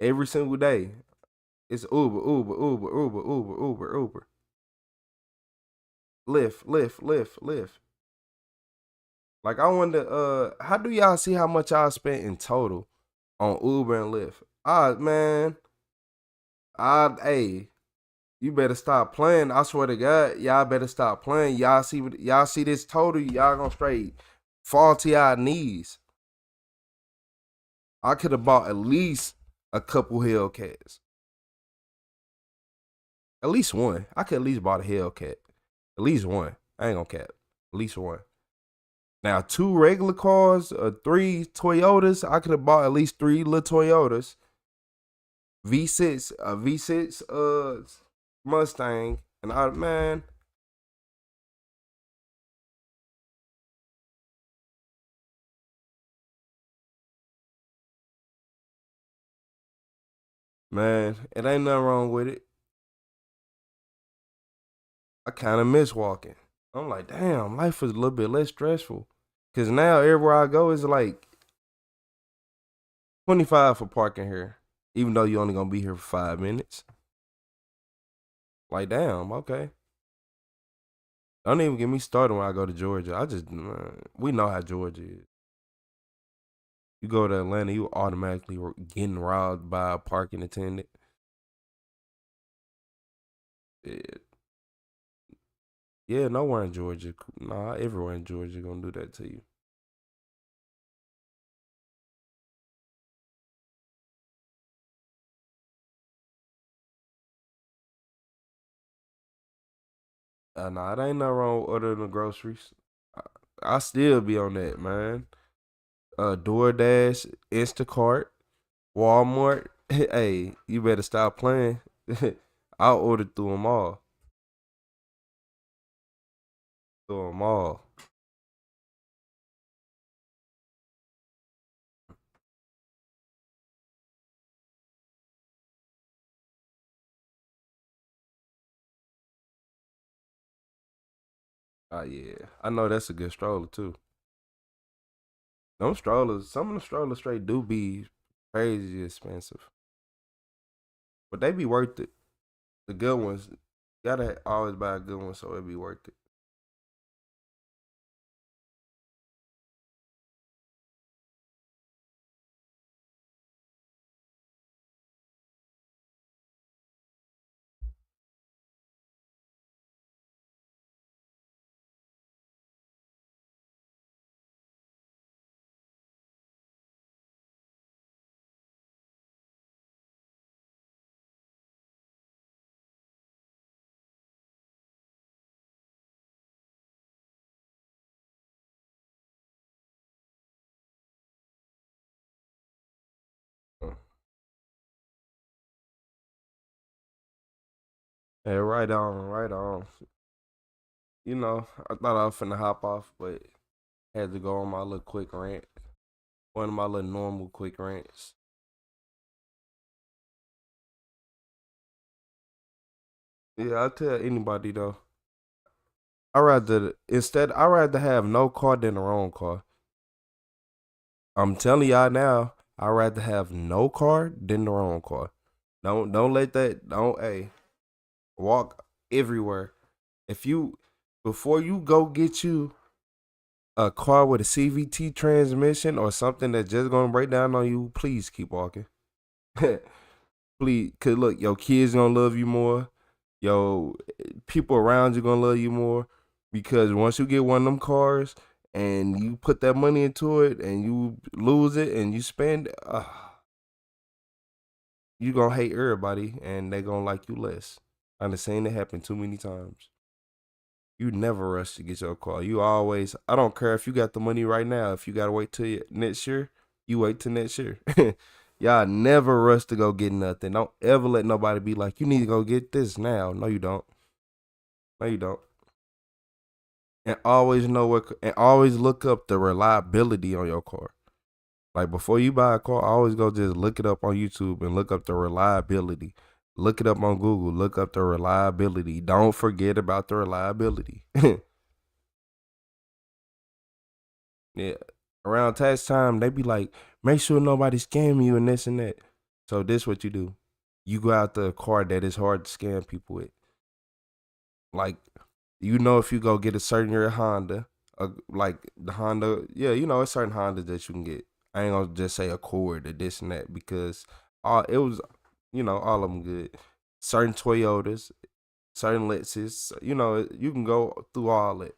Every single day, it's Uber. Lyft. Like, I wonder, how do y'all see how much y'all spent in total on Uber and Lyft? Man, hey, you better stop playing. I swear to God, y'all better stop playing. Y'all see this total, y'all gonna straight fall to y'all knees. I could have bought at least a couple Hellcats. At least one. I could at least bought a Hellcat. At least one. I ain't gonna cap. At least one. Now, 2 regular cars or 3 Toyotas, I could have bought at least 3 little Toyotas. V6, Mustang, and man. Man, it ain't nothing wrong with it. I kind of miss walking. I'm like, damn, life was a little bit less stressful. Cause now everywhere I go is like $25 for parking here, even though you only gonna be here for 5 minutes. Like, damn, okay. Don't even get me started when I go to Georgia. We know how Georgia is. You go to Atlanta, you automatically getting robbed by a parking attendant. Yeah, nowhere in Georgia. Nah, everywhere in Georgia gonna do that to you. Nah, it ain't nothing wrong with ordering the groceries. I still be on that, man. DoorDash, Instacart, Walmart. Hey, you better stop playing. I'll order through them all. Through them all. Yeah. I know that's a good stroller too. Them strollers, some of the strollers straight do be crazy expensive. But they be worth it. The good ones, you gotta always buy a good one so it be worth it. Yeah, right on, right on. You know, I thought I was finna hop off, but had to go on my little quick rant. One of my little normal quick rants. Yeah, I tell anybody though. I'd rather have no car than the wrong car. I'm telling y'all now, I'd rather have no car than the wrong car. Don't let that walk everywhere. Before you go get you a car with a CVT transmission or something that's just gonna break down on you, please keep walking. Please, cause look, your kids gonna love you more. Yo, people around you gonna love you more, because once you get one of them cars and you put that money into it and you lose it and you spend, you gonna hate everybody and they gonna like you less. I done seen it happen too many times. You never rush to get your car. You always, I don't care if you got the money right now. If you gotta wait till next year, you wait till next year. Y'all never rush to go get nothing. Don't ever let nobody be like, you need to go get this now. No, you don't. No, you don't. And always always look up the reliability on your car. Like, before you buy a car, always go just look it up on YouTube and look up the reliability. Look it up on Google. Look up the reliability. Don't forget about the reliability. Yeah. Around tax time, they be like, make sure nobody scam you and this and that. So this what you do. You go out the car that is hard to scam people with. Like, you know, if you go get a certain year Honda, like the Honda, yeah, you know, it's certain Hondas that you can get. I ain't gonna just say Accord or this and that, because it was, you know, all of them good. Certain Toyotas, certain Lexus, you know, you can go through all it.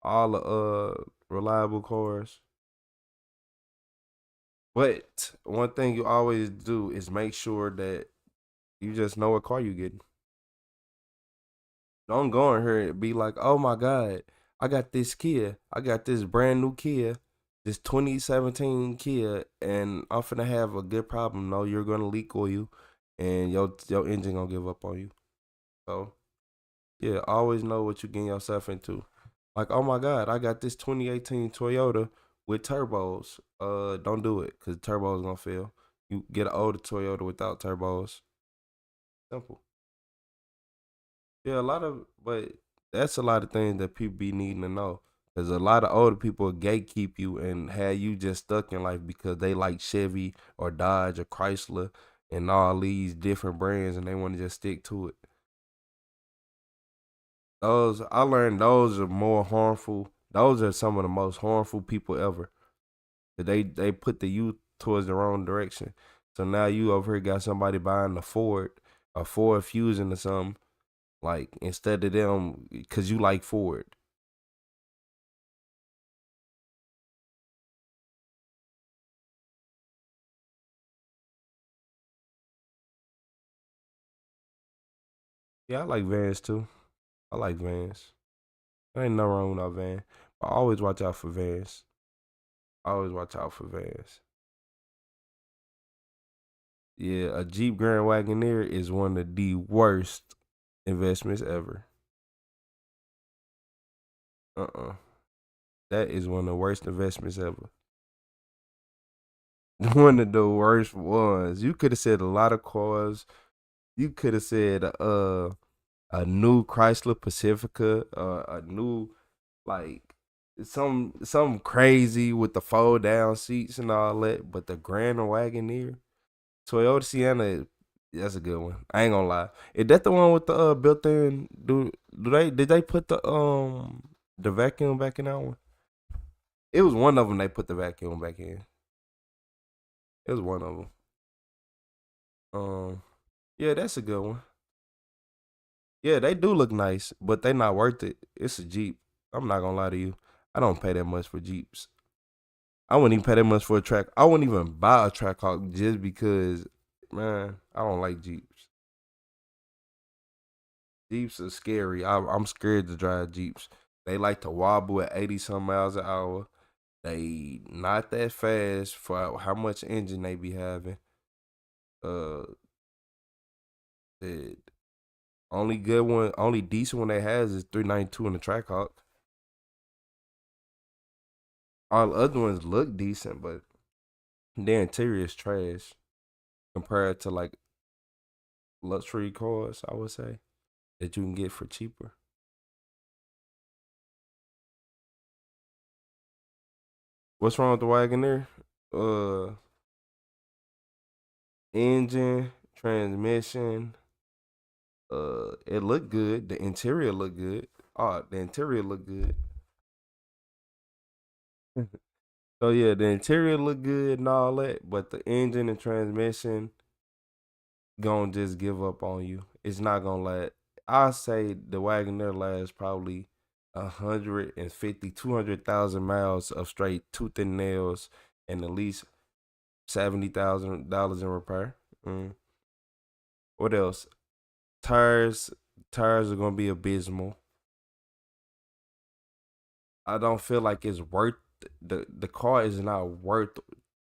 All the reliable cars. But one thing you always do is make sure that you just know what car you getting. Don't go in here and be like, oh my God, I got this Kia. I got this brand new Kia, this 2017 Kia, and I'm finna have a good problem. No, you're gonna leak oil and your engine gonna give up on you. So yeah, always know what you're getting yourself into. Like, oh my God, I got this 2018 Toyota with turbos. Don't do it because turbos gonna fail. You get an older Toyota without turbos. Simple. Yeah, but that's a lot of things that people be needing to know. Because a lot of older people gatekeep you and have you just stuck in life because they like Chevy or Dodge or Chrysler and all these different brands and they want to just stick to it. I learned those are more harmful. Those are some of the most harmful people ever. They put the youth towards the wrong direction. So now you over here got somebody buying a Ford Fusion or something, like, instead of them, because you like Ford. Yeah, I like Vans too. I like Vans. There ain't no wrong with our van. But always watch out for Vans. Always watch out for Vans. Yeah, a Jeep Grand Wagoneer is one of the worst investments ever. That is one of the worst investments ever. One of the worst ones. You could have said a lot of cars. You could have said a new Chrysler Pacifica, a new, like, some crazy with the fold down seats and all that. But the Grand Wagoneer, Toyota Sienna, that's a good one. I ain't gonna lie. Is that the one with the built-in? Did they put the vacuum back in that one? It was one of them. They put the vacuum back in. It was one of them. Yeah, that's a good one. Yeah, they do look nice, but they not worth it. It's a Jeep. I'm not gonna lie to you. I don't pay that much for Jeeps. I wouldn't even pay that much for a track. I wouldn't even buy a Trackhawk just because, man, I don't like Jeeps. Jeeps are scary. I'm scared to drive Jeeps. They like to wobble at 80-some miles an hour. They not that fast for how much engine they be having. The only decent one they has is 392 in the Trackhawk. All the other ones look decent, but their interior is trash compared to, like, luxury cars, I would say, that you can get for cheaper. What's wrong with the Wagoneer? Engine, transmission. It looked good. The interior looked good. The interior looked good. So yeah, the interior looked good and all that, but the engine and transmission gonna just give up on you. It's not gonna last. I say the Wagoneer lasts probably 150, 200,000 miles of straight tooth and nails, and at least $70,000 in repair. What else? Tires are gonna be abysmal. I don't feel like it's worth the car is not worth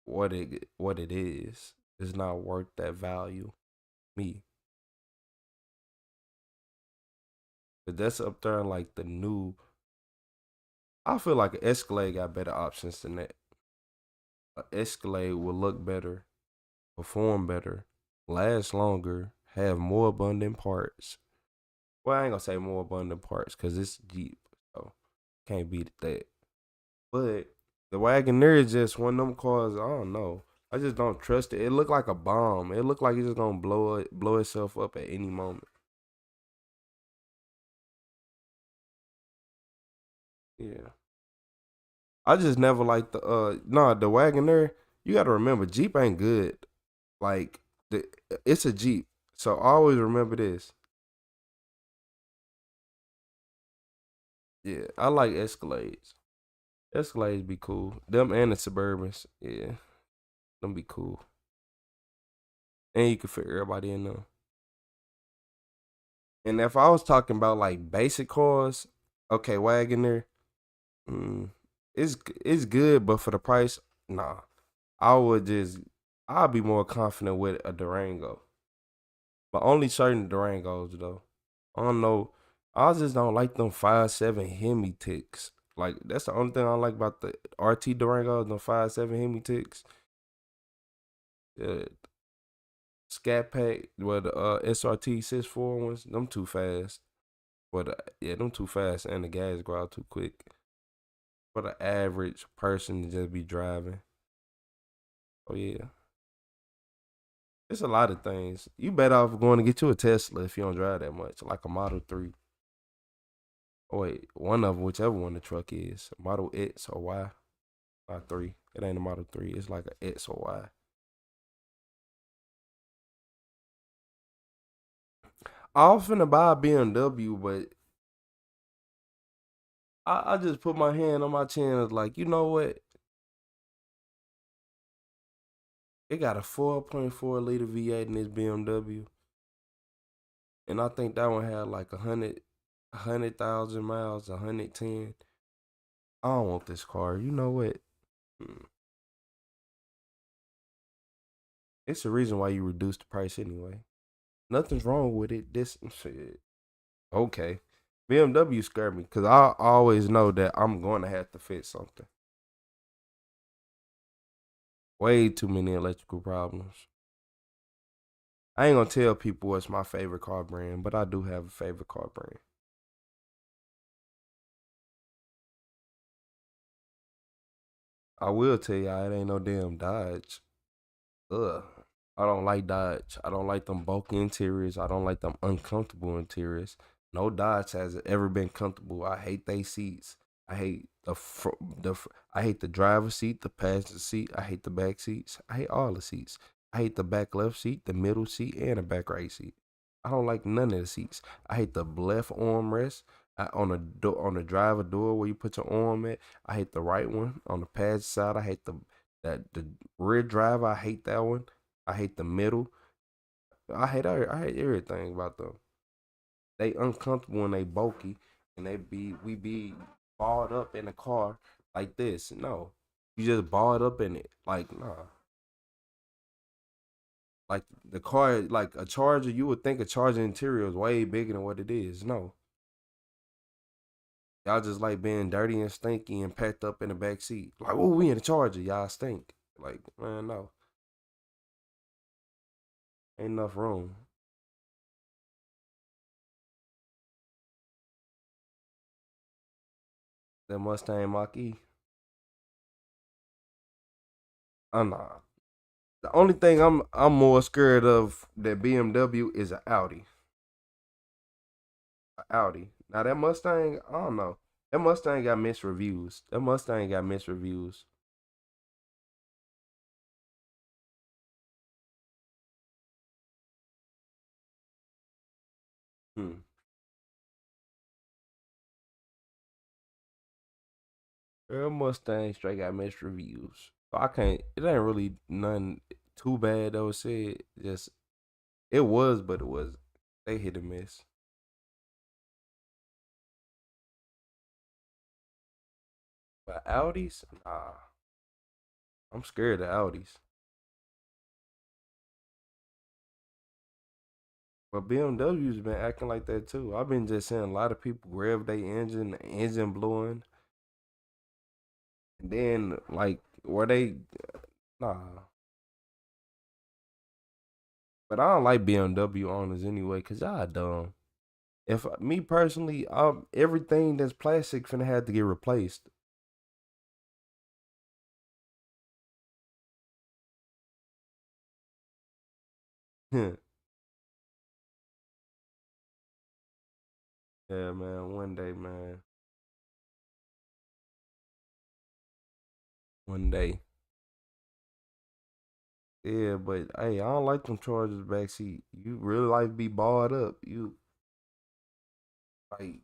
what it is. It's not worth that value. Me. But that's up there in, like, the new. I feel like an Escalade got better options than that. An Escalade will look better, perform better, last longer, have more abundant parts. Well, I ain't gonna say more abundant parts because it's Jeep, so can't beat that. But the Wagoneer is just one of them cars. I don't know. I just don't trust it. It looked like a bomb. It looked like it's just gonna blow itself up at any moment. Yeah. I just never liked the Wagoneer. You gotta remember, Jeep ain't good. Like, it's a Jeep. So always remember this. Yeah, I like Escalades. Escalades be cool. Them and the Suburbans. Yeah. Them be cool. And you can fit everybody in them. And if I was talking about, like, basic cars, okay, Wagoneer, it's good, but for the price, nah. I'll be more confident with a Durango. But only certain Durangos, though. I don't know. I just don't like them 5.7 Hemi ticks. Like, that's the only thing I like about the RT Durango, the 5.7 Hemi ticks. Scat Pack, well, the SRT 6.4 ones, them too fast. But yeah, them too fast, and the gas go out too quick. For the average person to just be driving. Oh yeah. It's a lot of things. You better off going to get you a Tesla if you don't drive that much, like a Model 3. Oh wait, one of them, whichever one the truck is, Model X or Y, not 3. It ain't a Model 3. It's like a X or Y. I was finna buy a BMW, but I just put my hand on my chin and was like, you know what? It got a 4.4 liter V8 in this BMW. And I think that one had like 100,000 miles, 110. I don't want this car. You know what? It's the reason why you reduce the price anyway. Nothing's wrong with it. This shit. Okay. BMW scared me because I always know that I'm going to have to fix something. Way too many electrical problems. I ain't gonna tell people what's my favorite car brand, but I do have a favorite car brand. I will tell y'all it ain't no damn Dodge. Ugh. I don't like Dodge. I don't like them bulky interiors. I don't like them uncomfortable interiors. No Dodge has ever been comfortable. I hate they seats. I hate I hate the driver's seat, the passenger seat. I hate the back seats. I hate all the seats. I hate the back left seat, the middle seat, and the back right seat. I don't like none of the seats. I hate the left armrest on the driver door where you put your arm at. I hate the right one on the passenger side. I hate the rear driver. I hate that one. I hate the middle. I hate everything about them. They uncomfortable and they bulky, and we be balled up in the car like this. No, you just balled up in it. Like, nah. Like the car, like a Charger, you would think a Charger interior is way bigger than what it is. No. Y'all just like being dirty and stinky and packed up in the back seat. Like, oh, we in a Charger, y'all stink. Like, man, no. Ain't enough room. That Mustang Mach-E. Nah. The only thing I'm more scared of than BMW is an Audi. Audi. Now that Mustang, I don't know. That Mustang got mixed reviews. That Mustang straight got mixed reviews. So I can't. It ain't really nothing too bad that was said. Just it was, but it was. They hit and miss. But Audis, nah. I'm scared of Audis. But BMW's been acting like that too. I've been just seeing a lot of people rev their engine, the engine blowing. And then, like, nah. But I don't like BMW owners anyway, because y'all dumb. If me personally, everything that's plastic finna have to get replaced. Yeah, man. One day, man. One day. Yeah, but hey, I don't like them Chargers backseat. You really like to be barred up. You like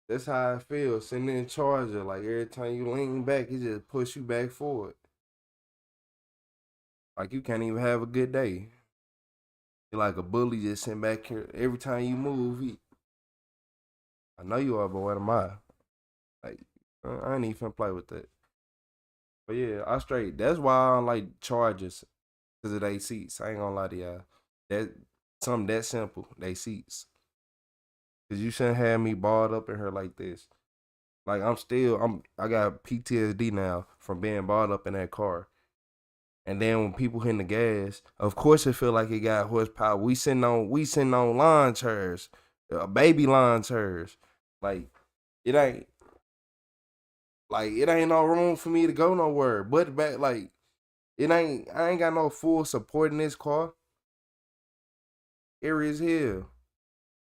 that's how I feel sitting in Charger. Like every time you lean back, it just push you back forward. Like you can't even have a good day. You're like a bully just sitting back here. Every time you move, I know you are, but what am I? Like I ain't even finna play with that. But yeah, that's why I don't like Chargers. Because of they seats. I ain't gonna lie to y'all. That something that simple. They seats. Because you shouldn't have me balled up in her like this. Like I got PTSD now from being balled up in that car. And then when people hitting the gas, of course it feel like it got horsepower. We sitting on lawn chairs, baby lawn chairs. Like it ain't no room for me to go nowhere. But back like I ain't got no full support in this car. Here is hell.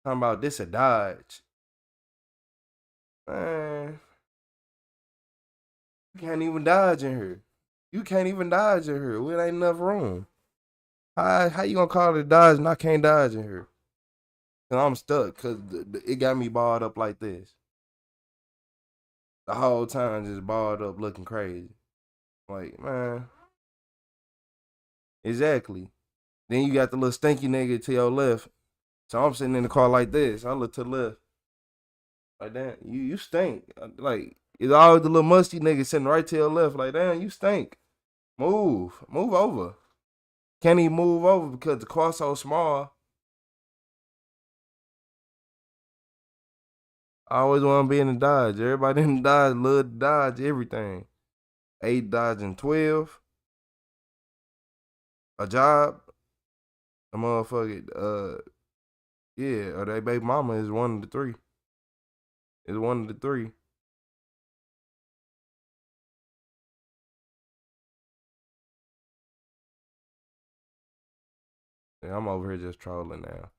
Talking about this a Dodge. Man. You can't even dodge in here. You can't even dodge in here. It ain't enough room. How you gonna call it a Dodge and I can't dodge in here? And I'm stuck because it got me balled up like this. The whole time just balled up looking crazy. Like, man. Exactly. Then you got the little stinky nigga to your left. So I'm sitting in the car like this. I look to the left. Like, damn, you stink. Like, it's always the little musty nigga sitting right to your left. Like, damn, you stink. Move over. Can't even move over because the car's so small. I always want to be in the Dodge. Everybody in the Dodge love to dodge everything. 8 Dodge and 12. A job. A motherfucker. Yeah, or their baby mama is one of the three. It's one of the three. Yeah, I'm over here just trolling now.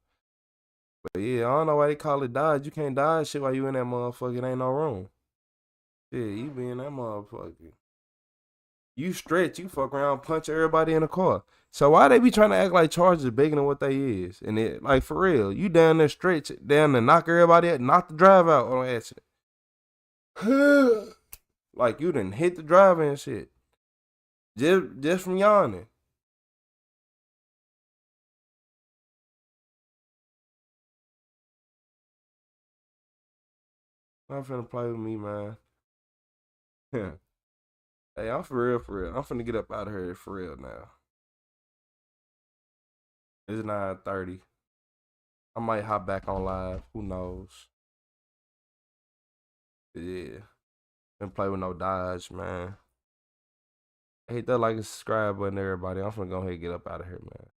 But yeah, I don't know why they call it Dodge. You can't dodge shit while you in that motherfucker. It ain't no room. Yeah, you be in that motherfucker. You stretch, you fuck around, punch everybody in the car. So why they be trying to act like Chargers bigger than what they is? And it, like, for real, you down there stretch, down there knock everybody out, knock the drive out on accident. Like, you done hit the driver and shit. Just from yawning. I'm finna play with me, man. Hey, I'm for real. I'm finna get up out of here for real now. It's 9:30. I might hop back on live. Who knows? Yeah. Been play with no Dodge, man. Hit that like and subscribe button, everybody. I'm finna go ahead and get up out of here, man.